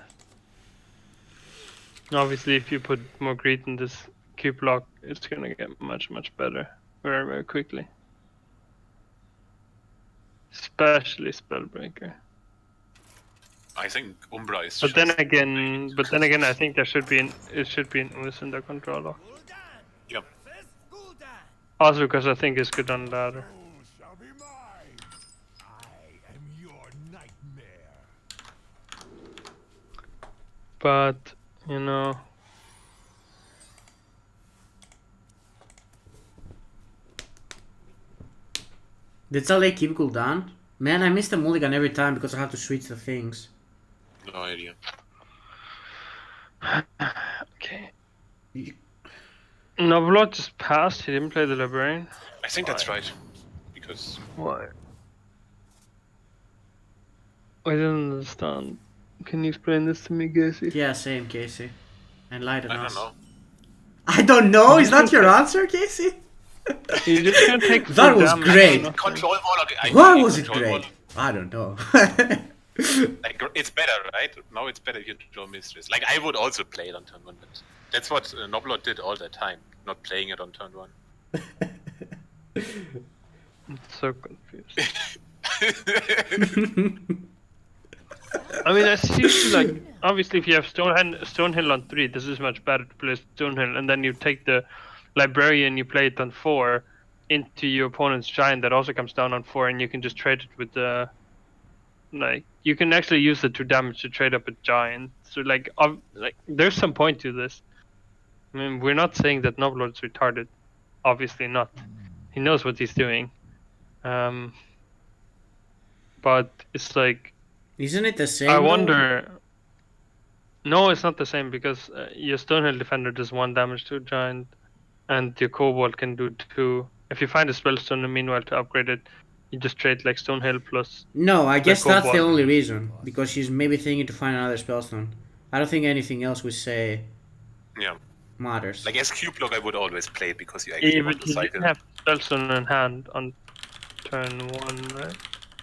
Obviously, if you put more greed in this Cubelock, it's gonna get much better very, very quickly. Especially Spellbreaker. I think Umbra is. But then just- again, I think it should be an Ooze in the controller. Gul'dan Yeah. versus Gul'dan. Also because I think it's good on ladder. You shall be mine. I am your nightmare. But you know, Did Saleh keep Gul'dan? Man, I missed a mulligan every time because I have to switch the things. No idea. okay. Novelot just passed. He didn't play the Librarian. I think that's right. Because Why? I don't understand. Can you explain this to me, Gacy? Yeah, same, Casey. Enlighten I us. don't know. I don't know? Is that your answer, Casey? You're just gonna take That full was damage great. or nothing. Control Warlock. Why was it Control great? Warlock, I don't know. like, it's better, right? Now it's better if you draw Mistress. Like, I would also play it on turn 1, but that's what Noblot did all the time, not playing it on turn 1. I'm so confused. I mean, I see, like, obviously if you have Stonehill on 3, this is much better to play Stonehill, and then you take the Librarian, you play it on 4, into your opponent's Giant that also comes down on 4, and you can just trade it with the... Like, you can actually use the 2 damage to trade up a Giant. So, like, there's some point to this. I mean, we're not saying that Noblord's retarded. Obviously not. He knows what he's doing. But it's like, Isn't it the same? I though? wonder. No, it's not the same because your Stonehill Defender does 1 damage to a giant, and your Kobold can do 2. If you find a Spellstone, and meanwhile to upgrade it, you just trade like Stonehill plus. No, I guess that's the Kobold. only reason. Because she's maybe thinking to find another spellstone. I don't think anything else we say Yeah. matters. Like as Cubelock, I would always play it because you actually Yeah, want but to he cycle. didn't have Spellstone in hand on turn 1, right?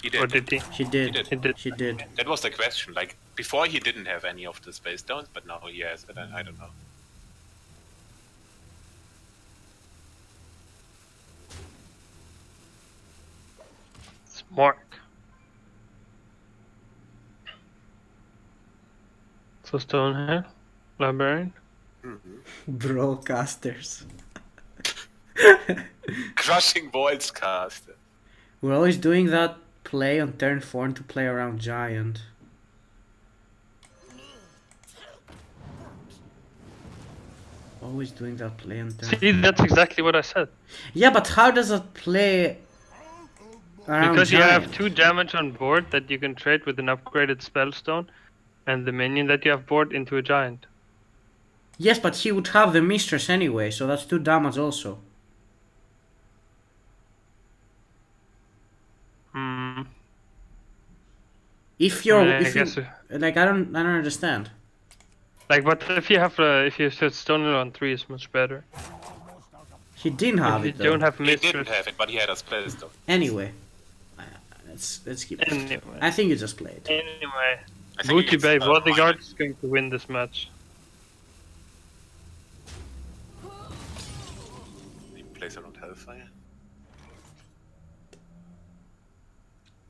He did. Or did he? She did. did. He did. She did. That was the question. Like before, he didn't have any of the space stones, but now he has it. I don't know. Smart. So Stonehill, Librarian. Broadcasters. Crushing Voids caster. We're always doing that play on turn 4 to play around giant. Always doing that play on turn. See, that's exactly what I said. Yeah, but how does that play around Because you giant? have 2 damage on board that you can trade with an upgraded Spellstone, and the minion that you have board into a giant. Yes, but he would have the mistress anyway, so that's 2 damage also. Hmm. If you're, Yeah, I if you, guess, like, I don't understand. Like, but if you have if you set Stonehill on 3, it's much better. He didn't have If you it though. don't have He didn't mistress. have it, but he had a spell stone. Anyway, let's keep. Anyway. I think you just played. Anyway, I think Booty it's, Bay mine. Bodyguard is going to win this match. He plays it on Hellfire.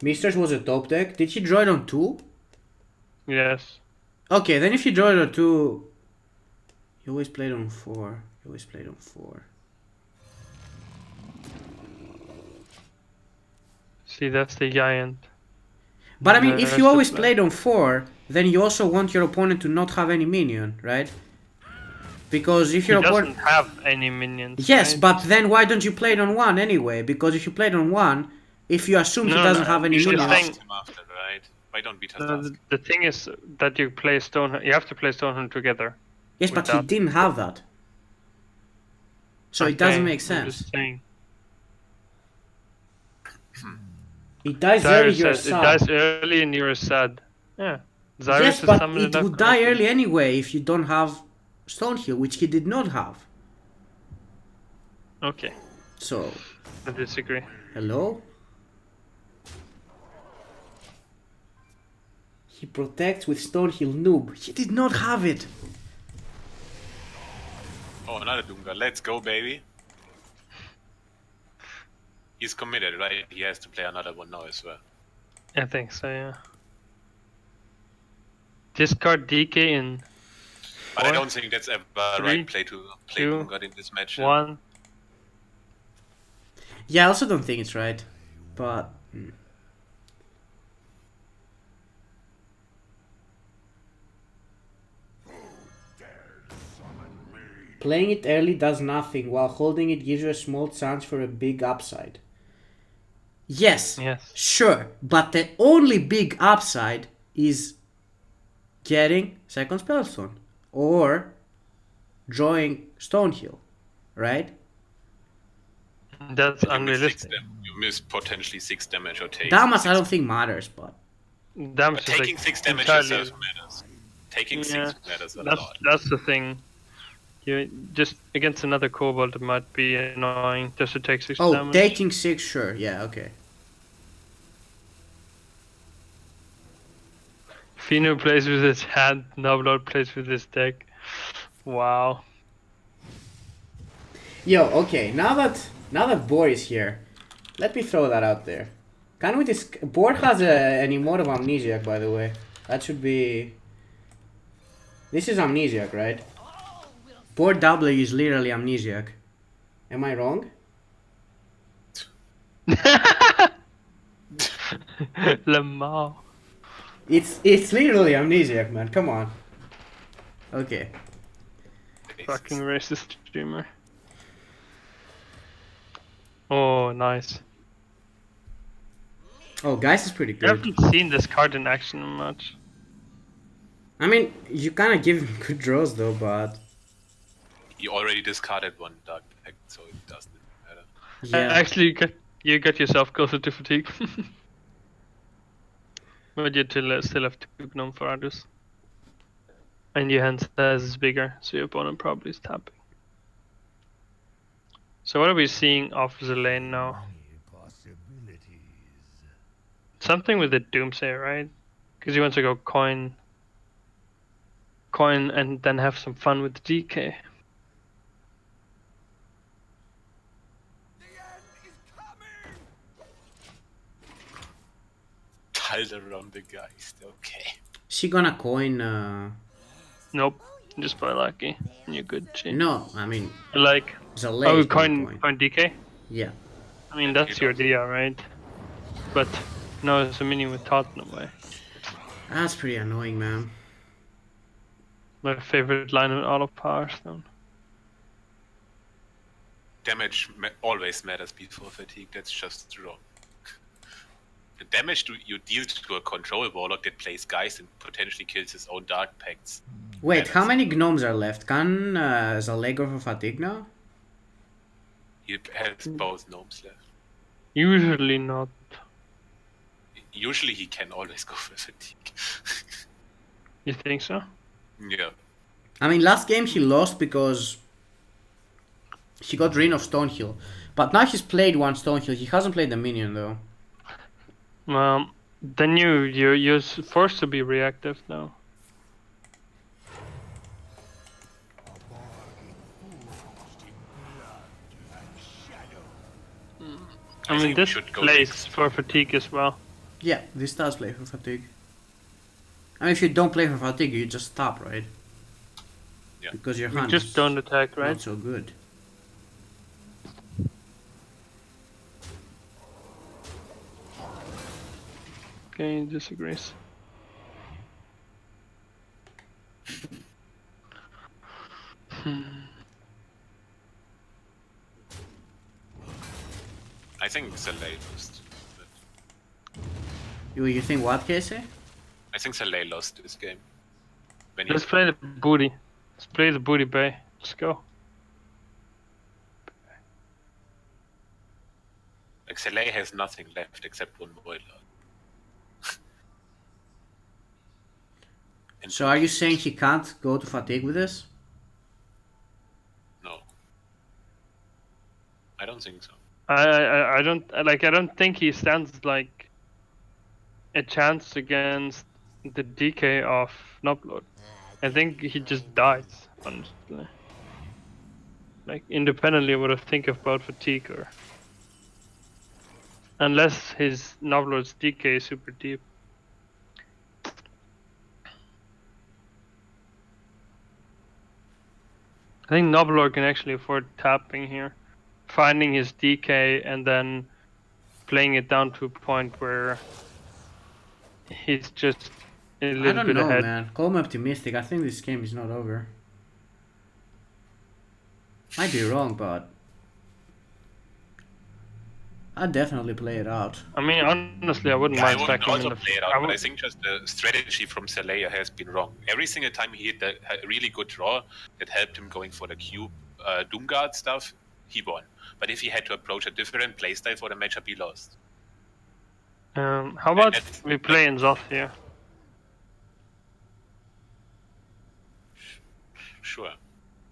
Mistress was a top deck. Did he draw it on 2? Yes. Okay, then if you draw it on 2, you always played on 4. You always played on 4. See, that's the giant. But I mean, The if rest you is always like- played on 4, then you also want your opponent to not have any minion, right? Because if He your doesn't opponent... have any minions. Yes, right? but then why don't you play it on 1 anyway? Because if you played on 1, if you assume he No, doesn't no, have any you should minions... think- Asked him after, right? Why don't we just No, ask? the thing is that you play Stonehill. You have to play Stonehill together. Yes, but he without- didn't have that. So it doesn't Okay, make I'm sense. just saying. It dies early, Zyrus you're says it sad. dies early and you're sad. Yeah. Zyrus Yes, is but summoned it enough would die correctly. early anyway if you don't have Stonehill, which he did not have. Okay, So, I disagree. hello? He protects with Stonehill noob. He did not have it. Oh, another Doomguard. Let's go, baby. He's committed, right? He has to play another one now as well. I think so, yeah. Discard DK in But I 4, don't think that's ever the 3, right play to play 2, Doomguard in this match. 1. Yeah, I also don't think it's right. But... Playing it early does nothing, while holding it gives you a small chance for a big upside. Yes, Yes. sure, but the only big upside is getting second spellstone or drawing Stonehill, right? That's You miss, unrealistic. you miss potentially 6 damage or take. Damage I don't think matters, but Damage But is taking like 6 damage entirely- yourself matters. Taking Yeah, 6 matters a That's lot. that's the thing. You just against another kobold it might be annoying just to take 6 oh, damage. taking 6, sure, yeah, okay. Fino plays with his hand, Noblord plays with his deck. Wow. Yo, okay, now that Boar is here, let me throw that out there. Can we Boar has an emote of Amnesiac, by the way. That should be... This is Amnesiac, right? Boar W is literally Amnesiac. Am I wrong? Lamau. It's literally Amnesiac, man, come on. Okay. Fucking racist streamer. Oh, nice. Oh, Geist is pretty I good. haven't seen this card in action much. I mean, you kind of give him good draws though, but He already discarded one Dark Pact, so it doesn't matter. yeah. Actually, you got yourself closer to fatigue. But you still have 2 Gnome Farados. And your hand size is bigger, so your opponent probably is tapping. So what are we seeing off the lane now? Many possibilities. Something with the Doomsay, right? Because he wants to go coin, and then have some fun with the DK. The end is coming! Tiled around the Geist, okay. Is she gonna coin? Nope, just by lucky. You're good, G. No, I mean Like, Zalay oh, is gonna coin DK? Yeah, I mean, Yeah, that's you your don't. idea, right? But no, it's a mini with Tottenham way. that's pretty annoying, man. My favorite line in all of Power Stone. Damage always matters before fatigue, that's just wrong. The damage you deal to a control warlock that plays Geist and potentially kills his own Dark Pacts. Wait, how matters. many gnomes are left? Can Zalay go for fatigue now? He has both gnomes left. Usually not. Usually he can always go for fatigue. You think so? Yeah. I mean, last game he lost because he got rid of Stonehill. But now he's played one Stonehill. He hasn't played the minion though. Then you're forced to be reactive now. A bargain forged in blood and shadow. I mean, think we this should go plays next. for fatigue as well. Yeah, this does play for fatigue. I mean, if you don't play for fatigue, you just stop, right? Yeah. Because your You hand just is don't attack, right? not so good. Okay, disagrees. I think Zalay lost. You think what, Casey? I think Zalay lost this game. When he Let's play the booty. Let's play the booty bay. Let's go. like Zalay has nothing left except one boiler. And So are you saying he can't go to fatigue with this? no? I don't think so. I don't think he stands like a chance against the DK of Noblord. I think he just dies, honestly. Like independently of what I think about fatigue or unless his Noblord's DK is super deep. I think Noblord can actually afford tapping here. Finding his DK and then playing it down to a point where he's just a I little don't bit know, ahead. man. Call me optimistic. I think this game is not over. Might be wrong, but I'd definitely play it out. I mean, honestly, I wouldn't Yeah, I mind wouldn't stacking also in the. play it I out, but I would- think just the strategy from Zalay has been wrong. Every single time he hit a really good draw that helped him going for the cube Doomguard stuff, he won. But if he had to approach a different playstyle for the matchup, he lost. How about that's- we play in Zoth here? Sure.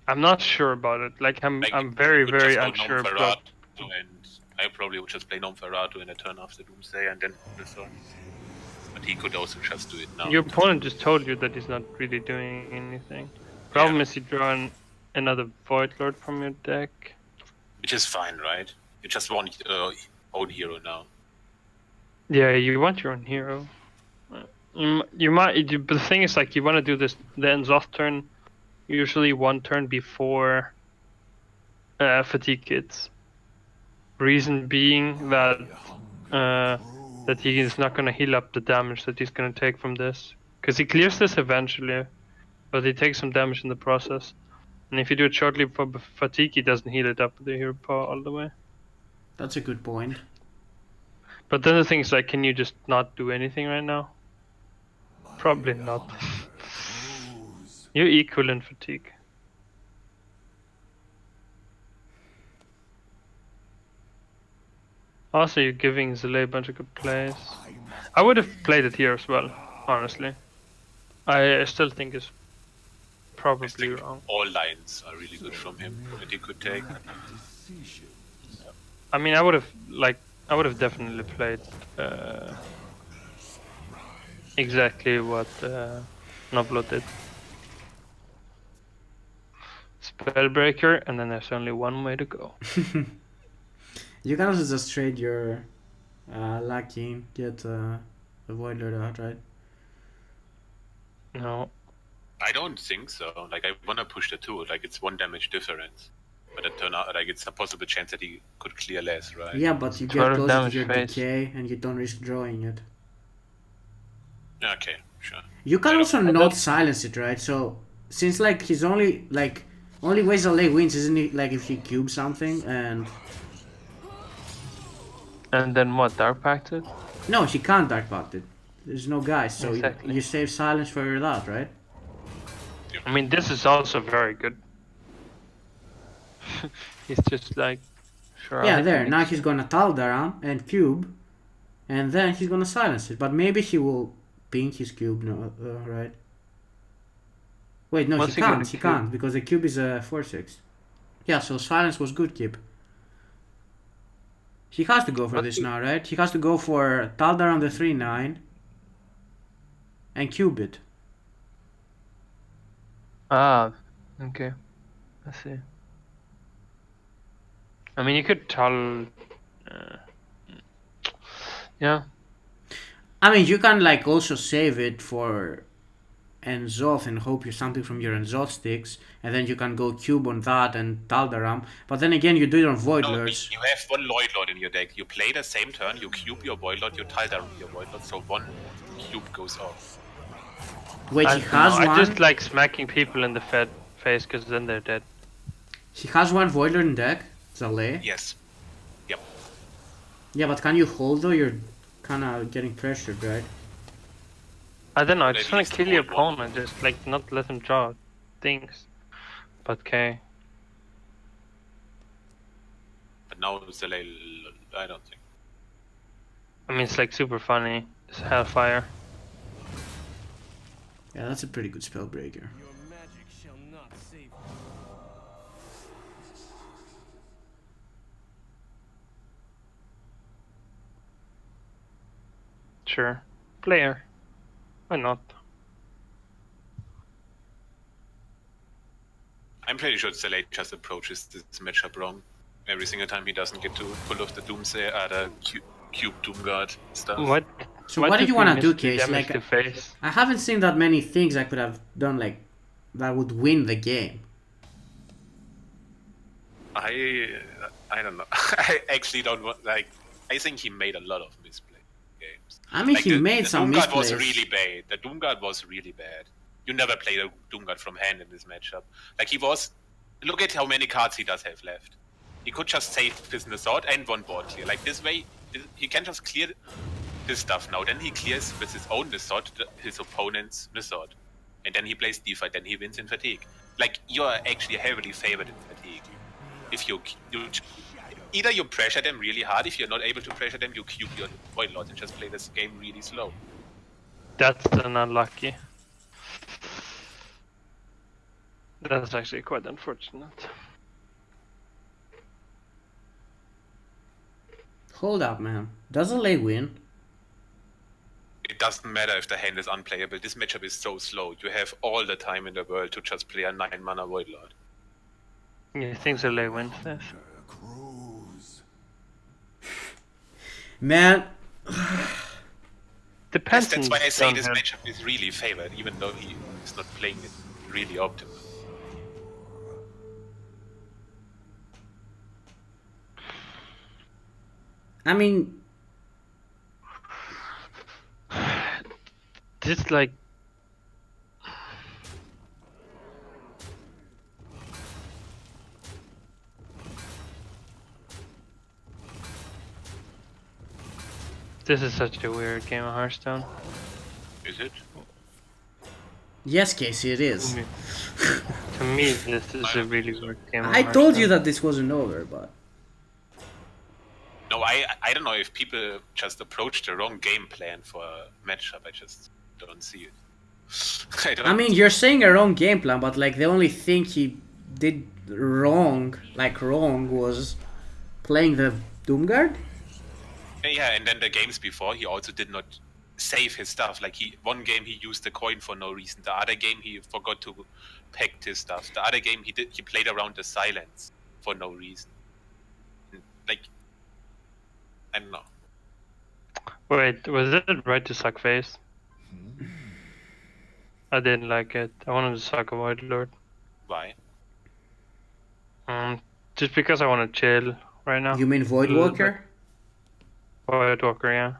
I'm not sure about it. Like I'm very you could very just go unsure Gnome about. Ferrato, and I probably would just play Gnome Ferrato in a turn after Doomsday and then this one. But he could also just do it now. Your opponent just told you that he's not really doing anything. Problem is, you draw another Void Lord from your deck. Which is fine, right? You just want own hero now. Yeah, you want your own hero. You might, but the thing is, like, you want to do this then Zoth turn, usually one turn before fatigue hits. Reason being that that he is not gonna heal up the damage that he's gonna take from this, because he clears this eventually, but he takes some damage in the process. And if you do it shortly for fatigue, he doesn't heal it up with the hero power all the way. That's a good point. But then the thing is, like, can you just not do anything right now? Probably not. You're equal in fatigue. Also, you're giving Zele a bunch of good plays. I would have played it here as well, honestly. I still think it's I probably think wrong. all lines are really good from him that he could take. I mean, I would have definitely played exactly what Noblo did. Spellbreaker, and then there's only one way to go. You can also just trade your Lucky, get a Void Lord out, right? No. I don't think so. Like, I wanna push the 2, like it's 1 damage difference. But it turned out like it's a possible chance that he could clear less, right? Yeah, but you get 12 closer to damage your face. decay and you don't risk drawing it. Yeah, okay, sure. You can I don't- also not silence it, right? So since like he's only way Zale wins, isn't it? Like if he cubes something and And then what? Dark Pact it? no, he can't Dark Pact it. There's no guys, so Exactly. you save silence for that, right? I mean, this is also very good. He's just like, sure. I'll Yeah, hit there. you Now next he's turn. gonna Taldaram and cube, and then he's gonna silence it. But maybe he will ping his cube, no, right? Wait, no, What's he he gonna can't. He cube? can't because the cube is a 4/6. Yeah, so silence was good, Kip. He has to go for What this do- now, right? He has to go for Taldaram the 3/9 and cube it. Ah, okay. I see. I mean, you could tell. Yeah. I mean, you can like also save it for Enzoth and hope you something from your Enzoth sticks, and then you can go cube on that and Taldaram. But then again, you do it on Void No, Lords. you have 1 Void Lord in your deck. You play the same turn, you cube your Void Lord, you Taldaram your Void Lord, so 1 cube goes off. Wait, I he don't know, has I one. just like smacking people in the face because then they're dead. He has one Void Lord in deck. Zale. Yes. Yep. Yeah, but can you hold though? You're kind of getting pressured, right? I don't know. I But just at want least to kill your hold one. opponent, just like not let him draw things. But okay. But now Zale, I don't think. I mean, it's like super funny. It's Hellfire. Yeah, that's a pretty good spell breaker. Your magic shall not save you. Sure. Player. Why not? I'm pretty sure Zale just approaches this matchup wrong. Every single time he doesn't get to pull off the Doomsay, the cube Doomguard stuff. What? So what do if you we wanna miss do, the Case? damage Like, to face? I haven't seen that many things I could have done like that would win the game. I don't know. I actually don't want, like, I think he made a lot of misplay games. I mean, Like he made the some Doomguard was misplays. really bad. The Doomguard was really bad. You never played a Doomguard from hand in this matchup. Like, he was, look at how many cards he does have left. He could just save his Nasort and 1 board clear. Like, this way, he can just clear this stuff now. Then he clears with his own Nasort his opponent's Nasort. And then he plays DeFi, then he wins in fatigue. Like, you are actually heavily favored in fatigue. If you either you pressure them really hard, if you're not able to pressure them, you cube your Void Lord and just play this game really slow. That's an unlucky. That's actually quite unfortunate. Hold up, man. Does Zale win? It doesn't matter if the hand is unplayable. This matchup is so slow. You have all the time in the world to just play a 9-mana Void Lord. You think Zale wins this? Cruise. Man, Depends. That's why I say this on him. matchup is really favored, even though he is not playing it really optimal. I mean, Just like This is such a weird game of Hearthstone. Is it? Yes, Casey, it is. To me, this is a really weird game of I Hearthstone. told you that this wasn't over, but No, I don't know if people just approach the wrong game plan for a matchup. I just don't see it. I mean, you're saying a wrong game plan, but like the only thing he did wrong, was playing the Doomguard. Yeah, and then the games before, he also did not save his stuff. Like one game he used the coin for no reason. The other game he forgot to pack his stuff. The other game he played around the silence for no reason. Like, I don't know. Wait, was it right to suck face? I didn't like it. I wanted to suck a White Lord. Why? Just because I want to chill right now. You mean Voidwalker? White Walker, yeah.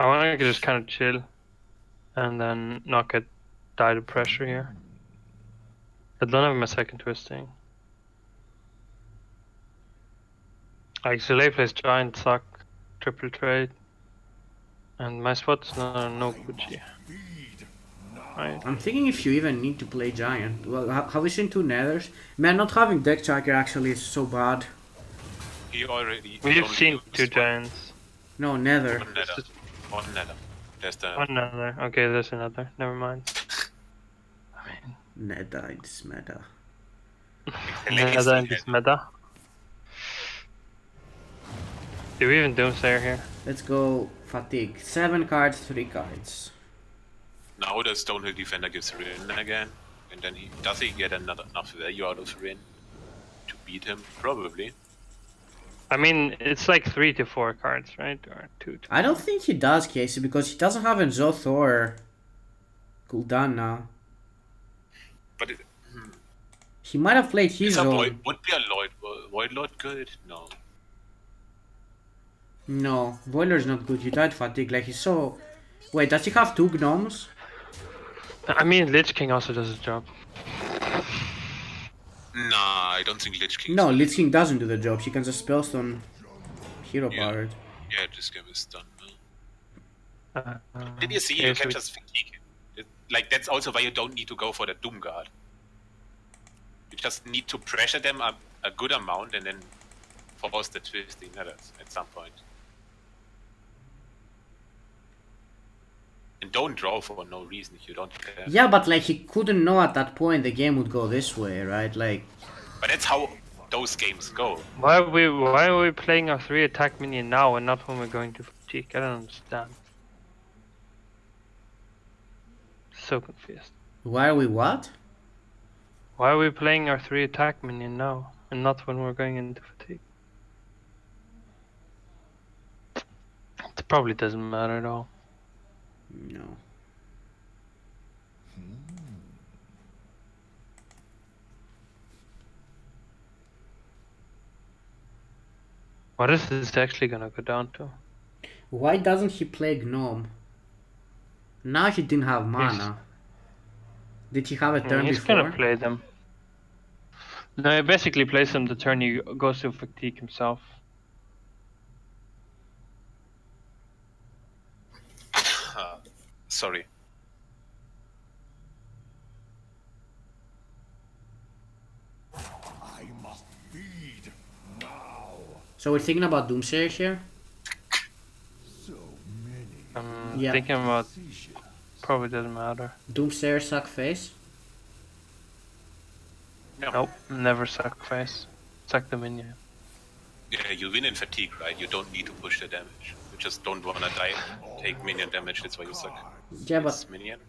I want to just kind of chill and then not get die to pressure here. I don't have my second twisting. Like Soleil plays Giant, Suck, Triple Trade, and my spot's no Gucci. Right. I'm thinking if you even need to play Giant. Well, have we seen 2 Nethers? Man, not having deck tracker actually is so bad. He already. We've seen 2 Giants. No, Nether. One nether. One nether. There's the. Another. Okay, there's another. Never mind. I mean, Nether, it's meta. another in this meta. Do we even Doomsayer here? Let's go Fatigue. 7 cards, 3 cards. Now the Stonehill Defender gives Rin again. And then does he get enough value out of Rin to beat him? Probably. I mean, it's like 3 to 4 cards, right? Or 2 to I don't think he does, Casey, because he doesn't have Enzo Thor cooldown now. But He might have played his own. would be a Void Lord good? No. No, Boiler's not good. He died Fatigue. Like, he's so... Wait, does he have 2 gnomes? I mean, Lich King also does his job. Nah, I don't think Lich King. No, Lich King doesn't do the job. He can just spellstone hero powered. Yeah, this game is done. Uh, Did you see? okay, You so can just fatigue it. Like, that's also why you don't need to go for the Doom Guard. You just need to pressure them a good amount and then force the twisting netters at some point. And don't draw for no reason if you don't care. Yeah, but like he couldn't know at that point the game would go this way, right? Like, But that's how those games go. why are we playing our 3 attack minion now and not when we're going to fatigue? I don't understand. So confused. why are we what? Why are we playing our 3 attack minion now and not when we're going into fatigue? It probably doesn't matter at all. No. What is this actually gonna go down to? Why doesn't he play Gnome? Now he didn't have mana. Did he have a turn He's before? gonna play them. No, he basically plays them the turn he goes to fatigue himself. Sorry. I must feed now. So we're thinking about Doomsayer here? So many. I'm Yeah. thinking about probably doesn't matter. Doomsayer suck face? No. Nope, never sacrifice. Suck the minion. Yeah, you win in fatigue, right? You don't need to push the damage. You just don't wanna die. Take minion damage, that's why you suck. Yeah, but It's minion.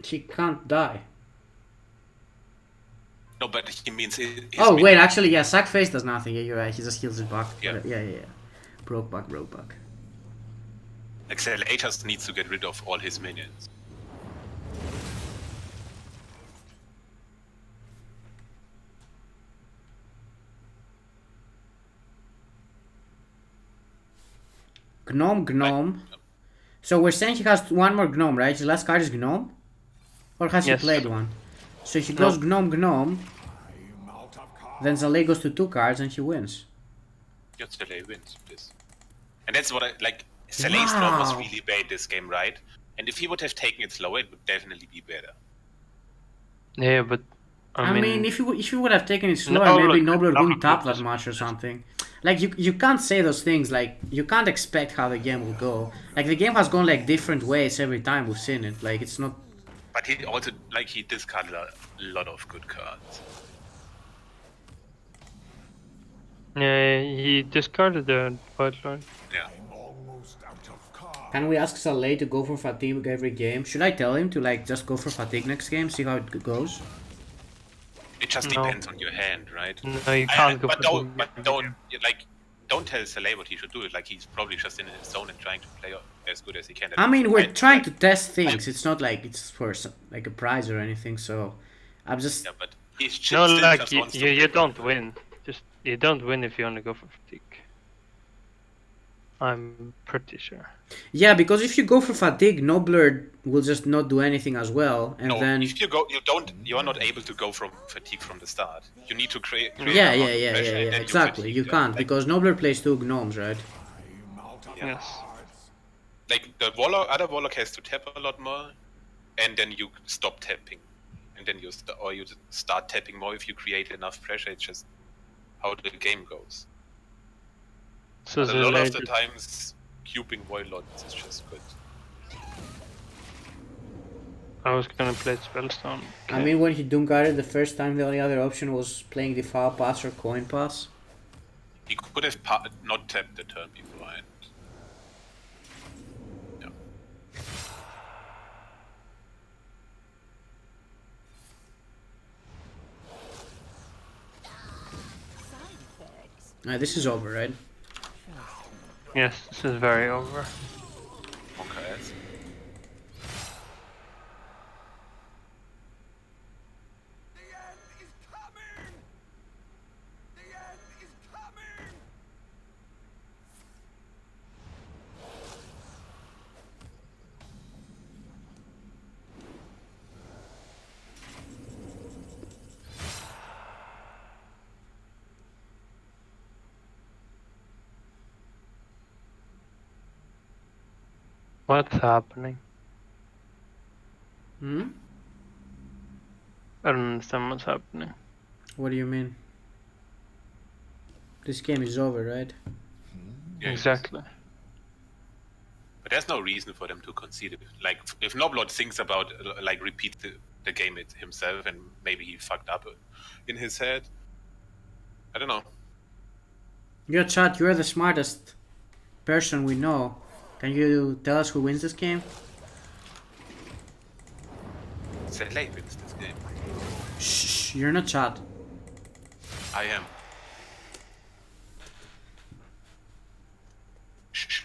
he can't die. No, but he means his Oh, minion. wait, actually, yeah, sack face does nothing. Yeah, you're right. He just heals it back. Yeah. Yeah. Broke back. XLA just needs to get rid of all his minions. Gnome. So we're saying he has 1 more Gnome, right? His last card is Gnome? Or has Yes. he played one? So he goes Gnome, I'm out of cards. then Zalay goes to 2 cards and he wins. Yeah, Saleh wins this. And that's what I like. Saleh's draw was Wow. really bad this game, right? And if he would have taken it slower, it would definitely be better. Yeah, but I mean, if you would have taken it slower, No, maybe look, Nobler wouldn't tap that just much or something. Like you can't say those things. Like you can't expect how the game will go. Like the game has gone like different ways every time we've seen it. Like it's not. But he also he discarded a lot of good cards. Yeah, he discarded the White Lord. Yeah. Almost out of cards. Can we ask Saleh to go for fatigue every game? Should I tell him to like just go for fatigue next game, see how it goes? It just No. depends on your hand, right? No, you can't go but for don't, two. but don't like don't tell Saleh what he should do. Like he's probably just in his zone and trying to play as good as he can. I mean, we're trying to like, test things. It's not like it's for like a prize or anything. So I'm just Yeah, but he's No, still like just you, wants to you play don't well. win. Just you don't win if you only go for fatigue. I'm pretty sure. yeah, because if you go for fatigue, Nobler will just not do anything as well, and No, then if you go, you are not able to go from fatigue from the start. You need to create yeah, an yeah, amount of yeah, pressure, yeah, and yeah, then exactly. You fatigue them. can't Like, because Nobler plays two gnomes, right? I'm out of Yeah. Yes. cards. like the other Warlock has to tap a lot more, and then you stop tapping, and then you start tapping more if you create enough pressure. It's just how the game goes. So But a lot Zalay of the just- times, cubing Warlocks is just good. I was gonna play Spellstone. I mean, when he Doom guarded the first time, the only other option was playing Defile Pass or Coin Pass. He could have not tapped the turn before, and yeah. Side effects. This is over, right? Yes, this is very over. Okay. The end is coming! The end is coming! What's happening? Hmm. I don't understand what's happening. What do you mean? This game is over, right? Yeah, Exactly. But there's no reason for them to concede it. Like, if Noblot thinks about, repeat the game himself, and maybe he fucked up in his head. I don't know. Yo, chat, you're the smartest person we know. Can you tell us who wins this game? Saleh wins this game. Shh, you're not chat. I am. Shh.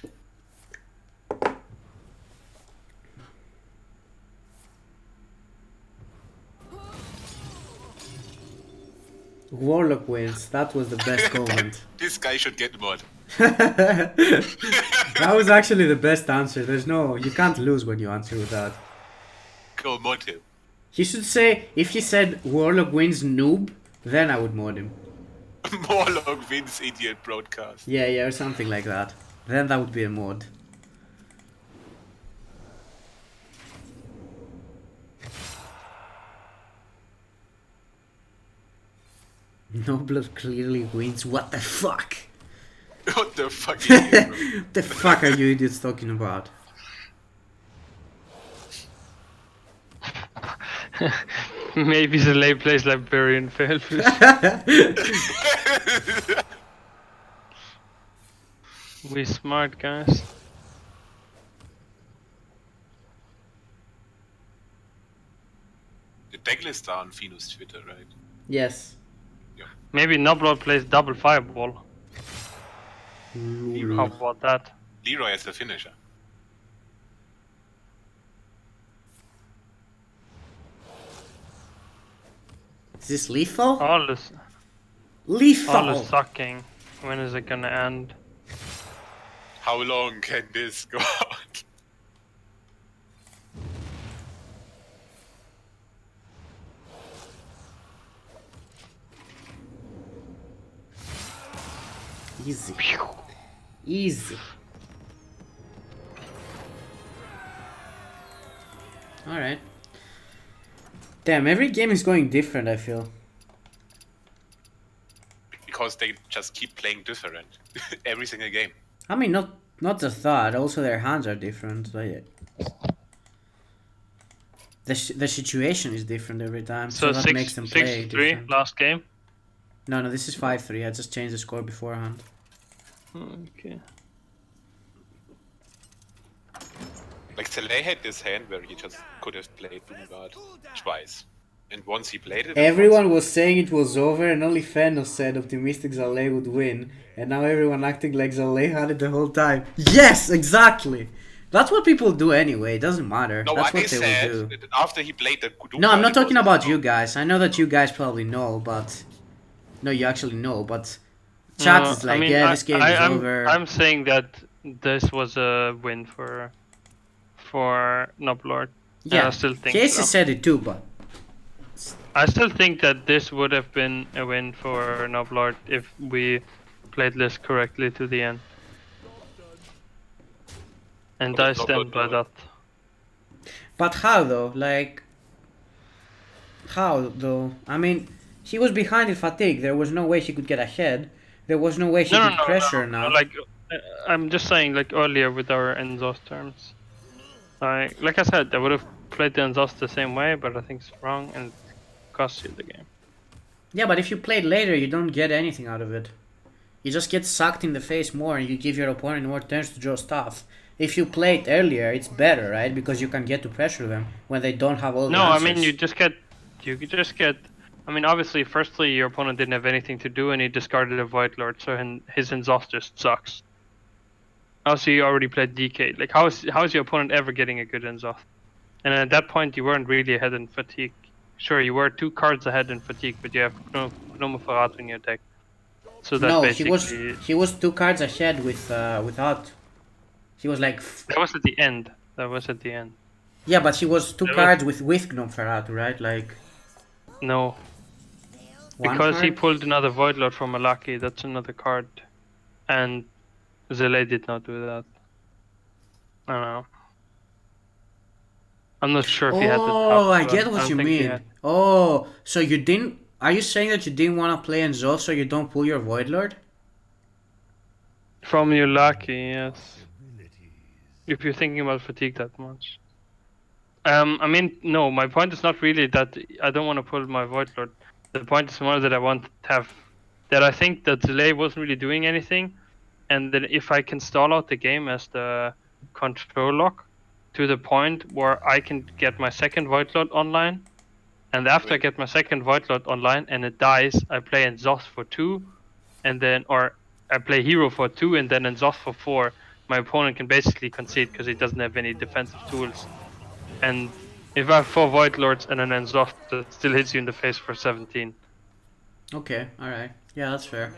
Warlock wins. That was the best comment. This guy should get mod. That was actually the best answer. You can't lose when you answer with that. Go mod him. He should say, if he said Warlock wins noob, then I would mod him. Warlock wins idiot broadcast. Yeah, or something like that. Then that would be a mod. Nobler clearly wins. What the fuck? What the fuck is this, bro? What the fuck are you idiots talking about? Maybe Zalay plays Liberian Failfish. We smart guys. The decklist are on Finus Twitter, right? Yes. Maybe Noblot plays double fireball. How Lol. about that? Leroy as the finisher. Is this lethal? All this Lethal! sucking. When is it gonna end? How long can this go on? Easy. Easy. Alright. Damn, every game is going different, I feel. Because they just keep playing different every single game. I mean, not just that, also their hands are different. Like, the situation is different every time, so that makes them play 6-3 different. last game. No, this is 5-3. I just changed the score beforehand. Okay. Like Saleh had this hand where he just could have played Doomguard twice. And once he played it... Everyone was saying it was over, and only Fenno said optimistic Zaleh would win, and now everyone acting like Zaleh had it the whole time. Yes, exactly! That's what people do anyway, it doesn't matter. No, That's I what they said will do. that after he played the Doomguard... No, I'm not it talking was- about you guys. I know that you guys probably know, but... No, you actually know, but... Chat is like, yeah, this game is over. I'm saying that this was a win for Noblord. Yeah, I still think Casey so. said it too, but... I still think that this would have been a win for Noblord if we played this correctly to the end. And But I it's not stand good, by no. that. But how though? Like... How though? I mean, he was behind in fatigue. There was no way he could get ahead. There was no way he could pressure now. Like, I'm just saying, like earlier with our exhaust terms. Like I said, I would have played the exhaust the same way, but I think it's wrong and it costs you the game. Yeah, but if you played later, you don't get anything out of it. You just get sucked in the face more and you give your opponent more turns to draw stuff. If you played earlier, it's better, right? Because you can get to pressure them when they don't have all the No, I answers. mean you could just get. I mean, obviously, firstly, your opponent didn't have anything to do and he discarded a Void Lord, so his exhaust just sucks. Also, you already played DK. Like, how is your opponent ever getting a good exhaust? And at that point, you weren't really ahead in fatigue. Sure, you were 2 cards ahead in fatigue, but you have Gnomoferat in your deck. So that No, basically he was 2 cards ahead without. He was like that was at the end. yeah, but he was 2 That was- cards with Gnomferatu, right? Like No, one because he card? pulled another Void Lord from Malaki. That's another card, and Zele did not do that. I don't know. I'm not sure if he had the Oh, I but get what don't you think he mean. had. Oh, so you didn't? Are you saying that you didn't want to play Enzo, so you don't pull your Void Lord? From your Lucky, yes. If you're thinking about fatigue that much. I mean, no, my point is not really that I don't want to pull my Void Lord. The point is more that I want to have... That I think that Delay wasn't really doing anything, and that if I can stall out the game as the control lock to the point where I can get my second Void Lord online, and after I get my second Void Lord online and it dies, I play Exhaust for 2, and then... Or I play Hero for 2 and then Exhaust for 4. My opponent can basically concede because he doesn't have any defensive tools. And if I have 4 Void Lords and an Exhaust that still hits you in the face for 17. Okay, alright. Yeah, that's fair.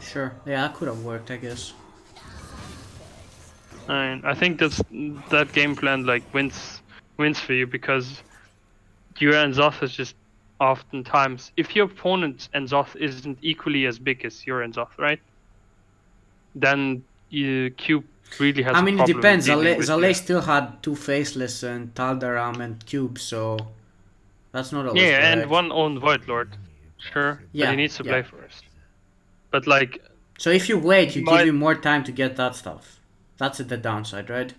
Sure. Yeah, that could have worked, I guess. I think that game plan like wins for you because your Exhaust is just oftentimes, if your opponent's exhaust isn't equally as big as your exhaust, right? Then Cube really has. I mean, a it problem depends. dealing with Zaleh you. still had 2 Faceless and Taldaram and Cube, so that's not always Yeah, correct. and one own Void Lord, sure, Yeah, but he needs to yeah. play first. But like, So if you wait, you But- give him more time to get that stuff. That's the downside, right?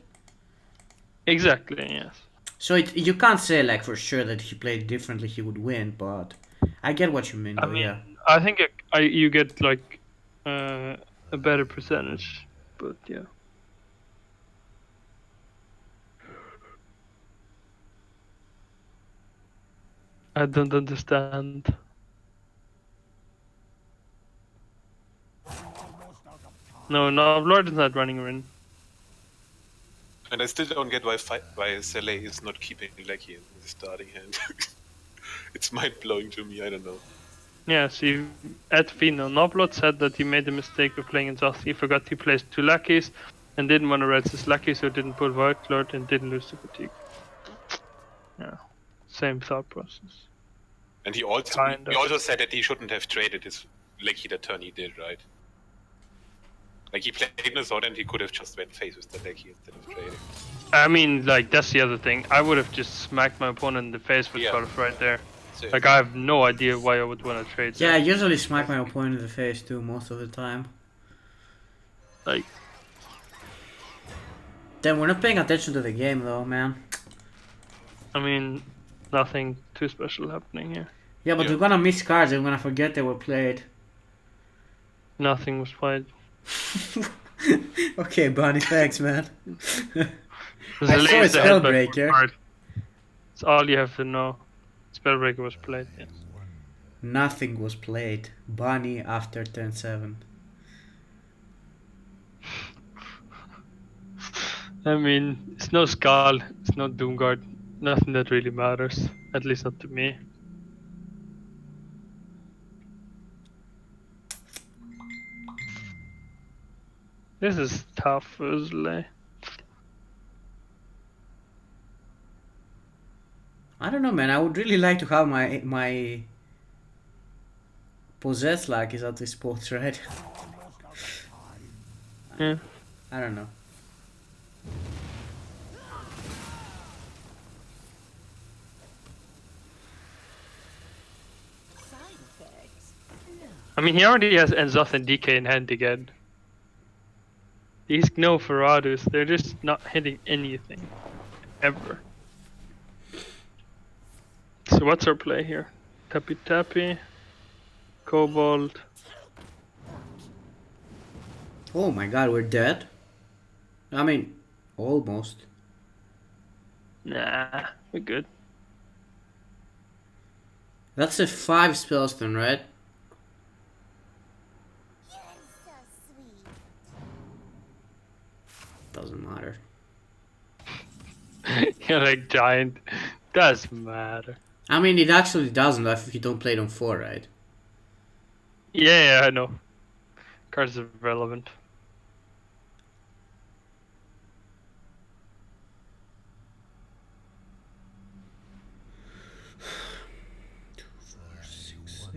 exactly, yes. So you can't say like for sure that he played differently he would win, but I get what you mean I though, mean, yeah. I think you get like a better percentage, but yeah. I don't understand. No, Lord is not running Rin. And I still don't get why Saleh is not keeping Lecky in the starting hand. It's mind-blowing to me, I don't know. Yeah, see, at Fino, Noblot said that he made a mistake of playing Exhaust. He forgot he placed 2 Luckies and didn't want to red his Lucky, so didn't pull Void Lord and didn't lose the fatigue. Yeah, same thought process. And he also Kind of. he also said that he shouldn't have traded his lucky the turn he did, right? Like he played Misord and he could have just went face with the lucky instead of trading. I mean, like, that's the other thing. I would have just smacked my opponent in the face with Yeah. Golf right there. So, Like, I have no idea why I would want to trade Yeah, I that. usually smack my opponent in the face too most of the time. Like, Damn, we're not paying attention to the game though, man. I mean, nothing too special happening here. Yeah, but Yeah. we're gonna miss cards and we're gonna forget they were played. Nothing was played. Okay, Bunny, thanks, man. There's I a saw a laser headbutt Spellbreaker. card. That's all you have to know. Spellbreaker was played, yes. Nothing was played. Bunny after turn 7. I mean, it's no Skull, it's no Doomguard. Nothing that really matters. At least not to me. This is tough, Usually. I don't know, man. I would really like to have my possess luck is at this spot, right? Yeah. I don't know. Side effects? No. I mean, he already has Enzoth and DK in hand again. These no Ferradus, they're just not hitting anything. Ever. So what's our play here? Tappy Tappy. Kobold. Oh my god, we're dead? I mean, almost. Nah, we're good. That's a 5 spells turn, right? You're so sweet. Doesn't matter. You're like giant. Doesn't matter. I mean, it actually doesn't if you don't play it on 4, right? Yeah, I know. Cards are relevant.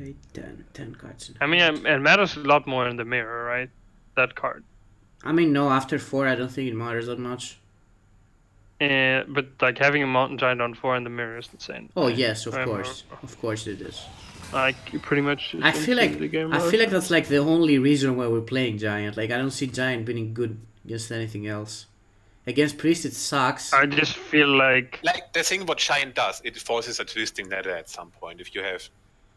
Eight, 10 cards. I mean, it matters a lot more in the mirror, right? That card. I mean, no, after 4, I don't think it matters that much. But like having a mountain giant on 4 in the mirror is insane. Oh yes, of I'm- course, of course it is. Like you pretty much. I feel like the game that's like the only reason why we're playing Giant. Like I don't see Giant being good against anything else. Against Priest it sucks. I just feel like like the thing what Giant does, it forces a twisting ladder at some point. If you have,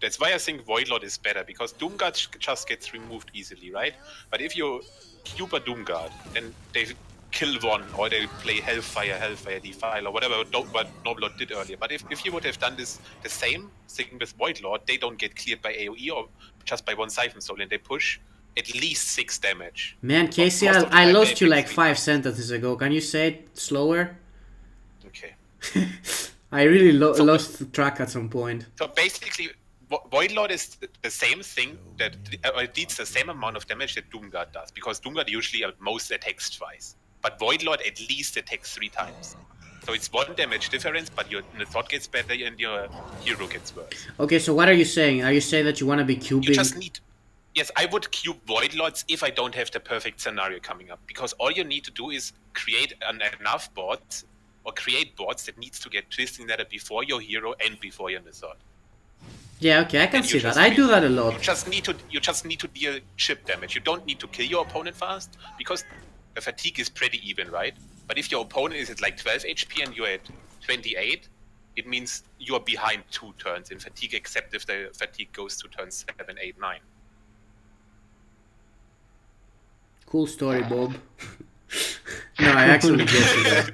that's why I think Voidlord is better because Doomguard just gets removed easily, right? But if you cube a Doomguard, then they kill one or they play Hellfire, Defile or whatever what Noblord did earlier. But if you would have done the same thing with Voidlord, they don't get cleared by AoE or just by one Siphon Soul and they push at least 6 damage. Man, Casey, Most of the I time lost they you fix like me. 5 sentences ago. Can you say it slower? Okay. I really lost track at some point. So basically, Voidlord is the same thing that it deals the same amount of damage that Doomguard does because Doomguard usually at most attacks twice, but Voidlord at least attacks 3 times. So it's 1 damage difference, but your thought gets better and your hero gets worse. Okay, so what are you saying? Are you saying that you want to be cubing? You just need. Yes, I would cube Voidlords if I don't have the perfect scenario coming up, because all you need to do is create enough boards or create boards that needs to get twisting ladder before your hero and before your Nizard. Yeah, okay, I can And you see that. just I need- do that a You lot. just need to deal chip damage. You don't need to kill your opponent fast because the fatigue is pretty even, right? But if your opponent is at like 12 HP and you're at 28, it means you're behind 2 turns in fatigue, except if the fatigue goes to turn 7, 8, 9. Cool story, Bob. No, I actually get you there.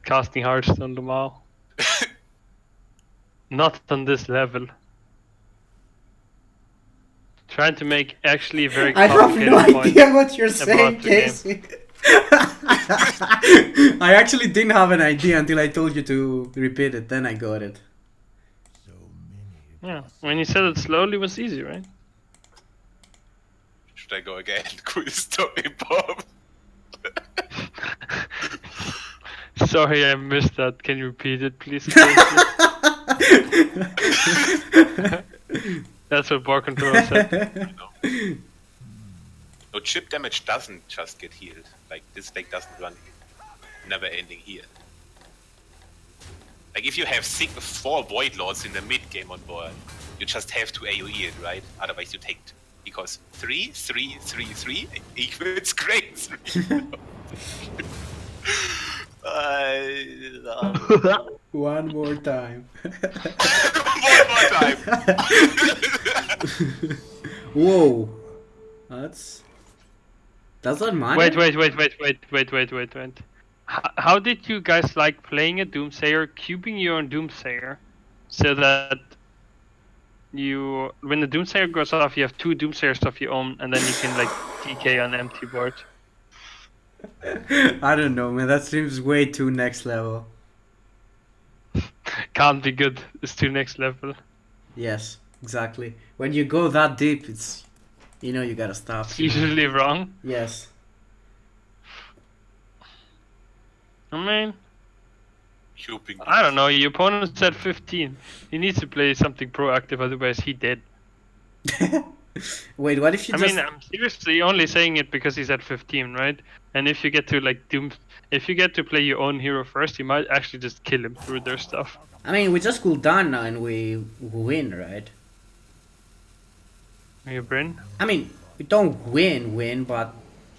Casting Hearthstone tomorrow. Not on this level. Trying to make actually a very I have complicated no point idea what you're saying, about the game. Casey. I actually didn't have an idea until I told you to repeat it, then I got it. So many. Yeah, when you said it slowly, it was easy, right? Should I go again? Cool story, Bob. Sorry, I missed that. Can you repeat it, please? Casey? That's what Bar Control said. No, chip damage doesn't just get healed. Like, this deck doesn't run never-ending heal. Like, if you have 4 Void Lords in the mid-game on board, you just have to AoE it, right? Otherwise you take... Because 3, 3, 3, 3 equals great 3. One more time. One more time. Whoa. That's not matter. Wait. How did you guys like playing a Doomsayer, cubing your own Doomsayer, so that you, when the Doomsayer goes off, you have 2 Doomsayers of your own, and then you can like DK on empty board? I don't know, man. That seems way too next level. Can't be good. It's too next level. Yes, exactly. When you go that deep, it's, you know, you gotta stop. It's usually wrong. Yes. I mean, Cubing. I don't know. Your opponent's at 15. He needs to play something proactive, otherwise he dead. Wait, what if you I just... mean, I'm seriously only saying it because he's at 15, right? And if you get to like if you get to play your own hero first, you might actually just kill him through their stuff. I mean, we just cool down now and we win, right? You Bryn? I mean, we don't win, but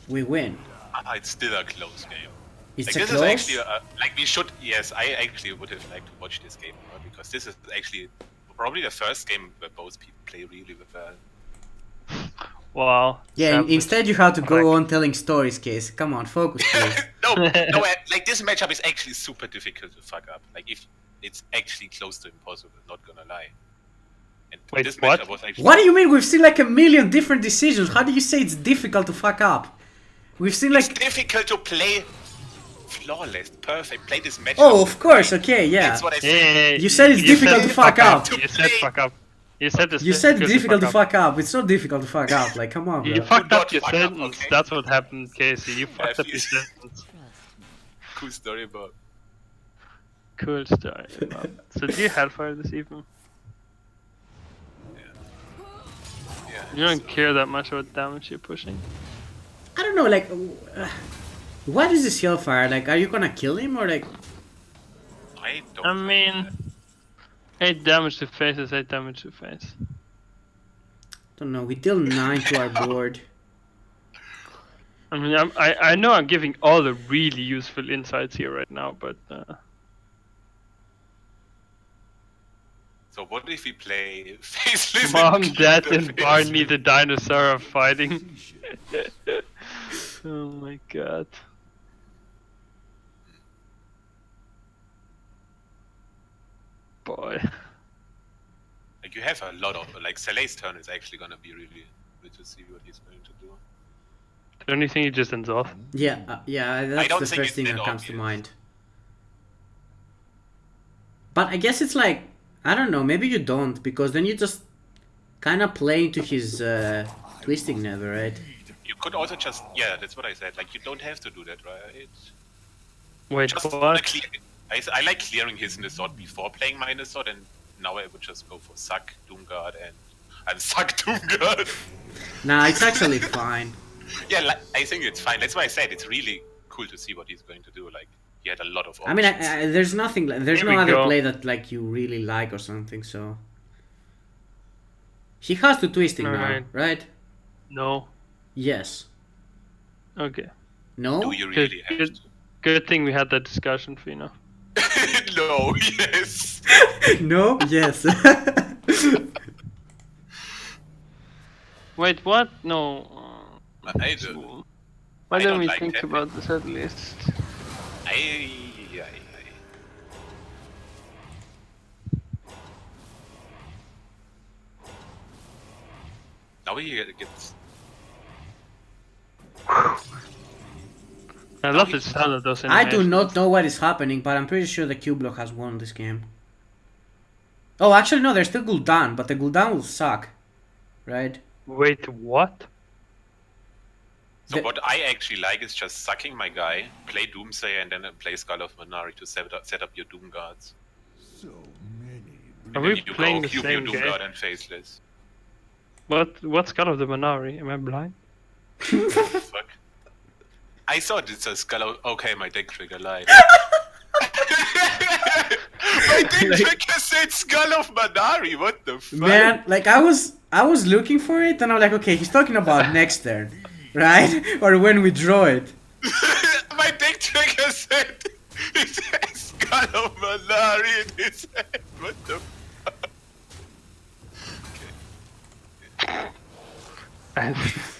we win. It's still a close game. It's Like, a this close? is actually like we should. Yes, I actually would have liked to watch this game more, because this is actually probably the first game where both people play really well. Wow. Yeah, Savage. instead you have to go Like- on telling stories, Case. Come on, focus, please. no, like this matchup is actually super difficult to fuck up. Like, if it's actually close to impossible, not gonna lie. And Wait, this what? matchup was actually. What do you mean? We've seen like a million different decisions. How do you say it's difficult to fuck up? We've seen It's like... difficult to play flawless, perfect. Play this matchup. Oh, of course, okay, yeah. That's what I Yeah, said. You said it's difficult to fuck up. You said fuck up. You said it's You said difficult to up. fuck up. It's not difficult to fuck up. Like, come on, bro. You fucked not up your fuck up, sentence. okay? That's what happened, Casey. You fucked up your please. sentence. Cool story, but Cool story. Wow. So do you Hellfire this evening? yeah. You don't care that much about damage you're pushing? I don't know, like... what is this Hellfire? Like, are you gonna kill him or like... I don't. I mean, 8 damage to face is 8 damage to face. Don't know, we deal 9 to our board. I mean, I know I'm giving all the really useful insights here right now, but So what if we play Faceless? Mom, and Dad, Kill the and Face? Barney the dinosaur are fighting. Oh my god. Boy. Like, you have a lot of, like, Saleh's turn is actually gonna be really good to see what he's going to do. The only thing he just ends off. Yeah, yeah, that's don't the think first it's thing that that comes to obvious. mind. But I guess it's like, I don't know, maybe you don't, because then you just kind of play into his twisting never, right? You could also just, yeah, that's what I said. Like, you don't have to do that, right? Wait, Just what? clear it. I like clearing his Nisot before playing my Nisot, and now I would just go for Suck, Doomguard, and Suck, Doomguard. Nah, it's actually fine. Yeah, like, I think it's fine. That's why I said it's really cool to see what he's going to do. Like, he had a lot of options. I mean, there's nothing, there's Here no we other go. play that like you really like or something, so... He has to twisting now, Alright. right? No. Yes. Okay. No? Do you really have Good, to? good thing we had that discussion, Fino. No, yes. No? Yes. Wait, what? No. I do. Why I don't don't we like think that. about this at least? I... Now he gets... I love the sound of those I do animations. not know what is happening, but I'm pretty sure the Cubelock has won this game. Oh, actually no, there's still Gul'dan, but the Gul'dan will suck. Right? Wait, what? So The- what I actually like is just sucking my guy, play Doomsayer, and then play Skull of Manari to set up your Doom Guards. So many Are And we then you playing go the cube same your game? Doomguard and Faceless. What's Skull of the Manari? Am I blind? Fuck. I thought it's a skull. Okay, my deck trigger lied. My deck trigger said Skull of Manari. What the fuck? Man, like I was looking for it and I'm like, okay, he's talking about next turn, right? Or when we draw it. My deck trigger said it says Skull of Manari in his head. What the fuck?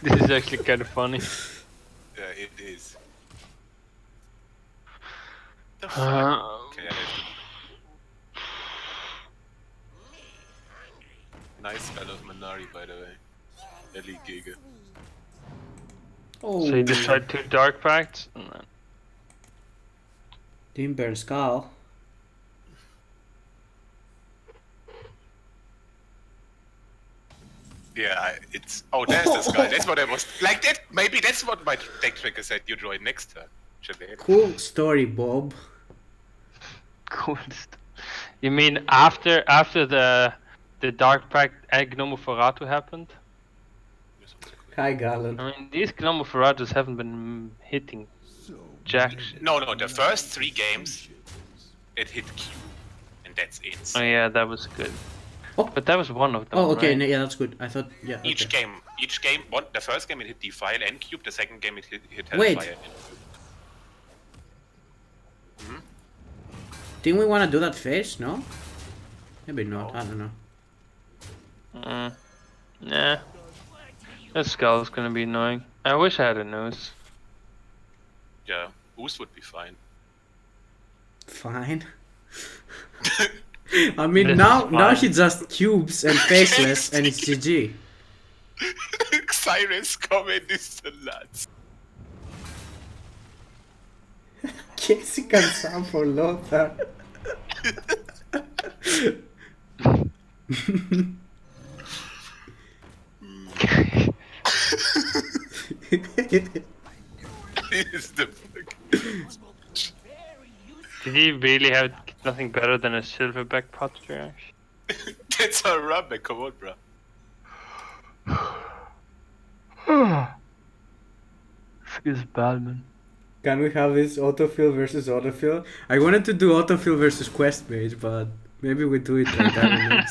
This is actually kind of funny. Yeah, it is. The fuck? Okay, I have to... Nice Skull of Manari, by the way. Ellie Giga. Oh, So you destroyed 2 Dark Pacts? And then... Timber Skull. Yeah, it's... Oh, there's the skull. That's what I was... Like, that... Maybe that's what my deck trigger said you draw it next turn. Cool story, Bob. Cool. You mean after the Dark Pact and Gnomoforatu happened? Hi, Garland. I mean, these Gnomoforatus haven't been hitting jack shit. No, the first 3 games, it hit Q. And that's it. Oh yeah, that was good. Oh. But that was one of them. Oh, okay, right? no, yeah, that's good. I thought, yeah. Each Okay. game, the first game it hit Defile and Cube, the second game it hit Wait. Hellfire and Cube. Didn't we want to do that phase? No? Maybe not. I don't know. Nah. That skull is gonna be annoying. I wish I had a nose. Yeah, Boost would be fine. Fine. I mean, This now is now fine. he just cubes and faceless and it's GG. Cyrus comment is the lads. Casey can sound for Lothar. Is the fuck? Did he really have nothing better than a silverback patriarch? That's a rubber, come on, bro. Excuse Balman. Can we have this autofill versus autofill? I wanted to do autofill versus quest mage, but maybe we do it like that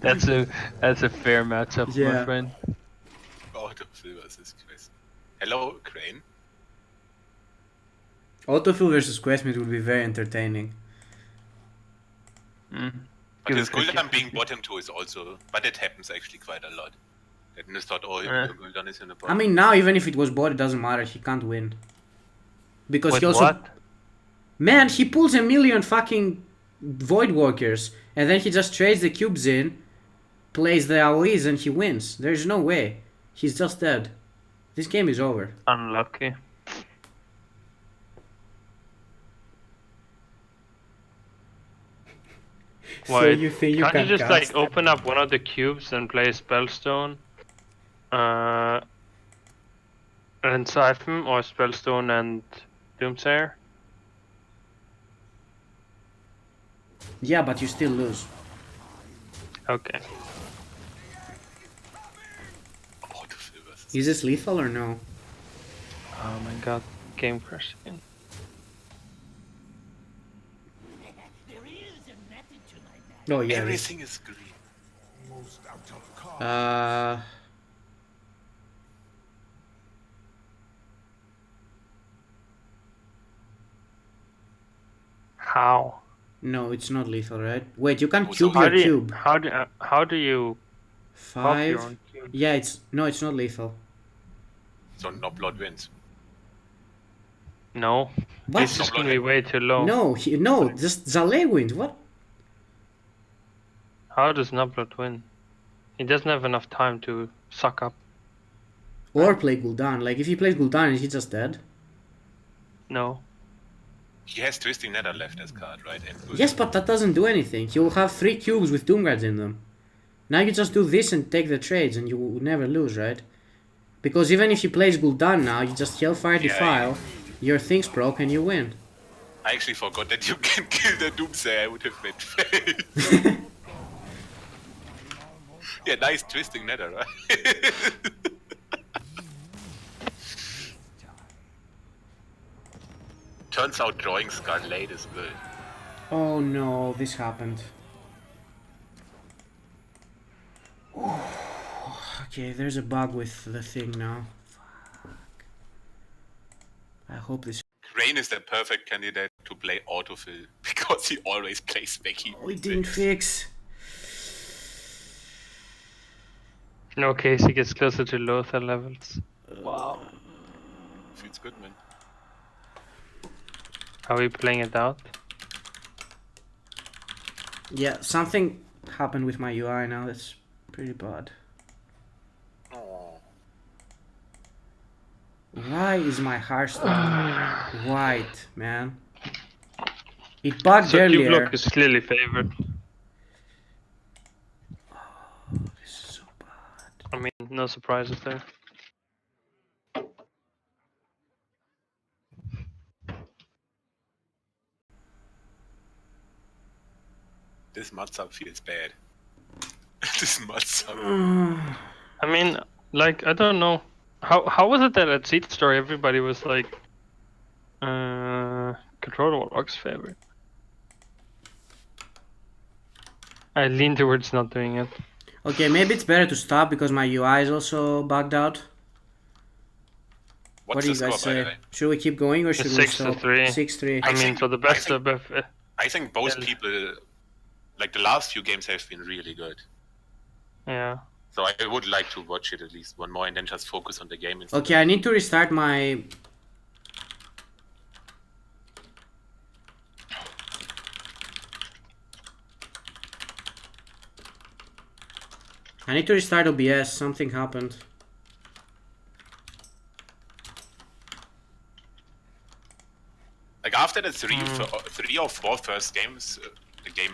sometime. That's a fair matchup, Yeah. my friend. Oh, the Silvers is crazy. Hello, Crane. Autofill versus quest mage would be very entertaining. But Give his it 50. Gul'dan being bottom 2 is also... But it happens actually quite a lot. That is not all Gul'dan is in the I bottom. mean, now even if it was bot, it doesn't matter. He can't win. Because Wait, he also... what? Man, he pulls a million fucking Void Walkers, and then he just trades the cubes in, plays the AoEs, and he wins. There's no way. He's just dead. This game is over. Unlucky. So Why? you think you Can't can you just cast? like open up one of the cubes and play Spellstone? And Siphon or Spellstone and Doomsayer? Yeah, but you still lose. Okay. Oh, the Silvers is... Is this lethal or no? Oh my god, game crashing. There is a method to my madness. Oh yeah. Everything is green. Most out of cards. How? No, it's not lethal, right? Wait, you can Oh, cube so your How do you, cube. how do you pop your 5. own cube? Yeah, it's it's not lethal. So no blood wins. No. What? It's just gonna be way too low. No, just Zale wins. What? How does Nublot win? He doesn't have enough time to suck up. Or play Gul'dan. Like if he plays Gul'dan, is he just dead? No. He has Twisting Nether left as card, right? And Gul'dan. Yes, but that doesn't do anything. He will have 3 cubes with Doomguards in them. Now you just do this and take the trades and you will never lose, right? Because even if he plays Gul'dan now, you just Hellfire Yeah, Defile, your thing's broke and you win. I actually forgot that you can kill the Doomsayer. I would have meant fail. Yeah, nice twisting nether, right? Turns out drawing Scar late is good. Oh no, this happened. Okay, there's a bug with the thing now. Fuck. I hope this. Rain is the perfect candidate to play autofill because he always plays Becky. Oh, it didn't fix. In case he gets closer to Lothar levels. Wow. Feels good, man. Are we playing it out? Yeah, something happened with my UI now. That's pretty bad. Oh. Why is my Hearthstone white, man? It bugged So earlier. Cubelock is clearly favored. This is so bad. I mean, no surprises there. This Matsub feels bad. This Matsub. I mean, like, I don't know. How was it that at Seed Story everybody was like, Controller Warlock's favorite? I lean towards not doing it. Okay, maybe it's better to stop because my UI is also bugged out. What What's do the you guys score, by the say? way? Should we keep going or should It's we 6-3. stop? 6-3. I mean, think- for the best I of I think both Yeah. people, like the last few games, have been really good. yeah. So I would like to watch it at least one more and then just focus on the game instead. Okay, I need to restart my... I need to restart OBS. Something happened. Like after the three or four first games, the game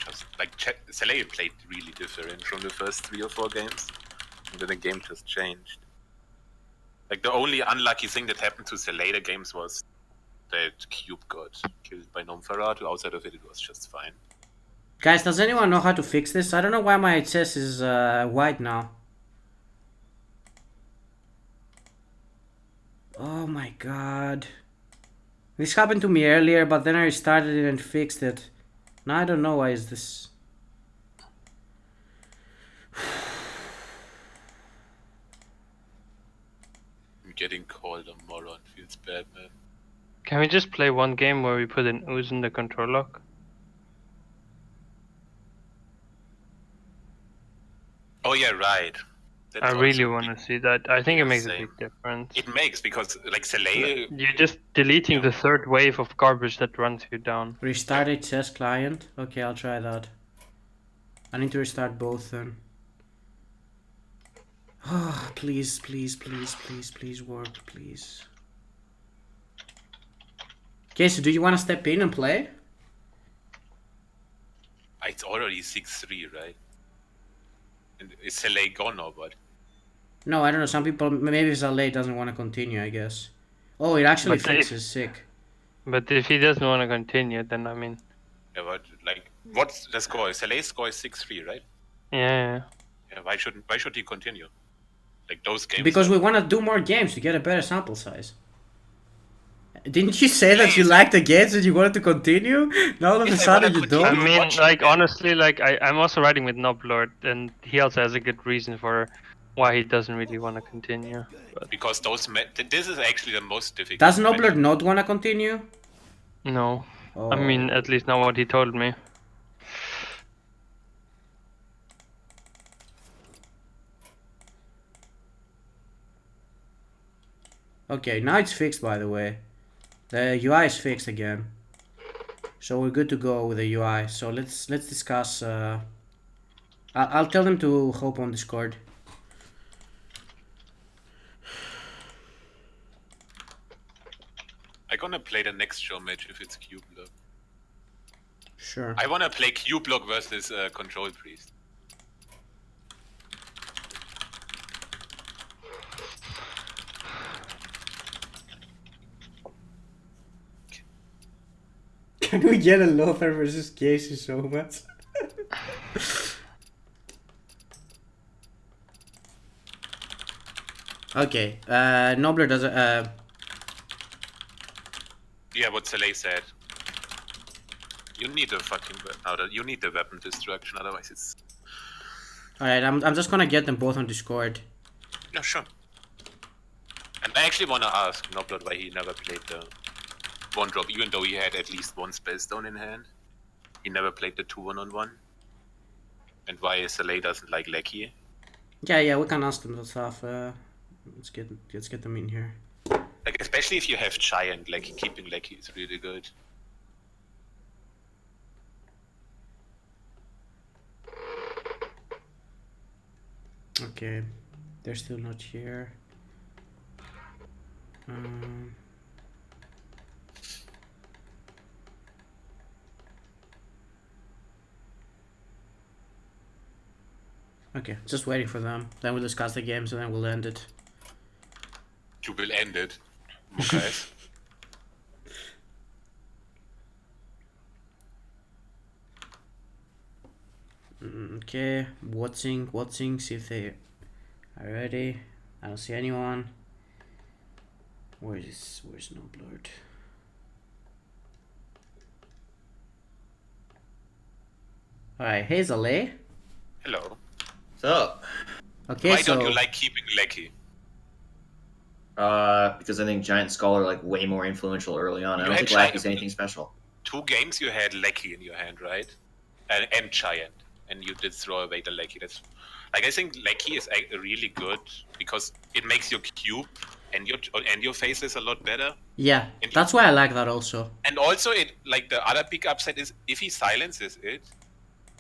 just like Saleh played really different from the first 3 or 4 games, and then the game just changed. Like the only unlucky thing that happened to Saleh the games was that Cube got killed by Nomfarad. Outside of it, it was just fine. Guys, does anyone know how to fix this? I don't know why my HS is white now. Oh my god. This happened to me earlier, but then I restarted it and fixed it. Now I don't know why is this. I'm getting called a moron. Feels bad, man. Can we just play one game where we put an ooze in the control lock? Oh yeah, right. That's I really also want big. to see that. I think Yeah, it makes a same. big difference. It makes because like Saleh. You're just deleting Yeah. the third wave of garbage that runs you down. Restart HS client? Okay, I'll try that. I need to restart both then. Oh, please, please, please, please, please work, please. Okay, so do you want to step in and play? It's already 6-3, right? And is Saleh gone or what? No, I don't know. Some people, maybe Zalay doesn't want to continue, I guess. Oh, it actually But if- fixes sick. But if he doesn't want to continue, then I mean, Yeah, but like, what's the score? Saleh's score is 6-3, right? yeah. Yeah, why should he continue? Like those games. Because are- we want to do more games to get a better sample size. Didn't you say that you Yes. liked the games and you wanted to continue? Now all of a Yes, I sudden wanna you I don't? continue. mean, watching like them. honestly, like I'm also riding with Noblord, and he also has a good reason for why he doesn't really want to continue. But Because this is actually the most difficult. Does match. Nobler not want to continue? no, Oh. I mean at least not what he told me. Okay, now it's fixed, by the way. The UI is fixed again. So we're good to go with the UI. So let's discuss. I'll tell them to hope on Discord. I'm gonna play the next show match if it's Cubelock. Sure. I wanna play Cubelock versus Control Priest. Can we get a Lothar versus Casey so much? Okay, Nobler does Yeah, what Saleh said. You need a fucking you need the weapon destruction, otherwise it's. Alright, I'm just gonna get them both on Discord. Yeah, sure. And I actually wanna ask Noblot why he never played the one drop, even though he had at least one spellstone in hand. He never played the 2 1-on-1. And why Saleh doesn't like Lecky. Yeah, we can ask them that stuff. Let's get them in here. Like, especially if you have Giant, like, keeping Lecky is really good. Okay, they're still not here. Okay, just waiting for them. Then we'll discuss the games and then we'll end it. You will end it. Okay. Okay, watching, see if they are ready. I don't see anyone. Where's Noblord? Alright, hey Zaleh. Hello. What's up? Okay, Why so don't you like keeping Lecky? Because I think Giant Skull are like way more influential early on. I don't had think Lack is Giant- anything special. 2 games you had Lecky in your hand, right? And Giant. And you did throw away the Lecky. That's like, I think Lecky is really good because it makes your cube and your faces a lot better. yeah, that's why I like that also. And also, it like the other big upside is if he silences it,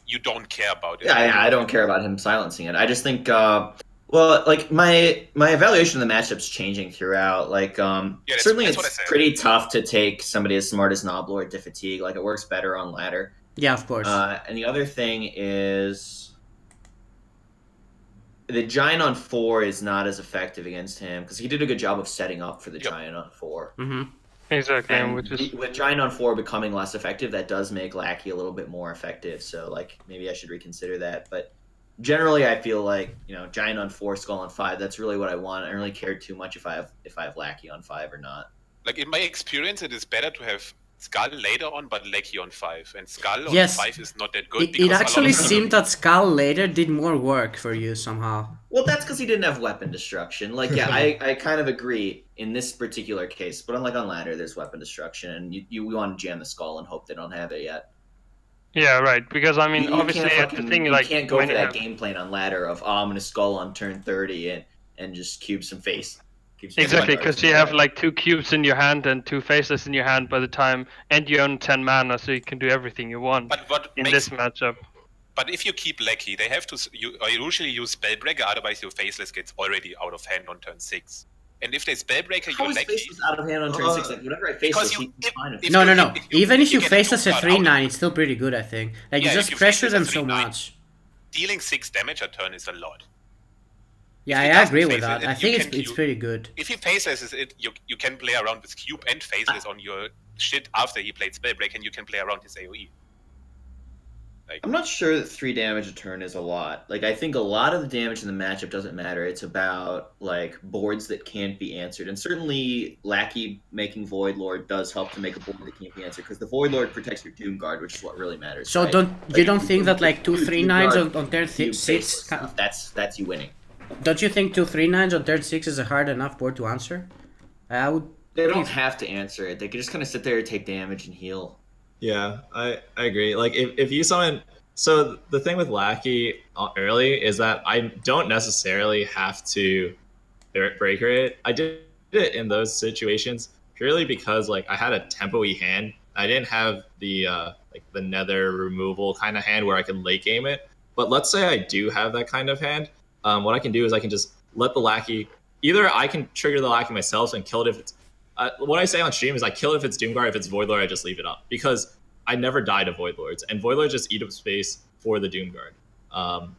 you don't care about it. Yeah, I don't care about him silencing it. I just think, well, like my evaluation of the matchup's changing throughout. Like, certainly that's what I it's said. pretty tough to take somebody as smart as Noblord to fatigue. Like, it works better on ladder. Yeah, of course. And the other thing is the Giant on 4 is not as effective against him because he did a good job of setting up for the Giant on 4. Mm-hmm. Exactly, And which is with Giant on 4 becoming less effective, that does make Lackey a little bit more effective. So, like, maybe I should reconsider that. But generally, I feel like, you know, Giant on 4, Skull on 5. That's really what I want. I don't really care too much if I have Lackey on 5 or not. Like, in my experience, it is better to have Skull later on, but Lecky on 5. And Skull on Yes. 5 is not that good. It because a lot actually of people- seemed that Skull later did more work for you somehow. Well, that's because he didn't have weapon destruction. Like, yeah, I kind of agree in this particular case. But unlike on ladder, there's weapon destruction, and you want to jam the Skull and hope they don't have it yet. yeah, right. Because I mean, You obviously, can't the fucking- thing you like can't go when for you that have- game plan on ladder of I'm gonna Skull on turn 30 and just cube some face. Cube some Exactly, face. because you have like 2 cubes in your hand and 2 faces in your hand by the time, and you own 10 mana, so you can do everything you want But what in makes this matchup. But if you keep Lecky, they have to. You usually use Spellbreaker, otherwise your Faceless gets already out of hand on turn 6. And if they Spellbreaker How your is Lecky, Faceless out of hand on turn 6? Like, whenever I Faceless, because he's fine. if No. you- Even if you get face a us at Doomguard 3-9, out, it's still pretty good, I think. Like, Yeah, you if just you pressure face us them at so 3-9, much. dealing 6 damage a turn is a lot. Yeah, if he I doesn't agree with face that. it, I you think can it's queue- pretty good. If he Faceless it, you can play around with Cube and Faceless on your shit after he played Spellbreaker, and you can play around his AoE. Like, I'm not sure that 3 damage a turn is a lot. Like, I think a lot of the damage in the matchup doesn't matter. It's about, like, boards that can't be answered. And certainly, Lackey making Void Lord does help to make a board that can't be answered, because the Void Lord protects your Doom Guard, which is what really matters. So right? you Like, don't think that like if 2 you 3-9s Doom Guard, on turn you 6 Faceless stuff, that's you winning. don't you think 2 3-9s on turn 6 is a hard enough board to answer? I would. They don't have to answer it. They can just kind of sit there and take damage and heal. Yeah, I agree. Like if you summon, so the thing with Lackey early is that I don't necessarily have to breaker it. I did it in those situations purely because like I had a tempo-y hand. I didn't have the like the nether removal kind of hand where I could late game it. But let's say I do have that kind of hand. What I can do is I can just let the Lackey. Either I can trigger the Lackey myself and kill it if it's. What I say on stream is I kill it if it's Doomguard. If it's Void Lord, I just leave it up because I never die to Void Lords, and Void Lords just eat up space for the Doomguard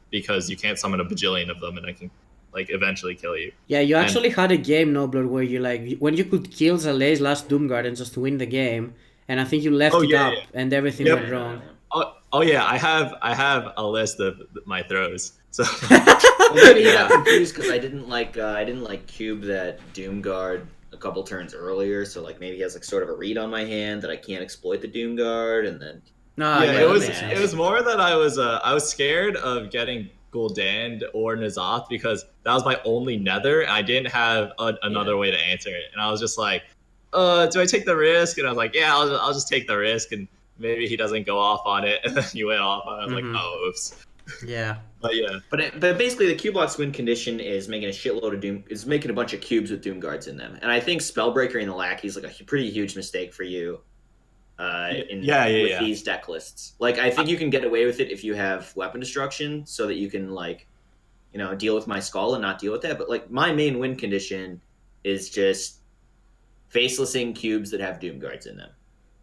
because you can't summon a bajillion of them, and I can like eventually kill you. Yeah, you actually had a game, Nobler, where you like when you could kill Zaleh's last Doomguard and just win the game, and I think you left it yeah, up, yeah. and everything Yep. went wrong. Oh yeah, I have a list of my throws. So Well, maybe he Yeah. got confused because I didn't like cube that Doom Guard a couple turns earlier. So like maybe he has like sort of a read on my hand that I can't exploit the Doom Guard, and then No, yeah, yeah, went that it makes mad. sense. was more that I was scared of getting Gul'dan or N'Zoth because that was my only Nether, and I didn't have another Yeah. way to answer it, and I was just like, do I take the risk? And I was like, yeah, I'll just take the risk, and maybe he doesn't go off on it, and then he went off, and I was like, Mhm. oh, oops. Yeah. But yeah, But basically, the Cubelock's win condition is making a shitload of Doom. Is making a bunch of cubes with Doom Guards in them, and I think Spellbreaker in the Lackey is like a pretty huge mistake for you. With yeah. these deck lists, like I think you can get away with it if you have weapon destruction, so that you can like, deal with my skull and not deal with that. But like my main win condition is just facelessing cubes that have Doom Guards in them.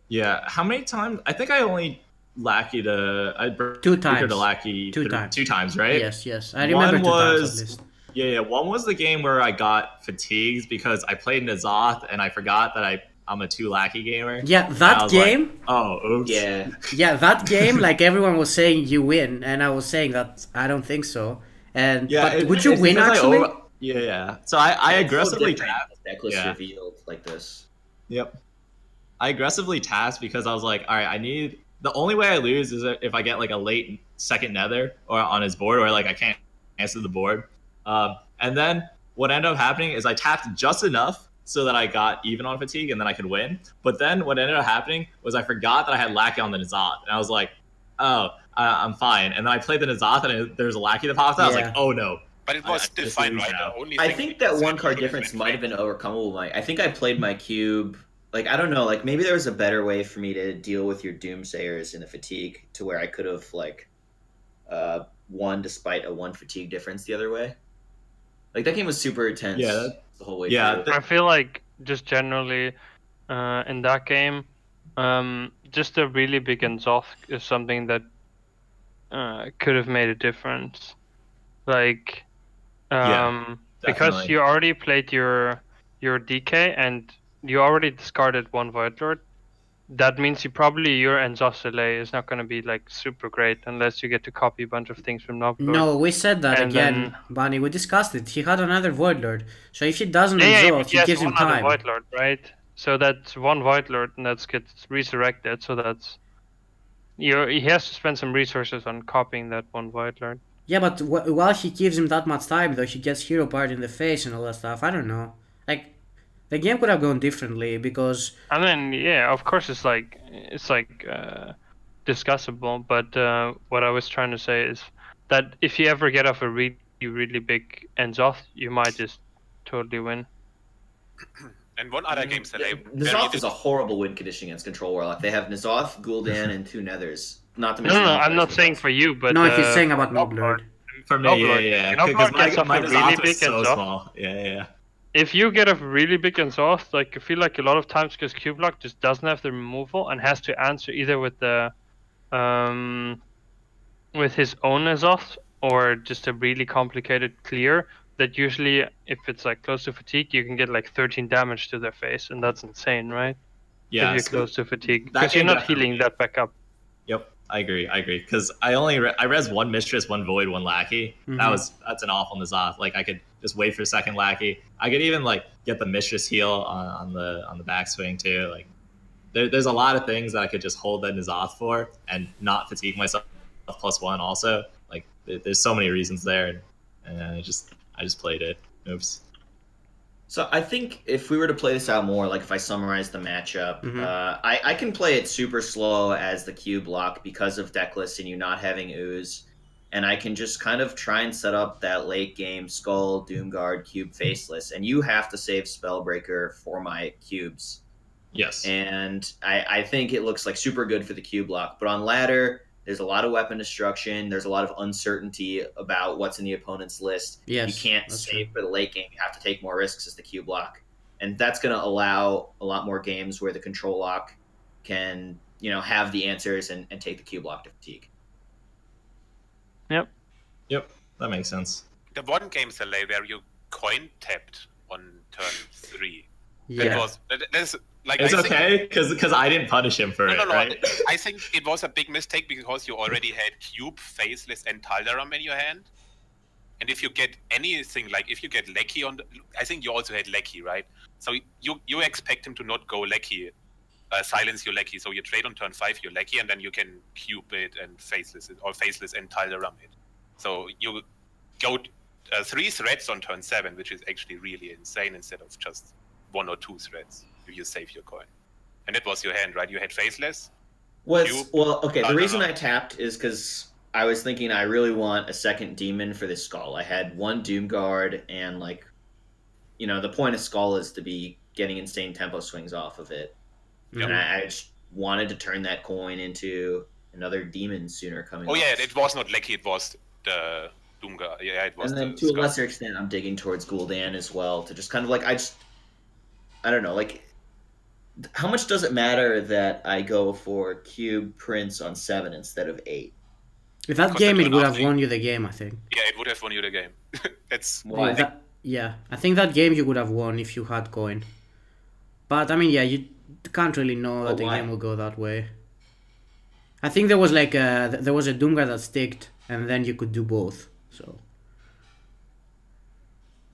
Yeah, how many times? I think I only lackeyed Two breakered times. a lackey Two times. two times, right? Yes. I remember One 2 times at was least. yeah. One was the game where I got fatigued because I played N'Zoth and I forgot that I'm a 2 lackey gamer. Yeah, And I that was like, game. oh, oops. Yeah, Yeah, that game. Like everyone was saying, you win, and I was saying that I don't think so. And Yeah, but would you it's win because actually? yeah. So I it's so aggressively different tapped. as deck lists Yeah. revealed like this. Yep. I aggressively tasked because I was like, all right, I need the only way I lose is if I get like a late second nether or on his board, or like I can't answer the board. And then what ended up happening is I tapped just enough so that I got even on fatigue and then I could win. But then what ended up happening was I forgot that I had Lackey on the N'Zoth, and I was like, oh, I'm fine. And then I played the N'Zoth and there's a Lackey that popped out. I was like, Yeah. oh no. But it was I still just fine, lose right? now. The only I thing think you that said one you card should have difference been might have been trained. overcomable. I think I played my cube. Like I don't know. Like maybe there was a better way for me to deal with your doomsayers in the fatigue, to where I could have like won despite a 1 fatigue difference the other way. Like that game was super intense Yeah, the whole way yeah, through. I feel like just generally in that game, just a really big Exhaust is something that could have made a difference. Like, because definitely. you already played your DK and you already discarded 1 Void Lord. That means your Exhaust delay is not going to be like super great unless you get to copy a bunch of things from Noblord. No, we said that And again, then Bunny. We discussed it. He had another Void Lord, so if he doesn't yeah, exhaust, he he has gives him one other time. Void Lord, right? So that's 1 Void Lord, and that gets resurrected. So that's he has to spend some resources on copying that 1 Void Lord. Yeah, but while he gives him that much time, though, he gets hero part in the face and all that stuff. I don't know. Like, the game could have gone differently because And then yeah, of course it's like discussable. But what I was trying to say is that if you ever get off a really big ends off, you might just totally win. And one other game that I N'Zoth is a horrible win condition against Control Warlock. They have N'Zoth, Gul'dan, and 2 Nethers. Not to No, mention. I'm not saying for you, but no, he's saying for about Noblord. For me, yeah. Because Noblord gets off my a really N'Zoth big is so exhaust. small. Yeah. If you get a really big exhaust, like I feel like a lot of times because Cubelock just doesn't have the removal and has to answer either with the with his own exhaust or just a really complicated clear. That usually, if it's like close to fatigue, you can get like 13 damage to their face, and that's insane, right? Yeah. If you're So close to fatigue, that because you're game not definitely- healing that back up. Yep, I agree. Because I res 1 Mistress, 1 Void, 1 Lackey. That's an awful N'Zoth. Like I could just wait for second Lackey. I could even like get the Mistress heal on the backswing too. Like there's a lot of things that I could just hold that N'Zoth for and not fatigue myself +1 also. Like there's so many reasons there, and I just played it. Oops. So I think if we were to play this out more, like if I summarize the matchup, I can play it super slow as the Cubelock because of deck lists and you not having ooze, and I can just kind of try and set up that late game Skull, Doomguard, Cube Faceless, and you have to save Spellbreaker for my cubes. Yes. And I think it looks like super good for the Cubelock, but on ladder, there's a lot of weapon destruction. There's a lot of uncertainty about what's in the opponent's list. Yes, you can't that's save true. for the late game. You have to take more risks as the Cubelock. And that's going to allow a lot more games where the Control Lock can, have the answers and take the Cubelock to fatigue. Yep. That makes sense. The one game delay where you coin tapped on turn 3. Yeah. There's Like It's I think, okay because I didn't punish him for no, it, no, no. right? I think it was a big mistake because you already had Cube, Faceless, and Taldaram in your hand. And if you get anything, like if you get Lecky on, I think you also had Lecky, right? So you expect him to not go Lecky, silence your Lecky. So you trade on turn 5 your Lecky, and then you can Cube it and Faceless it, or Faceless and Taldaram it. So you go 3 threats on turn 7, which is actually really insane instead of just 1 or 2 threats if you save your coin. And that was your hand, right? You had Faceless. Cube, Okay. The reason Taldaram. I tapped is because I was thinking I really want a second demon for this skull. I had one Doomguard, and like, the point of skull is to be getting insane tempo swings off of it, and I just wanted to turn that coin into another demon sooner coming. Oh up. yeah, it was not Lecky, it was the Doomguard. Yeah, it was And then the to a Skull. lesser extent, I'm digging towards Gul'dan as well to just kind of like I don't know, like how much does it matter that I go for Cube Prince on 7 instead of 8? If that Because game, the it turn would have after- won you the game, I think. Yeah, it would have won you the game. That's Why? I think that game you would have won if you had coin. But I mean, yeah, you can't really know that the why? game will go that way. I think there was like there was a Doomguard that sticked, and then you could do both. So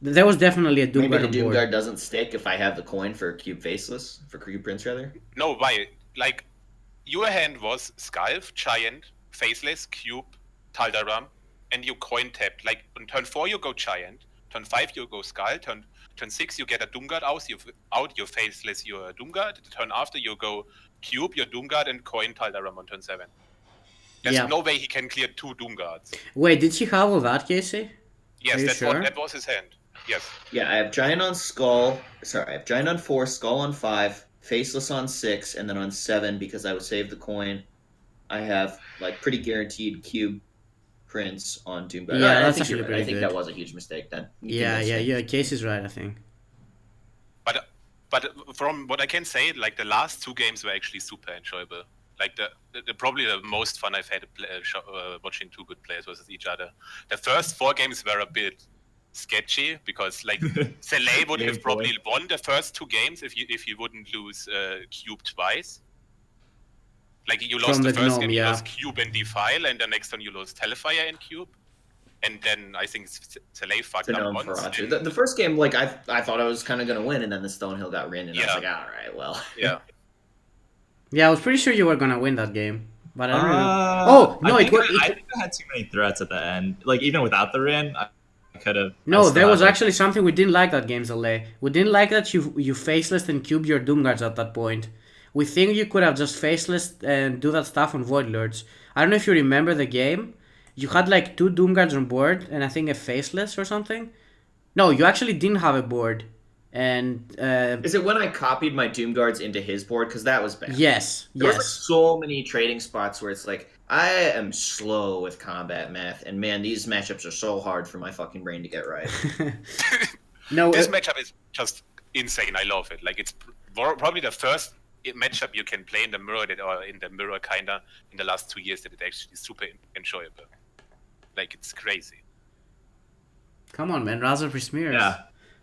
there was definitely a Maybe Doomguard the on board. Doomguard doesn't stick if I have the coin for Cube Faceless, for Cube Prince rather. no why. Like your hand was Skalf, Giant, Faceless, Cube, Taldaram, and you coin tapped. Like on turn 4 you go Giant, turn 5 you go Skull, turn 6 you get a Doomguard out, you Faceless your Doomguard. The turn after you go Cube, your Doomguard, and coin Taldaram on turn 7. There's Yeah. no way he can clear 2 Doomguards. Wait, did he have all that, Casey? Yes, Are you sure? that was his hand. Yes. Yeah, I have Giant on Skull. Sorry, I have Giant on 4, Skull on 5, Faceless on 6, and then on 7 because I would save the coin. I have like pretty guaranteed Cube Prince on Doomguard. Yeah, I that's think you're actually right. pretty I think good. that was a huge mistake then. You Yeah, convinced me. Casey's right, I think. But from what I can say, like the last 2 games were actually super enjoyable. Like the probably the most fun I've had watching 2 good players versus each other. The first 4 games were a bit sketchy because like Selay would Game have probably point. won the first 2 games if you wouldn't lose Cube twice. Like you lost From the the first Gnome, game, you yeah. lost Cube and Defile, and the next one you lost Hellfire and Cube. And then I think Selay fucked To up know once. for Archer. and- The first game, like I thought I was kind of gonna win, and then the Stonehill got Rin, and I was Yeah. like, all right, well. yeah. Yeah, I was pretty sure you were gonna win that game, but I don't know. Uh, Oh no, I it think was. I think I had too many threats at the end. Like even without the Rin, I could have. No, there was actually something we didn't like that game, Zalay. We didn't like that you faceless and cube your Doomguards at that point. We think you could have just faceless and do that stuff on Void Lords. I don't know if you remember the game. You had like 2 Doomguards on board and I think a faceless or something. No, you actually didn't have a board. And Is it when I copied my Doomguards into his board? Because that was bad. yes, There was like yes. so many trading spots where it's like, I am slow with combat math, and man, these matchups are so hard for my fucking brain to get right. No, This matchup is just insane. I love it. Like it's probably the first matchup you can play in the mirror or in the mirror kinda in the last 2 years that it actually is super enjoyable. Like it's crazy. come on, man, Razor for smears. Yeah,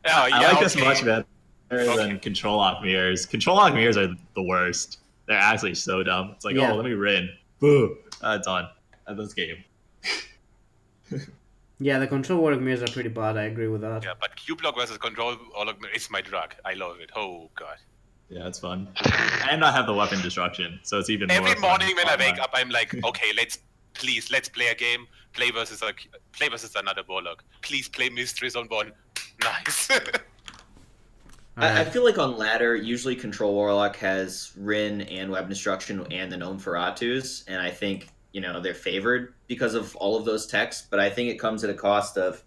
Yeah, I like this okay. much better than Control Lock mirrors. Control Lock mirrors are the worst. They're actually so dumb. It's like, Yeah. oh, let me Rin. Boo. Done. At this game. Yeah, the control work mirrors are pretty bad. I agree with that. Yeah, but Cubelock versus Control is my drug. I love it. Oh god. Yeah, it's fun. And I have the weapon destruction, so it's even Every more fun. morning when I wake Online. up, I'm like, okay, let's play a game. Play versus another Warlock. Please play Mistress on 1. Nice. I feel like on ladder, usually Control Warlock has Rin and Web Destruction and the Gnome Feratus, and I think, they're favored because of all of those techs, but I think it comes at a cost of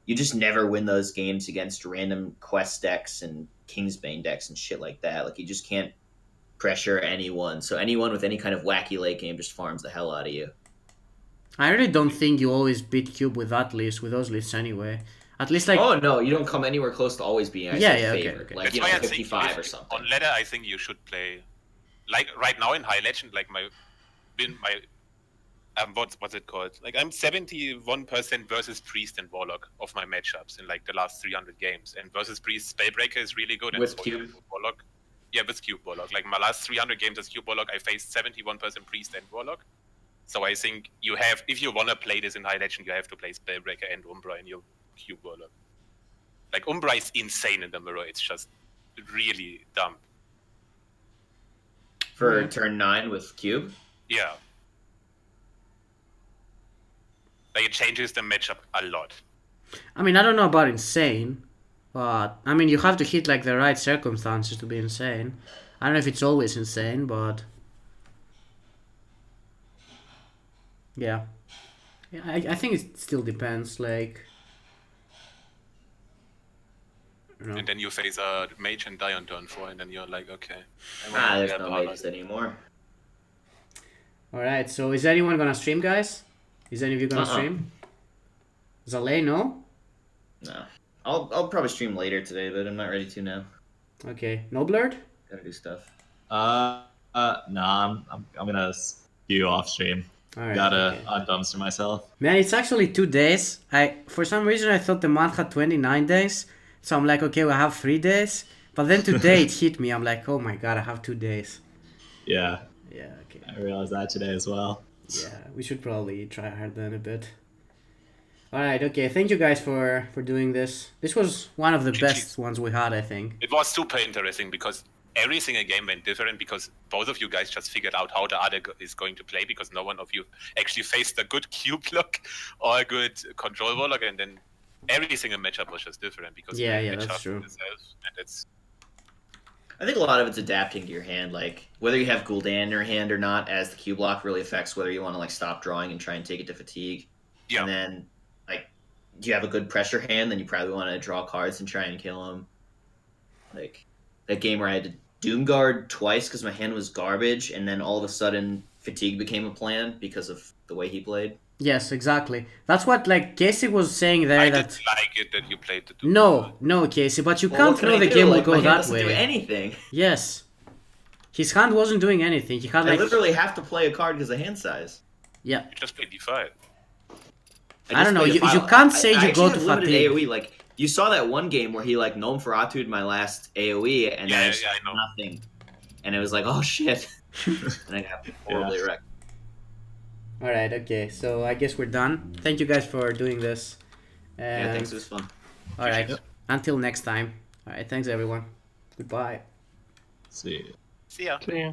you just never win those games against random quest decks and Kingsbane decks and shit like that. Like, you just can't pressure anyone, so anyone with any kind of wacky late game just farms the hell out of you. I really don't think you always beat Cube with that list, with those lists anyway. At least like Oh no, you don't come anywhere close to always being Yeah, actually okay, favored. okay. Like, That's why I think 55 or something. on ladder, I think you should play like right now in High Legend. Like my what's it called? Like I'm 71% versus Priest and Warlock of my matchups in like the last 300 games, and versus Priest Spellbreaker is really good. And With so Cube? is Warlock. Yeah, with Cube Warlock. Like my last 300 games as Cube Warlock, I faced 71% Priest and Warlock. So I think you have, if you wanna play this in High Legend, you have to play Spellbreaker and Umbra in your Cube Warlock. Like Umbra is insane in the mirror. It's just really dumb. For turn 9 with Cube? Yeah. Like it changes the matchup a lot. I mean, I don't know about insane, but I mean, you have to hit like the right circumstances to be insane. I don't know if it's always insane, but yeah, I think it still depends. Like, you know. And then you face a mage and die on turn 4, and then you're like, okay. There's no mages anymore. All right. So is anyone gonna stream, guys? Is any of you gonna stream? Zalay, no. No. I'll probably stream later today, but I'm not ready to now. Okay. No blurred. Gotta do stuff. Nah, I'm gonna skew off stream. All right. Gotta Okay. undumpster myself. Man, it's actually 2 days. For some reason I thought the month had 29 days, so I'm like, okay, we'll have 3 days. But then today it hit me. I'm like, oh my god, I have 2 days. Yeah, Yeah. Okay. I realized that today as well. Yeah, we should probably try hard then a bit. Alright, okay, thank you guys for doing this. This was one of the best ones we had, I think. It was super interesting because every single game went different because both of you guys just figured out how the other is going to play because no one of you actually faced a good Cubelock or a good Control Warlock, and then every single matchup was just different because Yeah, you that's true. Itself, and it's I think a lot of it's adapting to your hand, like whether you have Gul'dan in your hand or not, as the Cubelock really affects whether you want to like stop drawing and try and take it to fatigue. Yeah. And then, like, do you have a good pressure hand? Then you probably want to draw cards and try and kill him. Like that game where I had to Doomguard twice because my hand was garbage, and then all of a sudden fatigue became a plan because of the way he played. Yes, exactly. That's what, like, Casey was saying there I that... didn't like it that you played the Doom. No, Casey, but you Well, can't what can know I the do? game will Like, go my hand that doesn't do way. anything. Yes. His hand wasn't doing anything. He had I like... literally have to play a card because of hand size. Yeah. You just played D5. I don't know, played a you file. can't say I you go actually to have limited fatigue. AoE. Like, you saw that one game where he like Gnome Feratu'd my last AoE, and Yeah, then I just yeah, had I know. nothing. And it was like, oh shit. And I got horribly wrecked. Alright, okay, so I guess we're done. Thank you guys for doing this. Yeah, thanks. It was fun. Alright, until next time. Alright, thanks everyone. Goodbye. See. See ya. See ya.